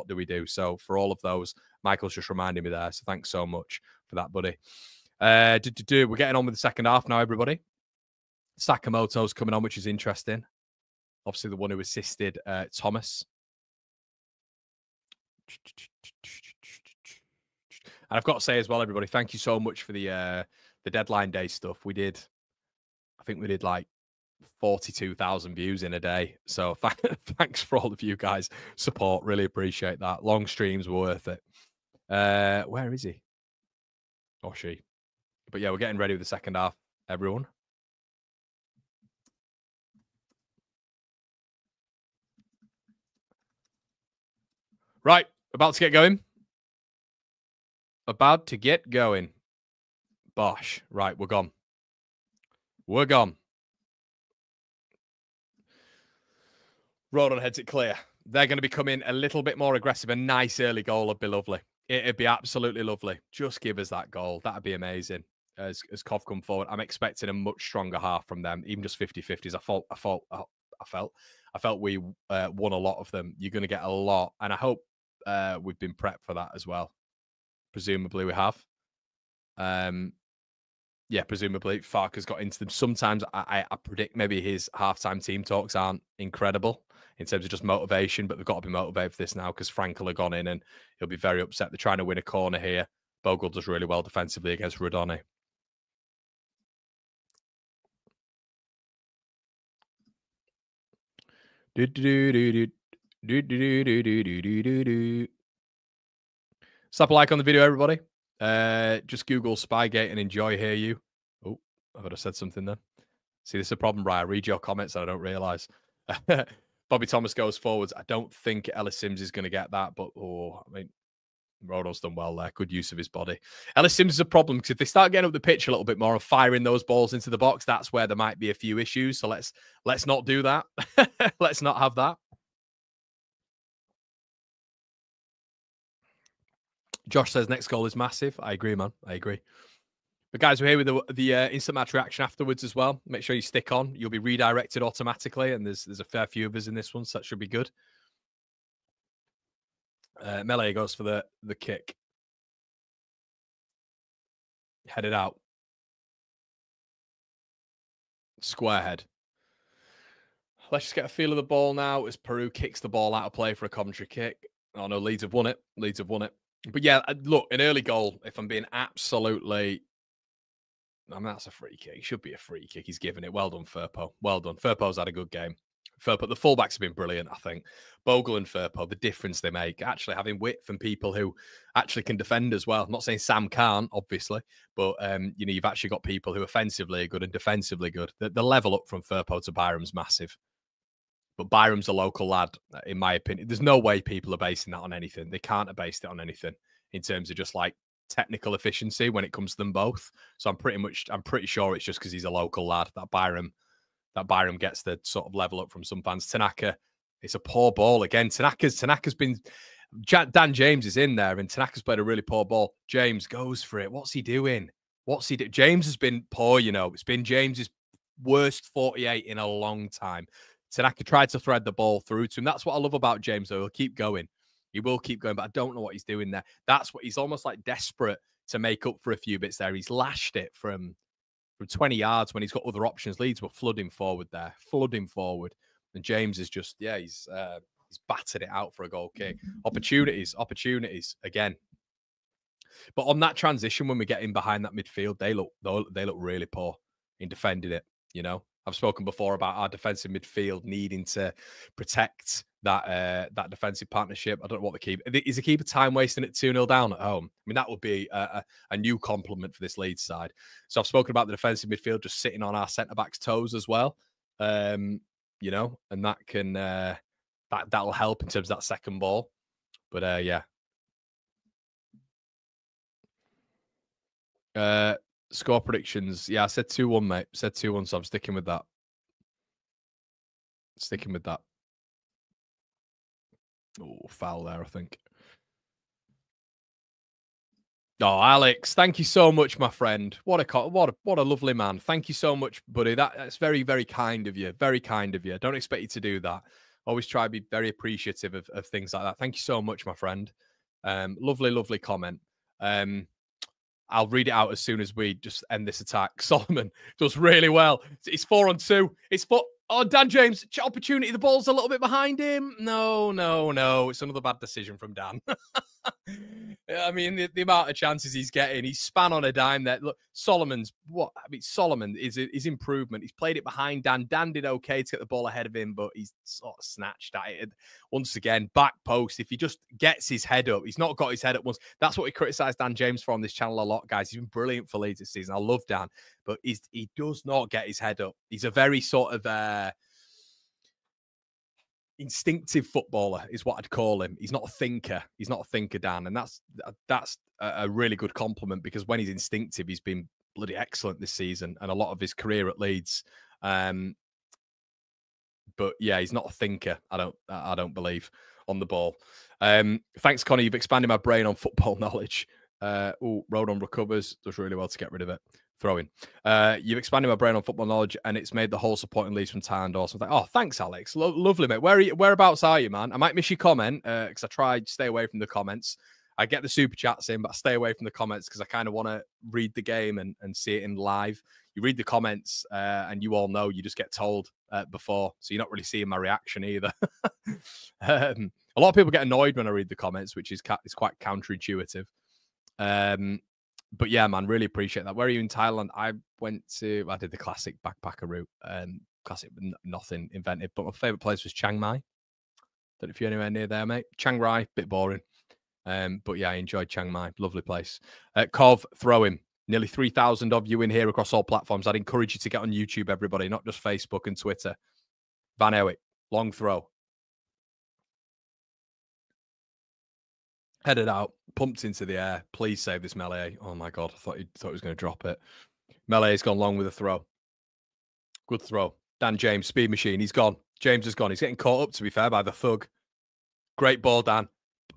do we do? So for all of those, Michael's just reminding me there. So thanks so much for that, buddy. We're getting on with the second half now, everybody. Sakamoto's coming on, which is interesting. Obviously, the one who assisted Thomas. And I've got to say as well, everybody, thank you so much for the deadline day stuff. I think we did like 42,000 views in a day. So thanks for all of you guys' support. Really appreciate that. Long streams were worth it. Where is he? Or she? But yeah, we're getting ready with the second half, everyone. Right, about to get going. Bosh. Right, we're gone. Road on heads it clear. They're going to be coming a little bit more aggressive. A nice early goal would be lovely. It'd be absolutely lovely. Just give us that goal. That'd be amazing. As Cov come forward, I'm expecting a much stronger half from them, even just 50-50s. I felt we won a lot of them. You're going to get a lot, and I hope we've been prepped for that as well. Presumably we have. Yeah, presumably Farke's got into them. Sometimes I predict maybe his halftime team talks aren't incredible in terms of just motivation, but they've got to be motivated for this now because Frank will have gone in and he'll be very upset. They're trying to win a corner here. Bogle does really well defensively against Rodoni. Slap a like on the video, everybody. Just Google Spygate and enjoy Hear You. Oh, I would have said something then. See, this is a problem, Brian. I read your comments and I don't realise. Bobby Thomas goes forwards. I don't think Ellis Sims is going to get that, but I mean, Rodon's done well there. Good use of his body. Ellis Sims is a problem because if they start getting up the pitch a little bit more and firing those balls into the box, that's where there might be a few issues. So let's not do that. Let's not have that. Josh says next goal is massive. I agree, man. I agree. But guys, we're here with the instant match reaction afterwards as well. Make sure you stick on. You'll be redirected automatically, and there's a fair few of us in this one, so that should be good. Melee goes for the kick. Headed out. Square head. Let's just get a feel of the ball now as Peru kicks the ball out of play for a Coventry kick. Oh, no, Leeds have won it. Leeds have won it. But yeah, look, an early goal, if I'm being absolutely... I mean, that's a free kick. It should be a free kick. He's given it. Well done, Firpo. Well done. Firpo's had a good game. Firpo, the fullbacks have been brilliant, I think. Bogle and Firpo, the difference they make. Actually having width and people who actually can defend as well. I'm not saying Sam can't, obviously, but you know, you've actually got people who offensively are good and defensively good. The level up from Firpo to Byram's massive. But Byram's a local lad, in my opinion. There's no way people are basing that on anything. They can't have based it on anything in terms of just like technical efficiency when it comes to them both. So I'm pretty sure it's just because he's a local lad that Byram gets the sort of level up from some fans. Tanaka, it's a poor ball again. Tanaka's been... Dan James is in there and Tanaka's played a really poor ball. James goes for it. What's he doing? James has been poor, you know. It's been James's worst 48 in a long time. Tanaka tried to thread the ball through to him. That's what I love about James, though. He'll keep going. He will keep going, but I don't know what he's doing there. That's what he's almost like desperate to make up for a few bits there. He's lashed it from 20 yards when he's got other options. Leeds were flooding forward there, flooding forward. And James is just, yeah, he's battered it out for a goal kick. Opportunities again. But on that transition, when we get in behind that midfield, they look really poor in defending it, you know. I've spoken before about our defensive midfield needing to protect that defensive partnership. I don't know what the keeper... Is the keeper time wasting it 2-0 down at home? I mean, that would be a new compliment for this Leeds side. So I've spoken about the defensive midfield just sitting on our centre-backs' toes as well. You know, and that can... that'll help in terms of that second ball. But, yeah. Score predictions. Yeah, I said 2-1, mate. I said 2-1, so I'm sticking with that. Sticking with that. Oh, foul there, I think. Oh, Alex, thank you so much, my friend. What a lovely man. Thank you so much, buddy. That's very, very kind of you. Very kind of you. Don't expect you to do that. Always try to be very appreciative of things like that. Thank you so much, my friend. Lovely, lovely comment. I'll read it out as soon as we just end this attack. Solomon does really well. It's 4-on-2. Oh, Dan James, opportunity. The ball's a little bit behind him. No. It's another bad decision from Dan. I mean, the amount of chances he's getting, he's span on a dime there. Look, Solomon is his improvement. He's played it behind Dan. Dan did okay to get the ball ahead of him, but he's sort of snatched at it. Once again, back post. If he just gets his head up, he's not got his head up once. That's what we criticised Dan James for on this channel a lot, guys. He's been brilliant for Leeds this season. I love Dan, but he does not get his head up. He's a very sort of... instinctive footballer is what I'd call him. He's not a thinker. He's not a thinker, Dan. And that's a really good compliment because when he's instinctive, he's been bloody excellent this season and a lot of his career at Leeds. But yeah, he's not a thinker. I don't believe on the ball. Thanks, Connie. You've expanded my brain on football knowledge. Rodon recovers. Does really well to get rid of it. Throwing. You've expanded my brain on football knowledge, and it's made the whole supporting Leeds from Tyne Dawson. Oh, thanks, Alex. Lovely, mate. Whereabouts are you, man? I might miss your comment because I tried to stay away from the comments. I get the super chats in, but I stay away from the comments because I kind of want to read the game and see it in live. You read the comments, and you all know you just get told before, so you're not really seeing my reaction either. A lot of people get annoyed when I read the comments, which is quite counterintuitive. But yeah, man, really appreciate that. Where are you in Thailand? I did the classic backpacker route. Classic, nothing inventive. But my favourite place was Chiang Mai. Don't know if you're anywhere near there, mate. Chiang Rai, bit boring. But yeah, I enjoyed Chiang Mai. Lovely place. Cov, throwing. Nearly 3,000 of you in here across all platforms. I'd encourage you to get on YouTube, everybody, not just Facebook and Twitter. Van Ewick, long throw. Headed out, pumped into the air. Please save this melee. Oh my god, I thought he was going to drop it. Melee's gone long with a throw. Good throw. Dan James, speed machine. He's gone. James is gone. He's getting caught up, to be fair, by the thug. Great ball, Dan.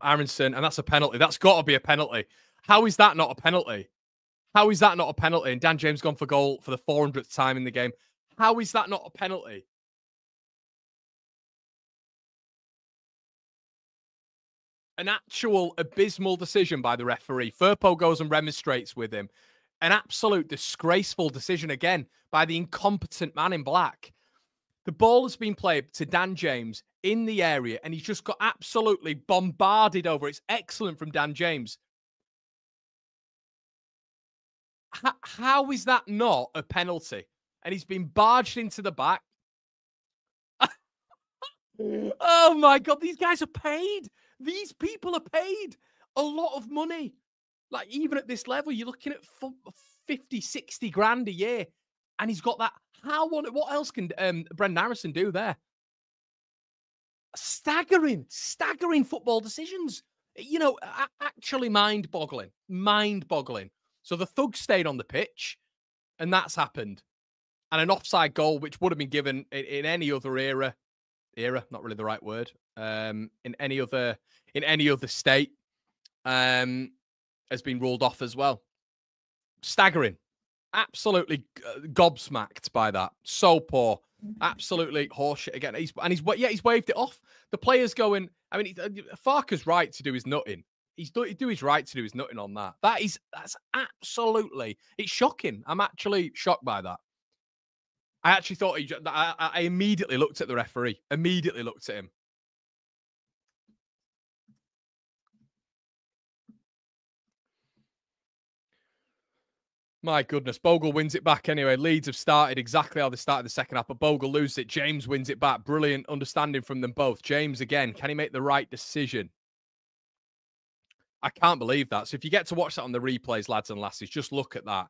Aronson, and that's a penalty. That's got to be a penalty. How is that not a penalty? How is that not a penalty? And Dan James gone for goal for the 400th time in the game. How is that not a penalty? An actual abysmal decision by the referee. Firpo goes and remonstrates with him. An absolute disgraceful decision again by the incompetent man in black. The ball has been played to Dan James in the area, and he's just got absolutely bombarded over. It's excellent from Dan James. How is that not a penalty? And he's been barged into the back. Oh my God, these guys are paid. These people are paid a lot of money. Like, even at this level, you're looking at 50, 60 grand a year. And he's got that. What else can Brendan Harrison do there? Staggering football decisions. You know, actually mind-boggling. Mind-boggling. So the thug stayed on the pitch, and that's happened. And an offside goal, which would have been given in any other era, not really the right word, in any other state, has been ruled off as well. Staggering. Absolutely gobsmacked by that. So poor. Absolutely horseshit again. He's waved it off. The players going, I mean, Farker's right to do his nutting. He's right to do his nutting on that. That's absolutely, it's shocking. I'm actually shocked by that. I actually thought I immediately looked at the referee. Immediately looked at him. My goodness. Bogle wins it back anyway. Leeds have started exactly how they started the second half, but Bogle loses it. James wins it back. Brilliant understanding from them both. James again. Can he make the right decision? I can't believe that. So if you get to watch that on the replays, lads and lasses, just look at that.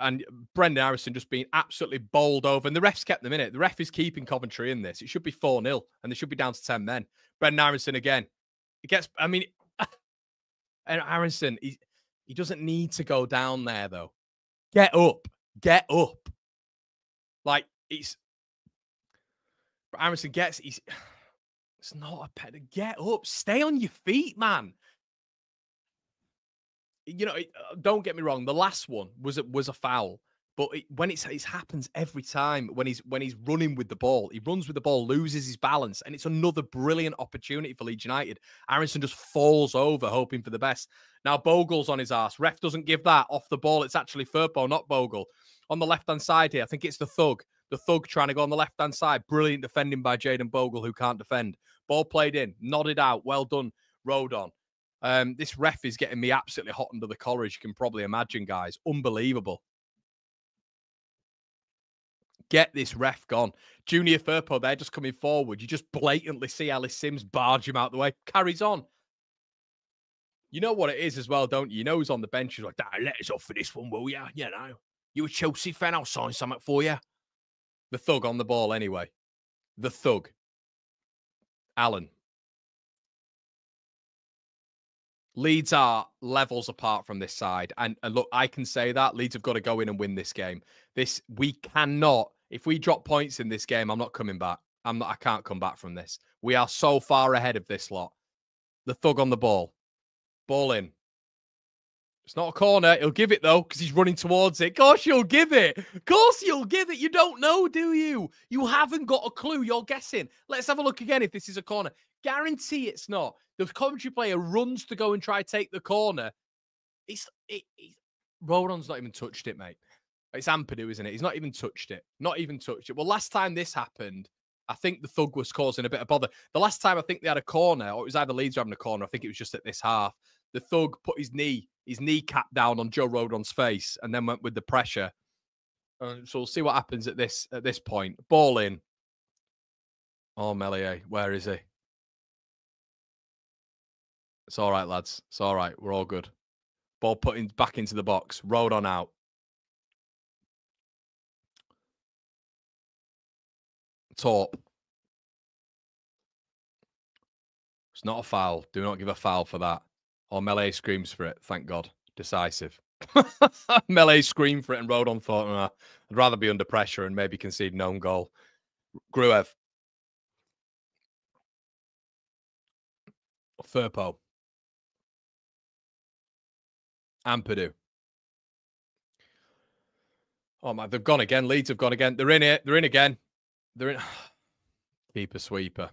And Brendan Harrison just being absolutely bowled over. And the ref's kept them in it. The ref is keeping Coventry in this. It should be 4-0, and they should be down to 10 men. Brendan Harrison again. It gets, I mean, and Harrison, he doesn't need to go down there, though. Get up. Get up. Like, Harrison gets, it's not a pet. Get up. Stay on your feet, man. You know, don't get me wrong. The last one was a foul, but when it happens every time when he's running with the ball, he runs with the ball, loses his balance, and it's another brilliant opportunity for Leeds United. Harrison just falls over, hoping for the best. Now Bogle's on his ass. Ref doesn't give that off the ball. It's actually Firpo, not Bogle. On the left-hand side here, I think it's the thug. The thug trying to go on the left-hand side. Brilliant defending by Jayden Bogle, who can't defend. Ball played in, nodded out. Well done, Rodon. This ref is getting me absolutely hot under the collar, as you can probably imagine, guys. Unbelievable. Get this ref gone. Junior Firpo, they're just coming forward. You just blatantly see Ellis Sims barge him out the way. Carries on. You know what it is as well, don't you? You know who's on the bench. He's like, let us off for this one, will ya? You know. You a Chelsea fan? I'll sign something for you. The thug on the ball anyway. The thug. Allen. Leeds are levels apart from this side. And look, I can say that. Leeds have got to go in and win this game. We cannot, if we drop points in this game, I'm not coming back. I can't come back from this. We are so far ahead of this lot. The thug on the ball. Ball in. It's not a corner. He'll give it, though, because he's running towards it. Of course you'll give it. Of course you'll give it. You don't know, do you? You haven't got a clue. You're guessing. Let's have a look again if this is a corner. Guarantee it's not. The Coventry player runs to go and try take the corner. Rodon's not even touched it, mate. It's Ampadu, isn't it? He's not even touched it. Not even touched it. Well, last time this happened, I think the thug was causing a bit of bother. The last time I think they had a corner, or it was either Leeds or having a corner, I think it was just at this half. The thug put his kneecap down on Joe Rodon's face and then went with the pressure. So we'll see what happens at this point. Ball in. Oh, Melier, where is he? It's all right, lads. It's all right. We're all good. Ball put back into the box. Rodon out. Torp. It's not a foul. Do not give a foul for that. Or Melee screams for it. Thank God. Decisive. Melee screamed for it and Rodon thought, I'd rather be under pressure and maybe concede an own goal. Gruev. Firpo. Ampadu. Oh, man, they've gone again. Leeds have gone again. They're in it. They're in again. They're in. Keeper sweeper.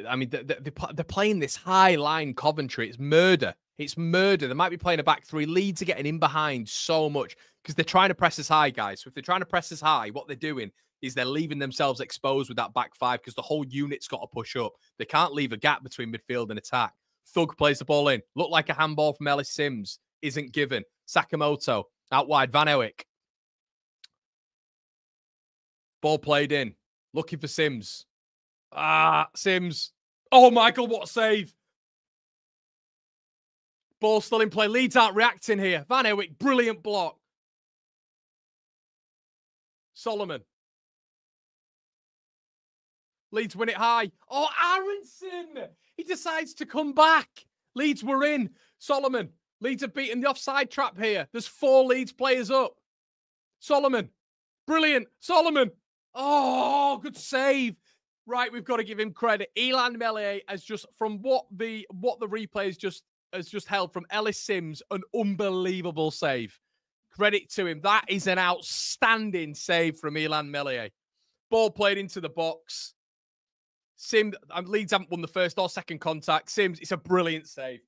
I mean, they're playing this high line Coventry. It's murder. It's murder. They might be playing a back three. Leeds are getting in behind so much because they're trying to press us high, guys. So if they're trying to press us high, what they're doing is they're leaving themselves exposed with that back five because the whole unit's got to push up. They can't leave a gap between midfield and attack. Thug plays the ball in. Looked like a handball from Ellis Sims. Isn't given. Sakamoto. Out wide. Van Ewick. Ball played in. Looking for Sims. Sims. Oh, Michael, what a save. Ball still in play. Leeds aren't reacting here. Van Ewick, brilliant block. Solomon. Leeds win it high. Oh, Aronson. He decides to come back. Leeds were in. Solomon. Leeds have beaten the offside trap here. There's 4 Leeds players up. Solomon. Brilliant. Solomon. Oh, good save. Right, we've got to give him credit. Elan Melee has just, from what the replay has just held from Ellis Sims, an unbelievable save. Credit to him. That is an outstanding save from Elan Melee. Ball played into the box. Sims, Leeds haven't won the first or second contact. Sims, it's a brilliant save.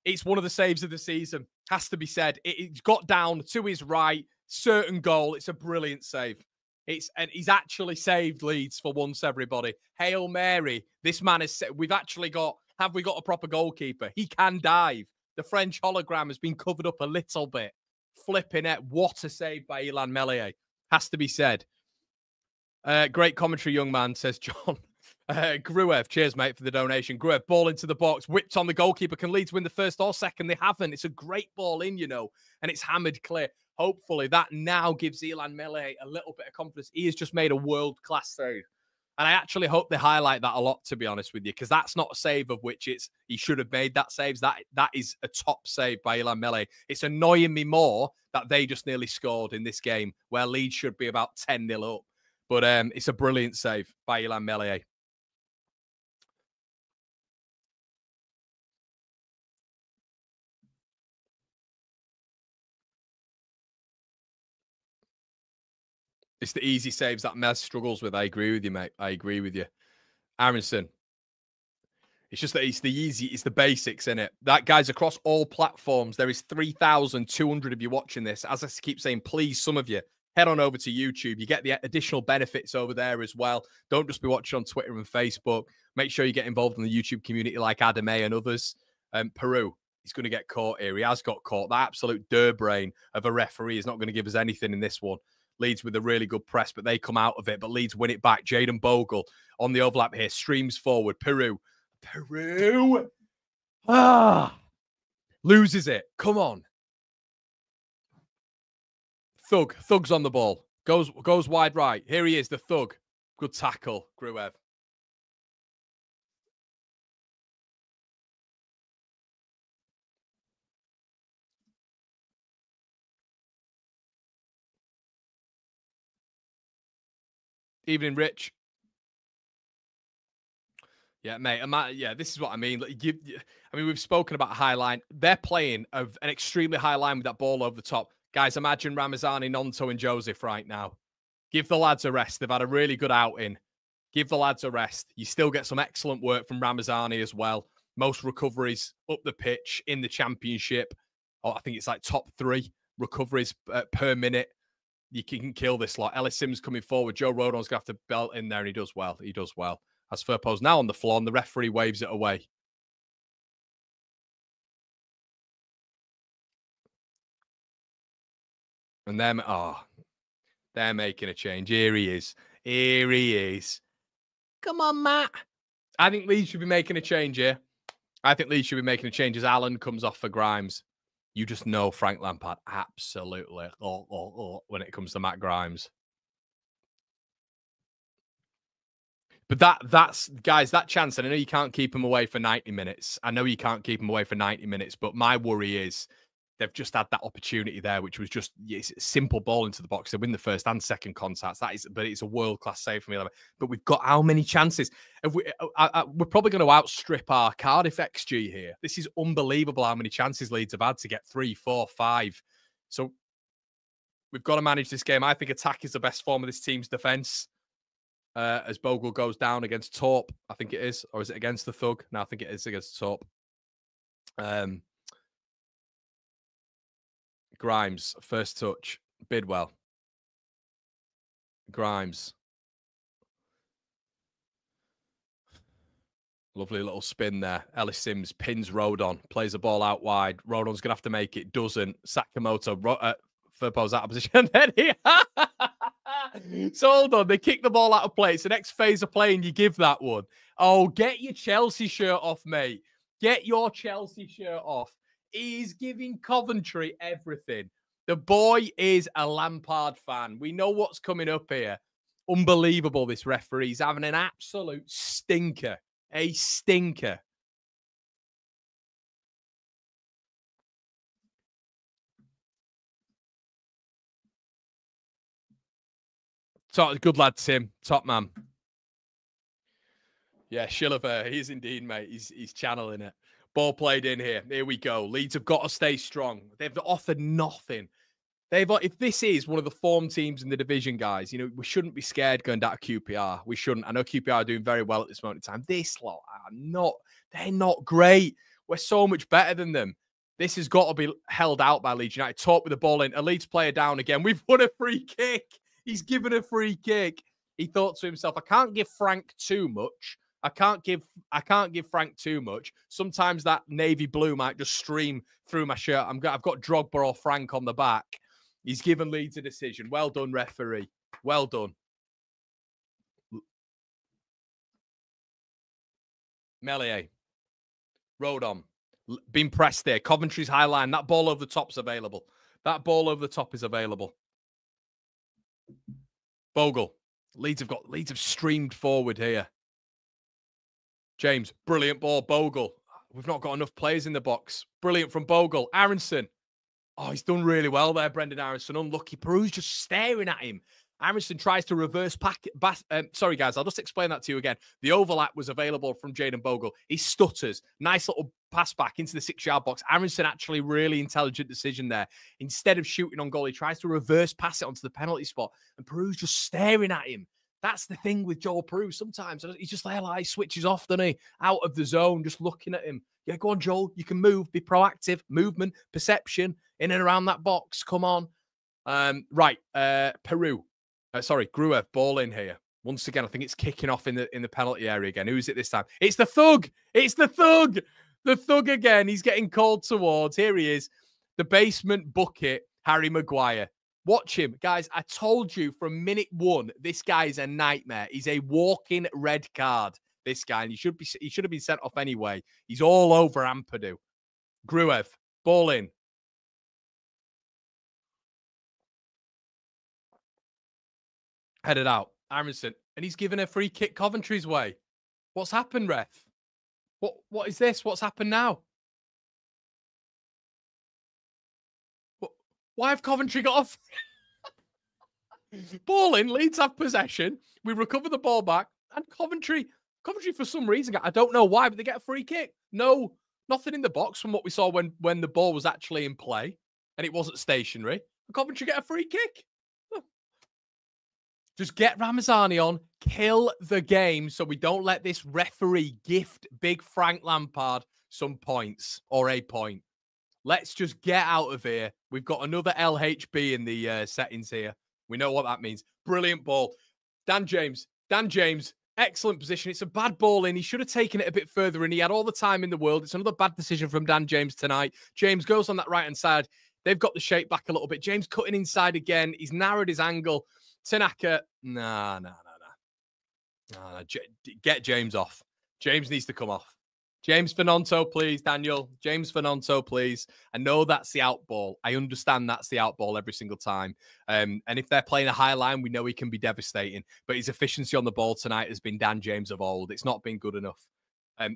It's one of the saves of the season. Has to be said. It's got down to his right. Certain goal. It's a brilliant save. And he's actually saved Leeds for once, everybody. Hail Mary. This man is... We've actually got... Have we got a proper goalkeeper? He can dive. The French hologram has been covered up a little bit. Flipping it. What a save by Elan Melee. Has to be said. Great commentary, young man, says John. Gruev, cheers, mate, for the donation. Gruev, ball into the box, whipped on the goalkeeper. Can Leeds win the first or second? They haven't. It's a great ball in, you know, and it's hammered clear. Hopefully, that now gives Elan Melee a little bit of confidence. He has just made a world-class save. And I actually hope they highlight that a lot, to be honest with you, because that's not a save of which he should have made that save. That is a top save by Elan Melee. It's annoying me more that they just nearly scored in this game, where Leeds should be about 10-0 up. But it's a brilliant save by Elan Melee. It's the easy saves that Mez struggles with. I agree with you, mate. I agree with you. Aronson. It's just that it's the basics in it. That guy's across all platforms. There is 3,200 of you watching this. As I keep saying, please, some of you, head on over to YouTube. You get the additional benefits over there as well. Don't just be watching on Twitter and Facebook. Make sure you get involved in the YouTube community like Adam A and others. Peru, he's going to get caught here. He has got caught. That absolute brain of a referee is not going to give us anything in this one. Leeds with a really good press, but they come out of it. But Leeds win it back. Jaden Bogle on the overlap here. Streams forward. Peru. Loses it. Come on. Thug's on the ball. Goes wide right. Here he is, the Thug. Good tackle, Gruev. Evening, Rich. Yeah, mate. Yeah, this is what I mean. I mean, we've spoken about high line. They're playing an extremely high line with that ball over the top. Guys, imagine Ramazani, Nonto, and Joseph right now. Give the lads a rest. They've had a really good outing. Give the lads a rest. You still get some excellent work from Ramazani as well. Most recoveries up the pitch in the championship. Oh, I think it's like top 3 recoveries per minute. You can kill this lot. Ellis Sims coming forward. Joe Rodon's going to have to belt in there, and he does well. He does well. As Firpo's now on the floor, and the referee waves it away. And then, they're making a change. Here he is. Here he is. Come on, Matt. I think Leeds should be making a change here. I think Leeds should be making a change as Allen comes off for Grimes. You just know Frank Lampard absolutely when it comes to Matt Grimes. But that's guys, that chance, and I know you can't keep them away for 90 minutes. I know you can't keep them away for 90 minutes, but my worry is they've just had that opportunity there, which was just a simple ball into the box. They win the first and second contacts. But it's a world-class save from 11. But we've got how many chances? We're probably going to outstrip our Cardiff XG here. This is unbelievable how many chances Leeds have had to get 3, 4, 5. So we've got to manage this game. I think attack is the best form of this team's defence. As Bogle goes down against Torp, I think it is. Or is it against the Thug? No, I think it is against Torp. Grimes, first touch. Bidwell. Grimes. Lovely little spin there. Ellis Sims pins Rodon, plays the ball out wide. Rodon's going to have to make it, doesn't. Sakamoto, Firpo's out of position. Then he... So hold on, they kick the ball out of play. It's the next phase of play and you give that one. Oh, get your Chelsea shirt off, mate. Get your Chelsea shirt off. He's giving Coventry everything. The boy is a Lampard fan. We know what's coming up here. Unbelievable, this referee. He's having an absolute stinker. A stinker. Good lad, Tim. Top man. Yeah, Shilliver, he is indeed, mate. He's channeling it. Ball played in here. Here we go. Leeds have got to stay strong. They've offered nothing. If this is one of the form teams in the division, guys, you know, we shouldn't be scared going down to QPR. We shouldn't. I know QPR are doing very well at this moment in time. This lot are not, they're not great. We're so much better than them. This has got to be held out by Leeds United. Talk with the ball in. A Leeds player down again. We've won a free kick. He's given a free kick. He thought to himself, I can't give Frank too much. I can't give Frank too much. Sometimes that navy blue might just stream through my shirt. I've got Drogba or Frank on the back. He's given Leeds a decision. Well done, referee. Well done. Melier. Rodon. Been pressed there. Coventry's high line. That ball over the top's available. That ball over the top is available. Bogle. Leeds have streamed forward here. James, brilliant ball. Bogle. We've not got enough players in the box. Brilliant from Bogle. Aronson. Oh, he's done really well there, Brendan Aronson. Unlucky. Peru's just staring at him. Aronson tries to reverse sorry, guys, I'll just explain that to you again. The overlap was available from Jayden Bogle. He stutters. Nice little pass back into the 6-yard box. Aronson actually really intelligent decision there. Instead of shooting on goal, he tries to reverse pass it onto the penalty spot. And Peru's just staring at him. That's the thing with Joel Peru. Sometimes he's just there, like, he switches off, doesn't he? Out of the zone, just looking at him. Yeah, go on, Joel. You can move. Be proactive. Movement, perception, in and around that box. Come on. Right. Peru. Sorry, Gruev, ball in here. Once again, I think it's kicking off in the penalty area again. Who is it this time? It's the Thug. It's the Thug. The Thug again. He's getting called towards. Here he is. The basement bucket, Harry Maguire. Watch him. Guys, I told you from minute one, this guy is a nightmare. He's a walking red card, this guy. And he should have been sent off anyway. He's all over Ampadu. Gruev, ball in. Headed out. Aronson. And he's given a free kick Coventry's way. What's happened, ref? What is this? What's happened now? Why have Coventry got off? Ball in, Leeds have possession. We recover the ball back. And Coventry, for some reason, I don't know why, but they get a free kick. No, nothing in the box from what we saw when the ball was actually in play. And it wasn't stationary. And Coventry get a free kick. Just get Ramazani on, kill the game so we don't let this referee gift big Frank Lampard some points or a point. Let's just get out of here. We've got another LHB in the settings here. We know what that means. Brilliant ball. Dan James, excellent position. It's a bad ball in. He should have taken it a bit further in. He had all the time in the world. It's another bad decision from Dan James tonight. James goes on that right-hand side. They've got the shape back a little bit. James cutting inside again. He's narrowed his angle. Tanaka, nah. Get James off. James needs to come off. James Fernando, please, Daniel. James Fernando, please. I know that's the out ball. I understand that's the out ball every single time. And if they're playing a high line, we know he can be devastating. But his efficiency on the ball tonight has been Dan James of old. It's not been good enough.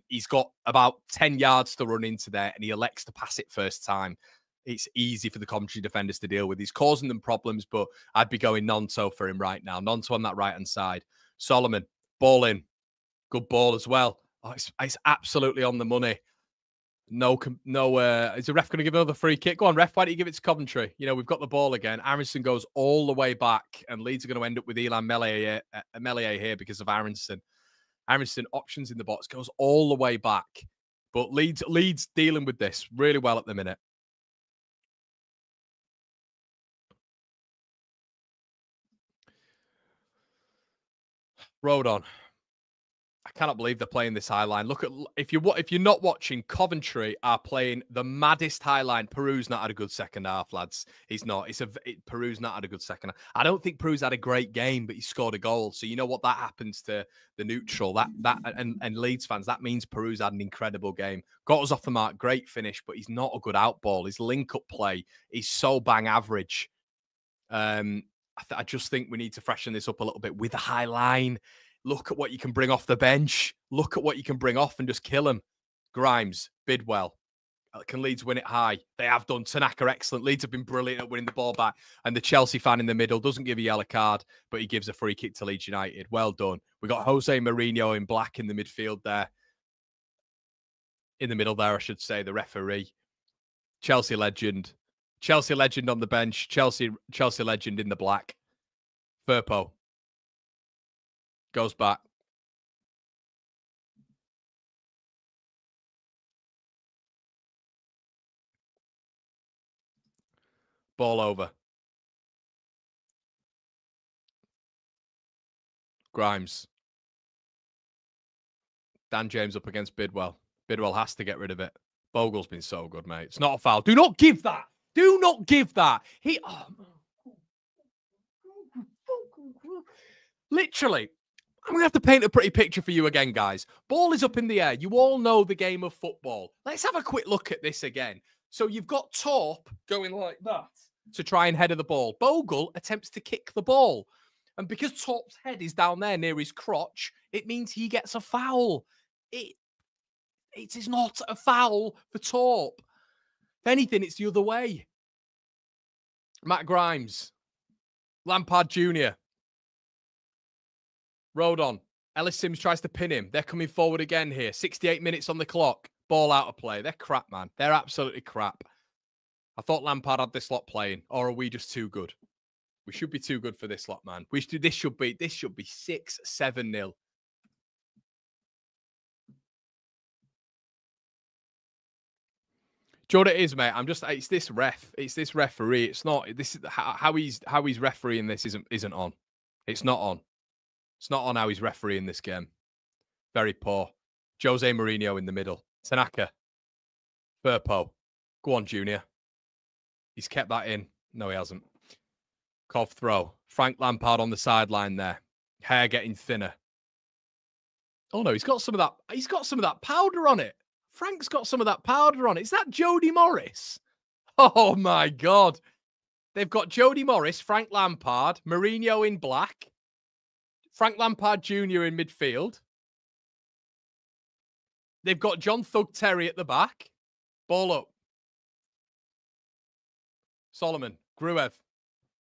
He's got about 10 yards to run into there, and he elects to pass it first time. It's easy for the Coventry defenders to deal with. He's causing them problems, but I'd be going Nonto for him right now. Nonto on that right-hand side. Solomon, ball in. Good ball as well. Oh, it's absolutely on the money. No. Is the ref going to give another free kick? Go on, ref. Why don't you give it to Coventry? You know, we've got the ball again. Aronson goes all the way back, and Leeds are going to end up with Elan Melier here because of Aronson. Aronson, options in the box, goes all the way back. But Leeds dealing with this really well at the minute. Road on. I cannot believe they're playing this high line. Look at if you're not watching, Coventry are playing the maddest high line. Peru's not had a good second half, lads. He's not. Peru's not had a good second half. I don't think Peru's had a great game, but he scored a goal. So you know what that happens to the neutral. And Leeds fans, that means Peru's had an incredible game. Got us off the mark, great finish, but he's not a good out ball. His link-up play is so bang average. I just think we need to freshen this up a little bit with a high line. Look at what you can bring off the bench. Look at what you can bring off and just kill him. Grimes, Bidwell. Can Leeds win it high? They have done. Tanaka, excellent. Leeds have been brilliant at winning the ball back. And the Chelsea fan in the middle doesn't give a yellow card, but he gives a free kick to Leeds United. Well done. We got Jose Mourinho in black in the midfield there. In the middle there, I should say, the referee. Chelsea legend. Chelsea legend on the bench. Chelsea legend in the black. Firpo. Goes back. Ball over. Grimes. Dan James up against Bidwell. Bidwell has to get rid of it. Bogle's been so good, mate. It's not a foul. Do not give that. Do not give that. Literally, I'm going to have to paint a pretty picture for you again, guys. Ball is up in the air. You all know the game of football. Let's have a quick look at this again. So you've got Torp going like that to try and header the ball. Bogle attempts to kick the ball. And because Torp's head is down there near his crotch, it means he gets a foul. It is not a foul for Torp. If anything, it's the other way. Matt Grimes. Lampard Jr. Rodon. Ellis Sims tries to pin him. They're coming forward again here. 68 minutes on the clock. Ball out of play. They're crap, man. They're absolutely crap. I thought Lampard had this lot playing. Or are we just too good? We should be too good for this lot, man. This should be 6-7-0. Do you know what it is, mate? It's this ref. It's this referee. It's not this how he's refereeing this isn't on. It's not on. It's not on how he's refereeing this game. Very poor. Jose Mourinho in the middle. Tanaka. Firpo. Go on, Junior. He's kept that in. No, he hasn't. Cov throw. Frank Lampard on the sideline there. Hair getting thinner. Oh no, he's got some of that. He's got some of that powder on it. Frank's got some of that powder on it. Is that Jody Morris? Oh my God. They've got Jody Morris, Frank Lampard, Mourinho in black, Frank Lampard Jr. in midfield. They've got John Thug Terry at the back. Ball up. Solomon. Gruev.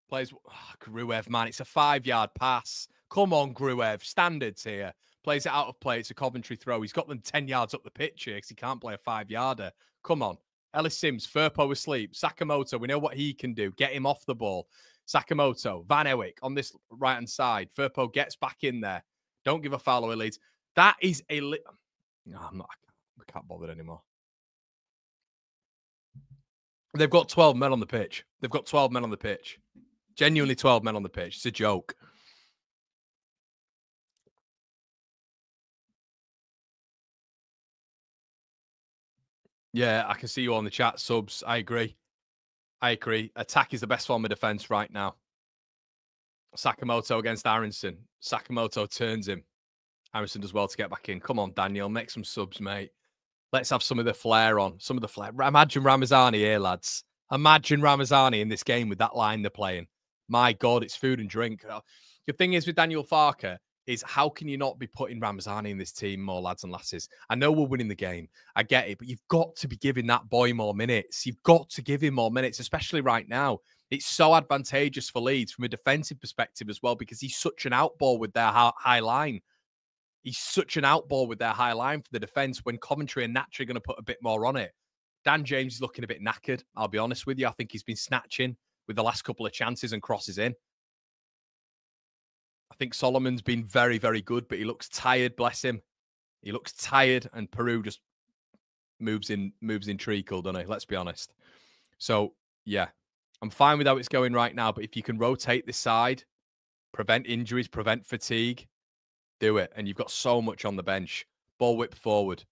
Plays. Oh, Gruev, man. It's a 5-yard pass. Come on, Gruev. Standards here. Plays it out of play. It's a Coventry throw. He's got them 10 yards up the pitch here because he can't play a 5-yarder. Come on. Ellis Sims. Firpo asleep. Sakamoto. We know what he can do. Get him off the ball. Sakamoto. Van Ewick on this right-hand side. Firpo gets back in there. Don't give a foul away, Leeds. That is a... No, I can't bother anymore. They've got 12 men on the pitch. They've got 12 men on the pitch. Genuinely 12 men on the pitch. It's a joke. Yeah, I can see you on the chat. Subs. I agree. Attack is the best form of defense right now. Sakamoto against Aronson. Sakamoto turns him. Aronson does well to get back in. Come on, Daniel. Make some subs, mate. Let's have some of the flair on. Some of the flair. Imagine Ramazani here, lads. Imagine Ramazani in this game with that line they're playing. My God, it's food and drink. The thing is with Daniel Farke is how can you not be putting Ramazani in this team more, lads and lasses? I know we're winning the game. I get it. But you've got to be giving that boy more minutes. You've got to give him more minutes, especially right now. It's so advantageous for Leeds from a defensive perspective as well because he's such an outball with their high line. He's such an outball with their high line for the defence when Coventry are naturally going to put a bit more on it. Dan James is looking a bit knackered, I'll be honest with you. I think he's been snatching with the last couple of chances and crosses in. I think Solomon's been very, very good, but he looks tired, bless him. He looks tired, and Peru just moves in treacle, doesn't he? Let's be honest. So, yeah, I'm fine with how it's going right now, but if you can rotate this side, prevent injuries, prevent fatigue, do it. And you've got so much on the bench. Ball whip forward.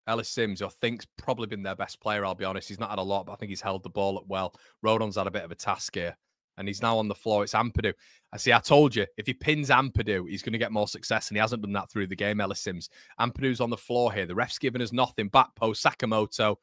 Ellis Sims, I think's probably been their best player, I'll be honest. He's not had a lot, but I think he's held the ball up well. Rodon's had a bit of a task here. And he's now on the floor. It's Ampadu. I told you, if he pins Ampadu, he's going to get more success. And he hasn't done that through the game, Ellis Sims. Ampadu's on the floor here. The ref's giving us nothing. Back post, Sakamoto.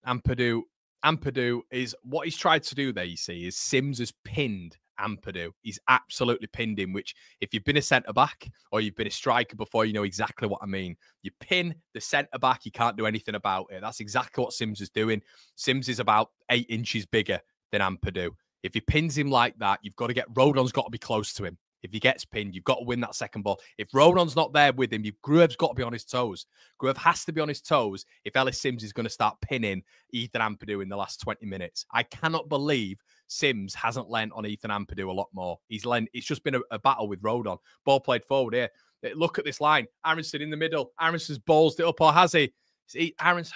Ampadu is what he's tried to do there, you see, is Sims has pinned Ampadu. He's absolutely pinned him, which if you've been a centre-back or you've been a striker before, you know exactly what I mean. You pin the centre-back, you can't do anything about it. That's exactly what Sims is doing. Sims is about 8 inches bigger than Ampadu. If he pins him like that, you've got to get... Rodon's got to be close to him. If he gets pinned, you've got to win that second ball. If Rodon's not there with him, Gruev's got to be on his toes. Gruev has to be on his toes if Ellis Sims is going to start pinning Ethan Ampadu in the last 20 minutes. I cannot believe Sims hasn't lent on Ethan Ampadu a lot more. It's just been a battle with Rodon. Ball played forward here. Look at this line. Aronson in the middle. Aronson's ballsed it up, or has he? Aronson...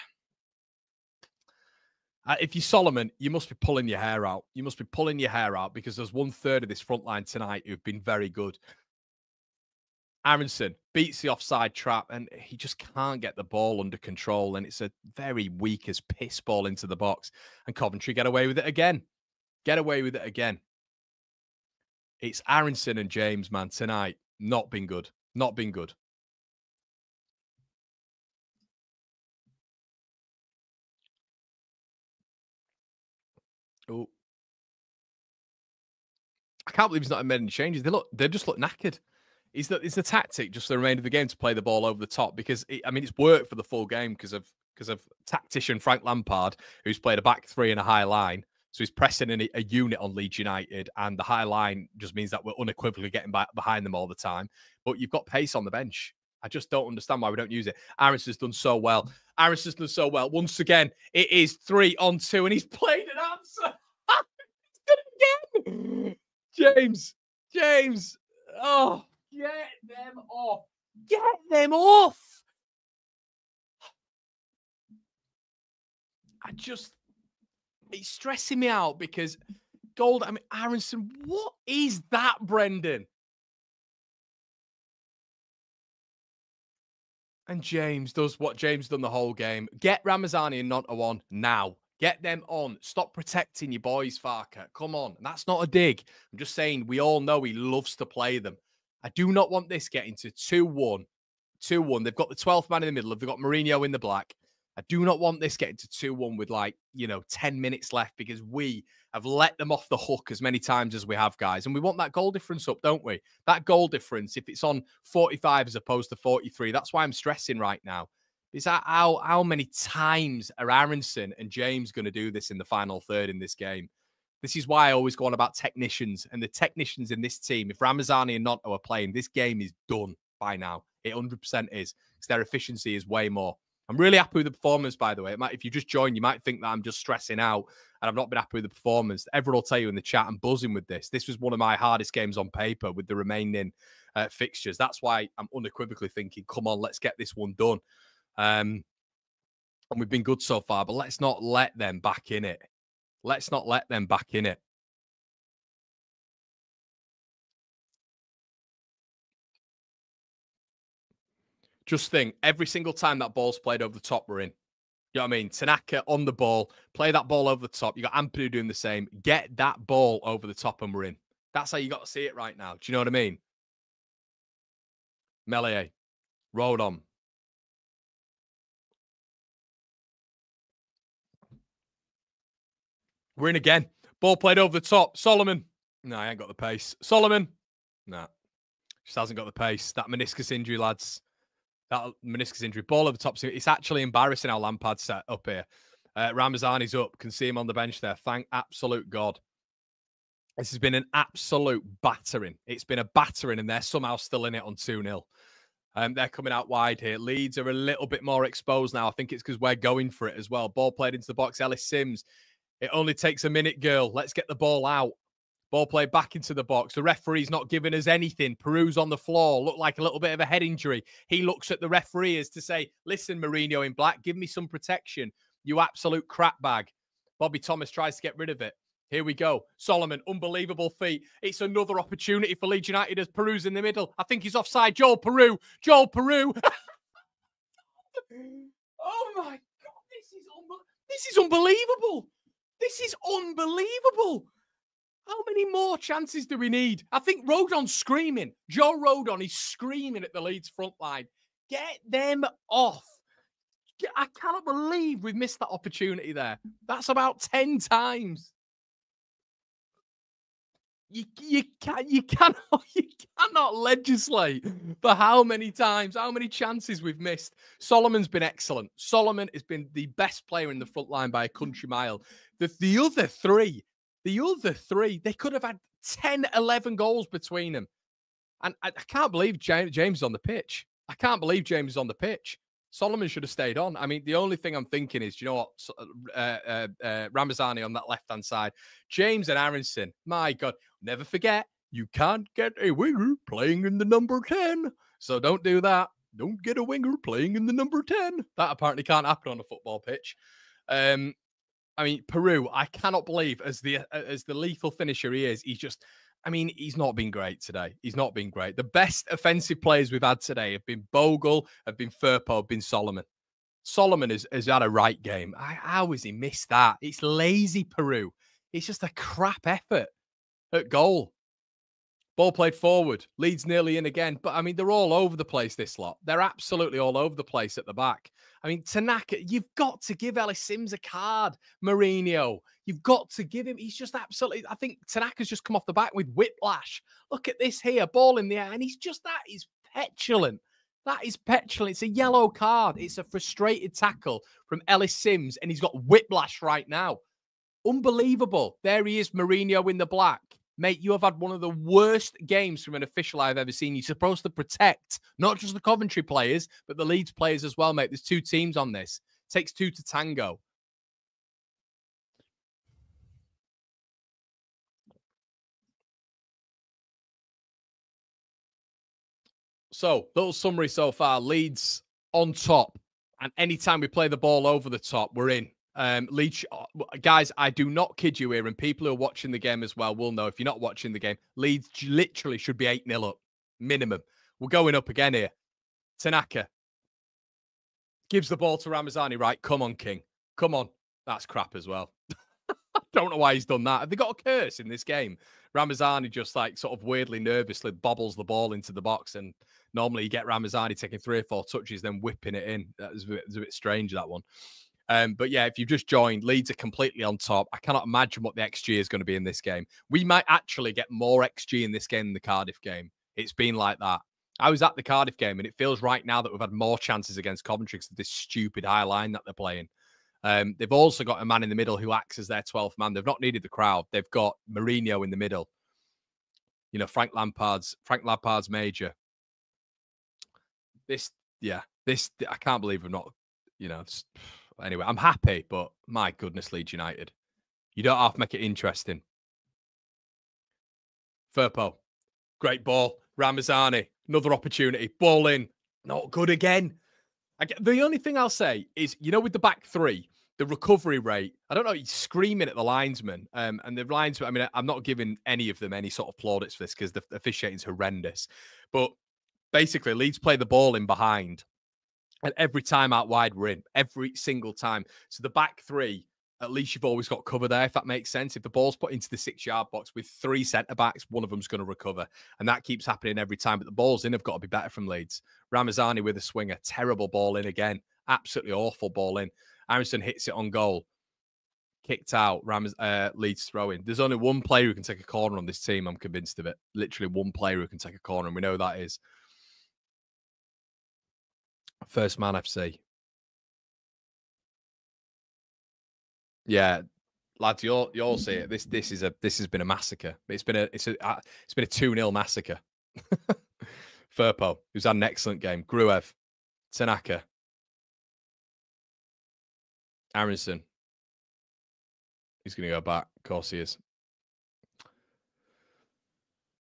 if you're Solomon, you must be pulling your hair out. You must be pulling your hair out because there's 1/3 of this front line tonight who've been very good. Aronson beats the offside trap and he just can't get the ball under control. And it's a very weak as piss ball into the box. And Coventry get away with it again. Get away with it again. It's Aronson and James, man, tonight. Not been good. Not been good. Oh. I can't believe he's not made any changes. They just look knackered. Is the tactic just the remainder of the game to play the ball over the top? Because it's worked for the full game because of tactician Frank Lampard, who's played a back three and a high line. So he's pressing a unit on Leeds United, and the high line just means that we're unequivocally getting behind them all the time. But you've got pace on the bench. I just don't understand why we don't use it. Aronson's done so well. Aronson's done so well. Once again, it is 3-on-2, and he's played an answer. He's done it again. James. Oh, get them off. Get them off. It's stressing me out because Aronson, what is that, Brendan? And James does what James done the whole game. Get Ramazani and Nonto on now. Get them on. Stop protecting your boys, Farke. Come on. And that's not a dig. I'm just saying we all know he loves to play them. I do not want this getting to 2-1. 2-1. They've got the 12th man in the middle. They've got Mourinho in the black. I do not want this getting to 2-1 with 10 minutes left because we have let them off the hook as many times as we have, guys. And we want that goal difference up, don't we? That goal difference, if it's on 45 as opposed to 43, that's why I'm stressing right now. Is that how many times are Aronson and James going to do this in the final third in this game? This is why I always go on about technicians. And the technicians in this team, if Ramazani and Nonto are playing, this game is done by now. It 100% is because their efficiency is way more. I'm really happy with the performance, by the way. If you just joined, you might think that I'm just stressing out and I've not been happy with the performance. Everyone will tell you in the chat I'm buzzing with this. This was one of my hardest games on paper with the remaining fixtures. That's why I'm unequivocally thinking, come on, let's get this one done. And we've been good so far, but let's not let them back in it. Let's not let them back in it. Just think, every single time that ball's played over the top, we're in. You know what I mean? Tanaka on the ball, play that ball over the top. You got Ampadu doing the same. Get that ball over the top and we're in. That's how you got to see it right now. Do you know what I mean? Melee, Rodon. We're in again. Ball played over the top. Solomon. No, I ain't got the pace. Solomon. No. Just hasn't got the pace. That meniscus injury, lads. That meniscus injury. Ball over the top. It's actually embarrassing how Lampard's set up here. Ramazani's up. Can see him on the bench there. Thank absolute God. This has been an absolute battering. It's been a battering, and they're somehow still in it on 2-0. They're coming out wide here. Leeds are a little bit more exposed now. I think it's because we're going for it as well. Ball played into the box. Ellis Sims. It only takes a minute, girl. Let's get the ball out. Ball played back into the box. The referee's not giving us anything. Peru's on the floor. Looked like a little bit of a head injury. He looks at the referee as to say, listen, Mourinho in black, give me some protection. You absolute crap bag. Bobby Thomas tries to get rid of it. Here we go. Solomon, unbelievable feat. It's another opportunity for Leeds United as Peru's in the middle. I think he's offside. Joel Peru. Joel Peru. Oh, my God. This is unbelievable. This is unbelievable. How many more chances do we need? I think Rodon's screaming. Joe Rodon is screaming at the Leeds front line. Get them off. I cannot believe we've missed that opportunity there. That's about 10 times. You cannot legislate for how many times, how many chances we've missed. Solomon's been excellent. Solomon has been the best player in the front line by a country mile. The other three, they could have had 10, 11 goals between them. And I can't believe James is on the pitch. I can't believe James is on the pitch. Solomon should have stayed on. I mean, the only thing I'm thinking is, you know what, Ramazani on that left-hand side, James and Aronson, my God, never forget, you can't get a winger playing in the number 10. So don't do that. Don't get a winger playing in the number 10. That apparently can't happen on a football pitch. I mean, Peru, I cannot believe as the lethal finisher he is, he's not been great today. He's not been great. The best offensive players we've had today have been Bogle, have been Firpo, have been Solomon. Solomon has had a right game. How has he missed that? It's lazy, Peru. It's just a crap effort at goal. Ball played forward. Leeds nearly in again. But, I mean, they're all over the place, this lot. They're absolutely all over the place at the back. I mean, Tanaka, you've got to give Ellis Sims a card, Mourinho. You've got to give him. He's just absolutely, I think Tanaka's just come off the back with whiplash. Look at this here, ball in the air. And that is petulant. That is petulant. It's a yellow card. It's a frustrated tackle from Ellis Sims. And he's got whiplash right now. Unbelievable. There he is, Mourinho in the black. Mate, you have had one of the worst games from an official I've ever seen. You're supposed to protect not just the Coventry players, but the Leeds players as well, mate. There's two teams on this. It takes two to tango. So, little summary so far. Leeds on top. And anytime we play the ball over the top, we're in. Leeds, guys, I do not kid you here, and people who are watching the game as well will know if you're not watching the game, Leeds literally should be 8-0 up, minimum. We're going up again here. Tanaka gives the ball to Ramazani, right? Come on, King. Come on. That's crap as well. I don't know why he's done that. Have they got a curse in this game? Ramazani just like sort of weirdly nervously bobbles the ball into the box, and normally you get Ramazani taking 3 or 4 touches, then whipping it in. That was a bit strange, that one. But yeah, if you've just joined, Leeds are completely on top. I cannot imagine what the XG is going to be in this game. We might actually get more XG in this game than the Cardiff game. It's been like that. I was at the Cardiff game, and it feels right now that we've had more chances against Coventry because of this stupid high line that they're playing. They've also got a man in the middle who acts as their 12th man. They've not needed the crowd. They've got Mourinho in the middle. You know, Frank Lampard's major. I can't believe we've not, anyway, I'm happy, but my goodness, Leeds United. You don't have to make it interesting. Firpo, great ball. Ramazani, another opportunity. Ball in. Not good again. The only thing I'll say is, with the back three, the recovery rate, I don't know, he's screaming at the linesman. And the linesman, I mean, I'm not giving any of them any sort of plaudits for this because the officiating's horrendous. But basically, Leeds play the ball in behind. And every time out wide, we're in. Every single time. So the back three, at least you've always got cover there, if that makes sense. If the ball's put into the 6-yard box with 3 centre-backs, one of them's going to recover. And that keeps happening every time. But the balls in have got to be better from Leeds. Ramazani with a swinger. Terrible ball in again. Absolutely awful ball in. Aronson hits it on goal. kicked out. Leeds throwing. There's only one player who can take a corner on this team. I'm convinced of it. Literally one player who can take a corner, and we know who that is. First Man FC. Yeah, lads, you'll see it. This has been a massacre. It's been a 2-0 massacre. Firpo, who's had an excellent game. Gruev, Tanaka, Aronson. He's going to go back. Of course he is.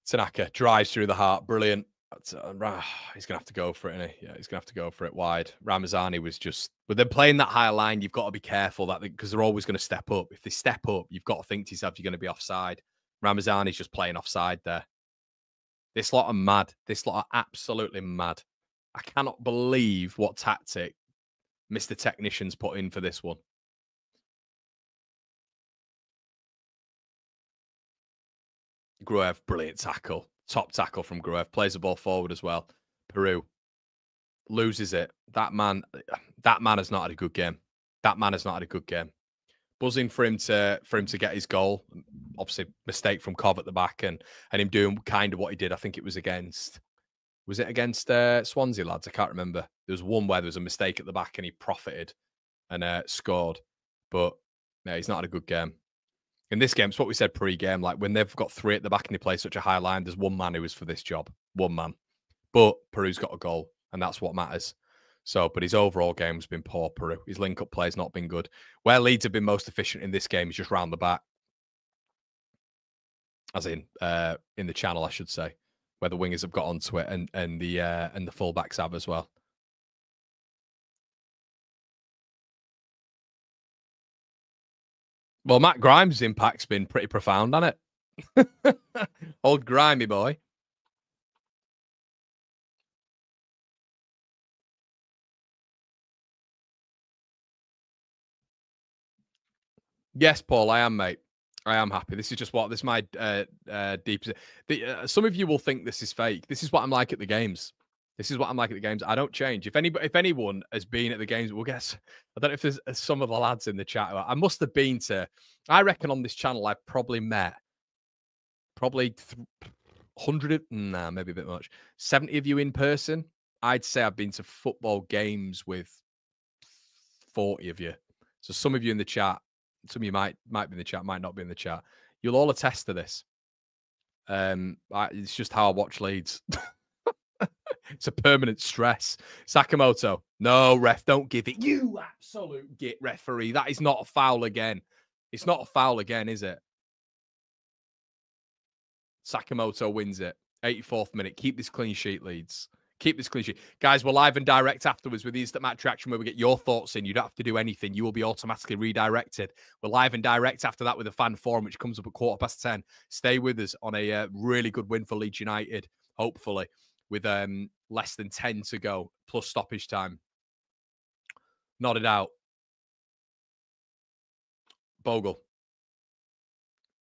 Tanaka drives through the heart. Brilliant. He's going to have to go for it, isn't he? Yeah, he's going to have to go for it wide. Ramazani was just... But they're playing that high line. You've got to be careful that because they're always going to step up. If they step up, you've got to think to yourself, you're going to be offside. Ramazani's just playing offside there. This lot are mad. This lot are absolutely mad. I cannot believe what tactic Mr. Technician's put in for this one. Gruev, brilliant tackle. Top tackle from Gruev. Plays the ball forward as well. Peru loses it. That man has not had a good game. That man has not had a good game. Buzzing for him to get his goal. Obviously, mistake from Cov at the back and him doing kind of what he did. I think it was against... Was it against Swansea, lads? I can't remember. There was one where there was a mistake at the back and he profited and scored. But yeah, he's not had a good game. In this game, it's what we said pre-game. Like when they've got 3 at the back and they play such a high line, there's one man who is for this job. One man. But Peru's got a goal, and that's what matters. So, but his overall game has been poor, Peru. His link-up play has not been good. Where Leeds have been most efficient in this game is just round the back. As in the channel, I should say. Where the wingers have got onto it and the fullbacks have as well. Well, Matt Grimes' impact's been pretty profound, hasn't it? Old grimy boy. Yes, Paul, I am, mate. I am happy. This is just what this is my deep. Some of you will think this is fake. This is what I'm like at the games. This is what I'm like at the games. I don't change. If anyone has been at the games, we'll guess. I don't know if there's some of the lads in the chat. I must have been to. I reckon on this channel, I've probably met 100. Nah, maybe a bit much. 70 of you in person. I'd say I've been to football games with 40 of you. So some of you in the chat. Some of you might be in the chat, might not be in the chat. You'll all attest to this. It's just how I watch Leeds. It's a permanent stress. Sakamoto, no, ref, don't give it. You absolute git referee. That is not a foul again. It's not a foul again, is it? Sakamoto wins it. 84th minute. Keep this clean sheet, Leeds. Keep this clean sheet. Guys, we're live and direct afterwards with the Instant Match Reaction where we get your thoughts in. You don't have to do anything. You will be automatically redirected. We're live and direct after that with a fan forum, which comes up at 10:15. Stay with us on a really good win for Leeds United, hopefully, with less than 10 to go, plus stoppage time. Nodded out. Bogle.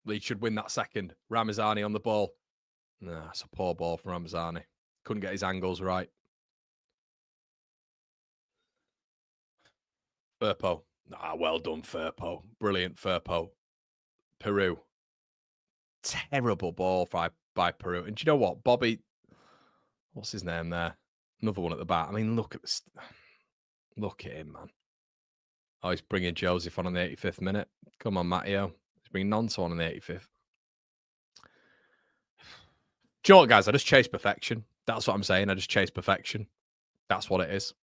Leeds should win that second. Ramazani on the ball. Nah, it's a poor ball from Ramazani. Couldn't get his angles right. Firpo. Ah, well done, Firpo. Brilliant, Firpo. Peru. Terrible ball by Peru. And do you know what? Bobby, what's his name there? Another one at the back. I mean, look at this. Look at him, man. Oh, he's bringing Joseph on the 85th minute. Come on, Matteo. He's bringing Nonto on the 85th. Do you know what, guys? I just chase perfection. That's what I'm saying. I just chase perfection. That's what it is.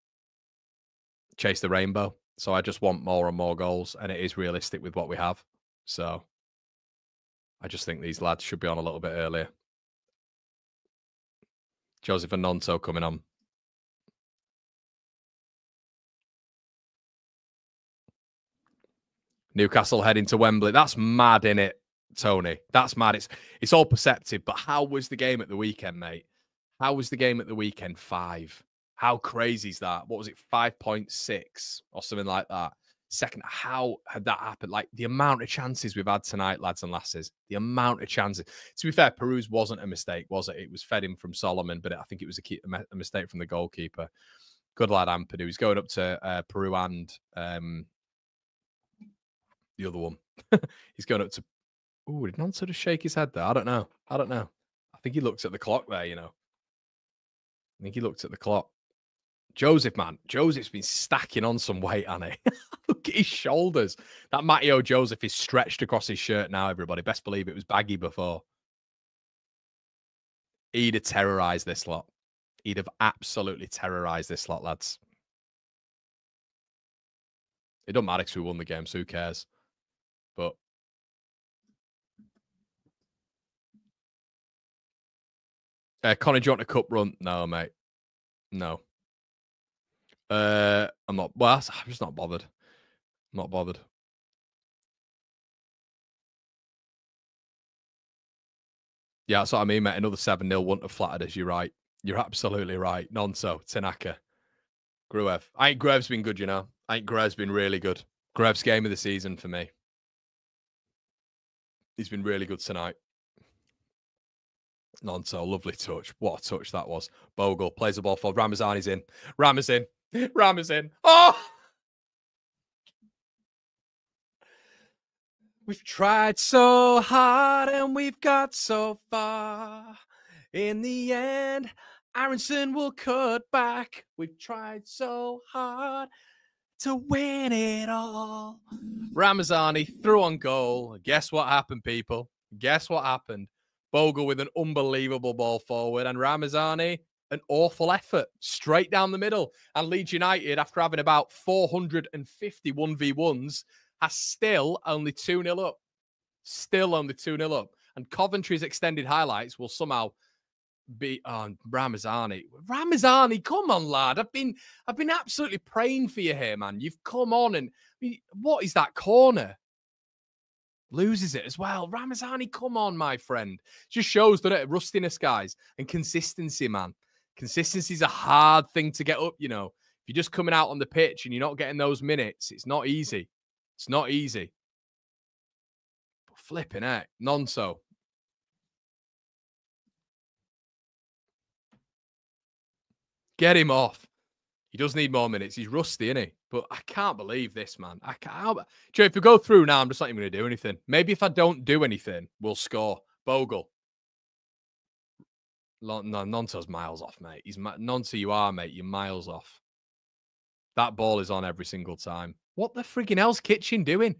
Chase the rainbow. So I just want more and more goals, and it is realistic with what we have. So I just think these lads should be on a little bit earlier. Joseph and Nonto coming on. Newcastle heading to Wembley. That's mad, innit, Tony? That's mad. It's all perceptive. But how was the game at the weekend, mate? How was the game at the weekend? 5. How crazy is that? What was it? 5.6 or something like that. Second, how had that happened? Like the amount of chances we've had tonight, lads and lasses. The amount of chances. To be fair, Peru's wasn't a mistake, was it? It was fed in from Solomon, but I think it was a mistake from the goalkeeper. Good lad, Ampadu. He's going up to Peru and the other one. He's going up to. Oh, did Nonso just shake his head there? I don't know. I think he looked at the clock there, I think he looked at the clock. Joseph, man. Joseph's been stacking on some weight, hasn't he? Look at his shoulders. That Matteo Joseph is stretched across his shirt now, everybody. Best believe it was baggy before. He'd have terrorised this lot. He'd have absolutely terrorised this lot, lads. It don't matter who won the game, so who cares? But Connor, do you want a cup run? No, mate. No. I'm not. Well, I'm just not bothered. I'm not bothered. Yeah, that's what I mean, mate. Another 7-0 wouldn't have flattered us. You're right. You're absolutely right. Nonso, Tanaka, Gruev. I think Gruev's been good, I think Gruev's been really good. Gruev's game of the season for me. He's been really good tonight. Nonso, lovely touch. What a touch that was. Bogle plays the ball for Ramazani's in. Ram in. Oh! We've tried so hard and we've got so far. In the end, Aronson will cut back. We've tried so hard to win it all. Ramazani threw on goal. Guess what happened, people? Guess what happened? Bogle with an unbelievable ball forward and Ramazani, an awful effort straight down the middle. And Leeds United, after having about 450 1v1s, has still only 2-0 up. Still only 2-0 up. And Coventry's extended highlights will somehow be on Ramazani. Ramazani, come on, lad. I've been absolutely praying for you here, man. You've come on and what is that corner? Loses it as well. Ramazani, come on, my friend. Just shows that rustiness, guys, and consistency, man. Consistency is a hard thing to get up, If you're just coming out on the pitch and you're not getting those minutes, it's not easy. It's not easy. But flipping heck. Nonso. Get him off. He does need more minutes. He's rusty, isn't he? But I can't believe this, man. I can't. Joe, if we go through now, I'm just not even going to do anything. Maybe if I don't do anything, we'll score. Bogle. No, Nonso's miles off, mate. Nonso, you are, mate. You're miles off. That ball is on every single time. What the friggin' hell's Kitchen doing?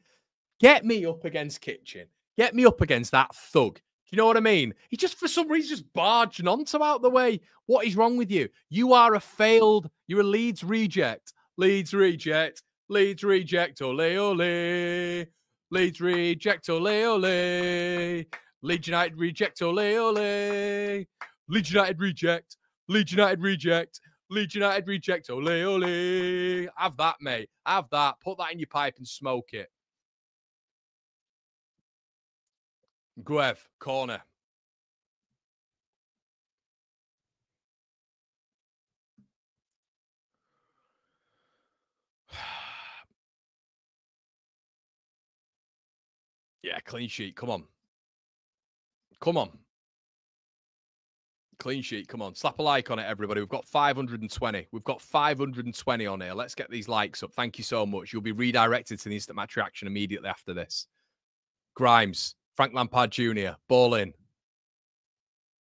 Get me up against Kitchen. Get me up against that thug. Do you know what I mean? He just, for some reason, just barged Nonso out the way. What is wrong with you? You are you're a Leeds reject. Leeds reject. Leeds reject. Ole, ole. Leeds reject. Ole, ole. Leeds United reject. Ole, ole. Leeds United reject. Leeds United reject. Leeds United reject. Ole, ole. Have that, mate. Have that. Put that in your pipe and smoke it. Gruev, corner. Yeah, clean sheet. Come on. Come on. Clean sheet. Come on. Slap a like on it, everybody. We've got 520. We've got 520 on here. Let's get these likes up. Thank you so much. You'll be redirected to the instant match reaction immediately after this. Grimes. Frank Lampard Jr. Ball in.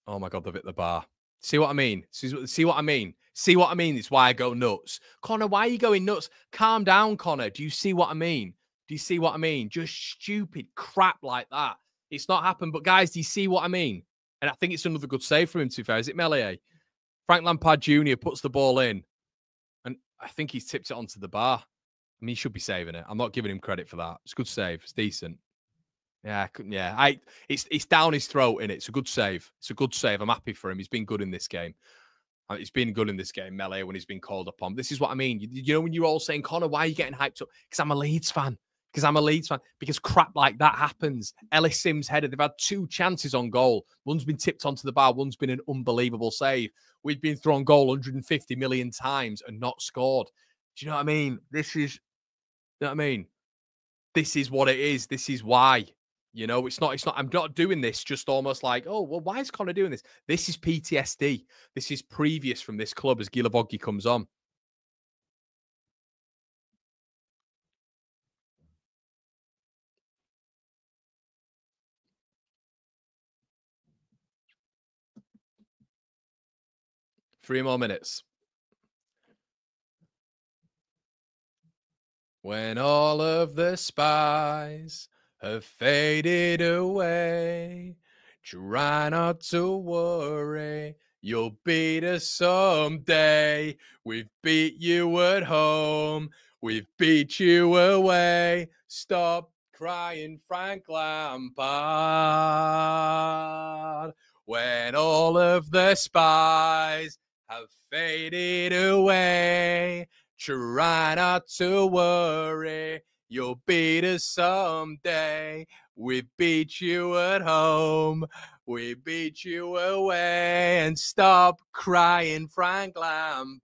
Oh, my God. They've hit the bar. See what I mean? See what I mean? See what I mean? It's why I go nuts. Connor, why are you going nuts? Calm down, Connor. Do you see what I mean? Do you see what I mean? Just stupid crap like that. It's not happened. But, guys, do you see what I mean? And I think it's another good save from him, to be fair. Is it Melier? Frank Lampard Jr. puts the ball in. And I think he's tipped it onto the bar. I mean, he should be saving it. I'm not giving him credit for that. It's a good save. It's decent. Yeah, it's down his throat, innit? It's a good save. It's a good save. I'm happy for him. He's been good in this game. He's been good in this game, Melier, when he's been called upon. This is what I mean. You know, when you're all saying, Connor, why are you getting hyped up? Because I'm a Leeds fan. Because crap like that happens. Ellis Sims headed. They've had 2 chances on goal. One's been tipped onto the bar. One's been an unbelievable save. We've been thrown goal 150 million times and not scored. Do you know what I mean? This is what it is. This is why. It's not, I'm not doing this just almost like, oh, well, why is Connor doing this? This is PTSD. This is previous from this club as Gilavogi comes on. 3 more minutes. When all of the spies have faded away, try not to worry, you'll beat us someday. We've beat you at home, we've beat you away. Stop crying, Frank Lampard. When all of the spies have faded away, try not to worry, you'll beat us someday. We beat you at home, we beat you away, and stop crying, Frank Lampard.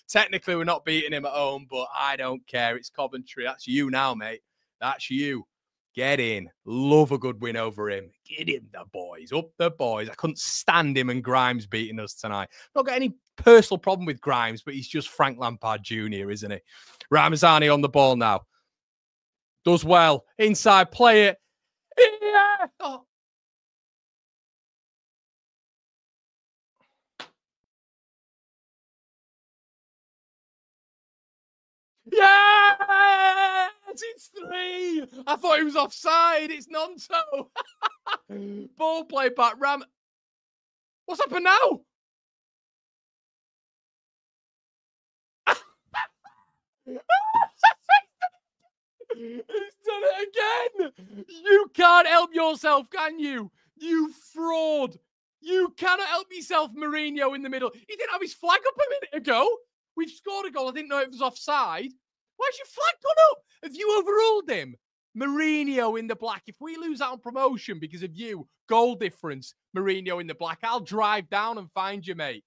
Technically, we're not beating him at home, but I don't care. It's Coventry. That's you now, mate. That's you. Get in. Love a good win over him. Get in the boys. Up the boys. I couldn't stand him and Grimes beating us tonight. Not got any personal problem with Grimes, but he's just Frank Lampard Jr., isn't he? Ramazani on the ball now. Does well. Inside, play it. Yeah! Oh. Yes! It's 3! I thought he was offside. It's Nonto. Ball play back. What's happened now? He's done it again. You can't help yourself, can you? You fraud. You cannot help yourself, Mourinho in the middle. He didn't have his flag up a minute ago. We've scored a goal. I didn't know it was offside. Why's your flag gone up? Have you overruled him? Mourinho in the black. If we lose out on promotion because of you, goal difference, Mourinho in the black, I'll drive down and find you, mate.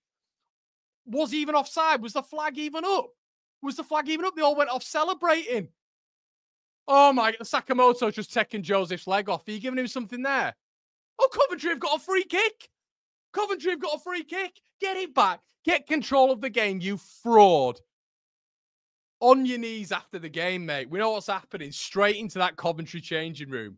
Was he even offside? Was the flag even up? Was the flag even up? They all went off celebrating. Oh my, Sakamoto just taking Joseph's leg off. Are you giving him something there? Oh, Coventry have got a free kick. Coventry have got a free kick. Get it back. Get control of the game, you fraud. On your knees after the game, mate. We know what's happening. Straight into that Coventry changing room.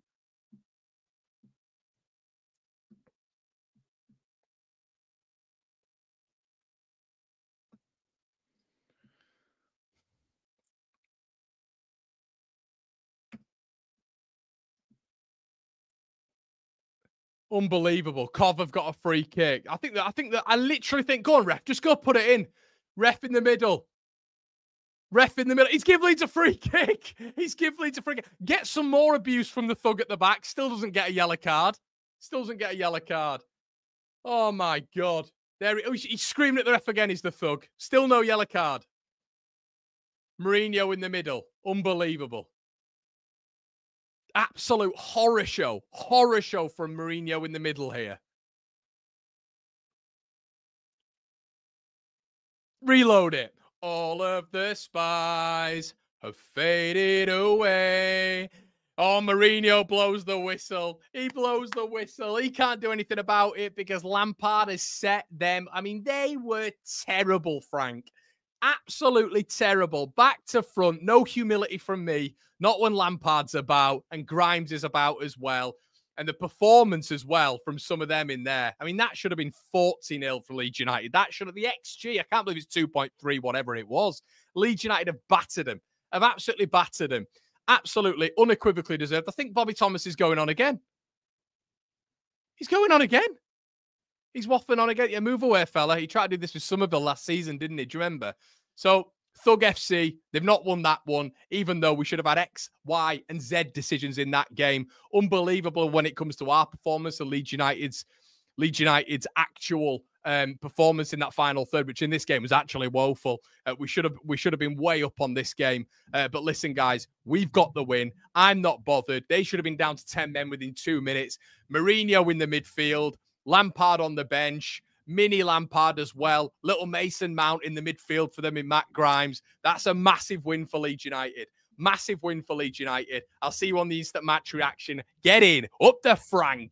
Unbelievable. Cov have got a free kick. I literally think, go on, ref, just go put it in. Ref in the middle. Ref in the middle. He's giving Leeds a free kick. He's giving Leeds a free kick. Get some more abuse from the thug at the back. Still doesn't get a yellow card. Still doesn't get a yellow card. Oh, my God. He's screaming at the ref again. He's the thug. Still no yellow card. Mourinho in the middle. Unbelievable. Absolute horror show. Horror show from Mourinho in the middle here. Reload it. All of the spies have faded away. Oh, Mourinho blows the whistle. He blows the whistle. He can't do anything about it because Lampard has set them. I mean, they were terrible, Frank. Absolutely terrible. Back to front. No humility from me. Not when Lampard's about and Grimes is about as well. And the performance as well from some of them in there. I mean, that should have been 40-0 for Leeds United. That should have, the XG, I can't believe it's 2.3, whatever it was. Leeds United have battered them. Have absolutely battered them. Absolutely, unequivocally deserved. I think Bobby Thomas is going on again. He's going on again. He's waffling on again. Yeah, move away, fella. He tried to do this with Somerville last season, didn't he? Do you remember? So, Thug FC, they've not won that one, even though we should have had X, Y, and Z decisions in that game. Unbelievable when it comes to our performance and Leeds United's actual performance in that final third, which in this game was actually woeful. We should have been way up on this game. But listen, guys, we've got the win. I'm not bothered. They should have been down to 10 men within 2 minutes. Mourinho in the midfield, Lampard on the bench, mini Lampard as well. Little Mason Mount in the midfield for them in Matt Grimes. That's a massive win for Leeds United. Massive win for Leeds United. I'll see you on the instant match reaction. Get in. Up the Frank.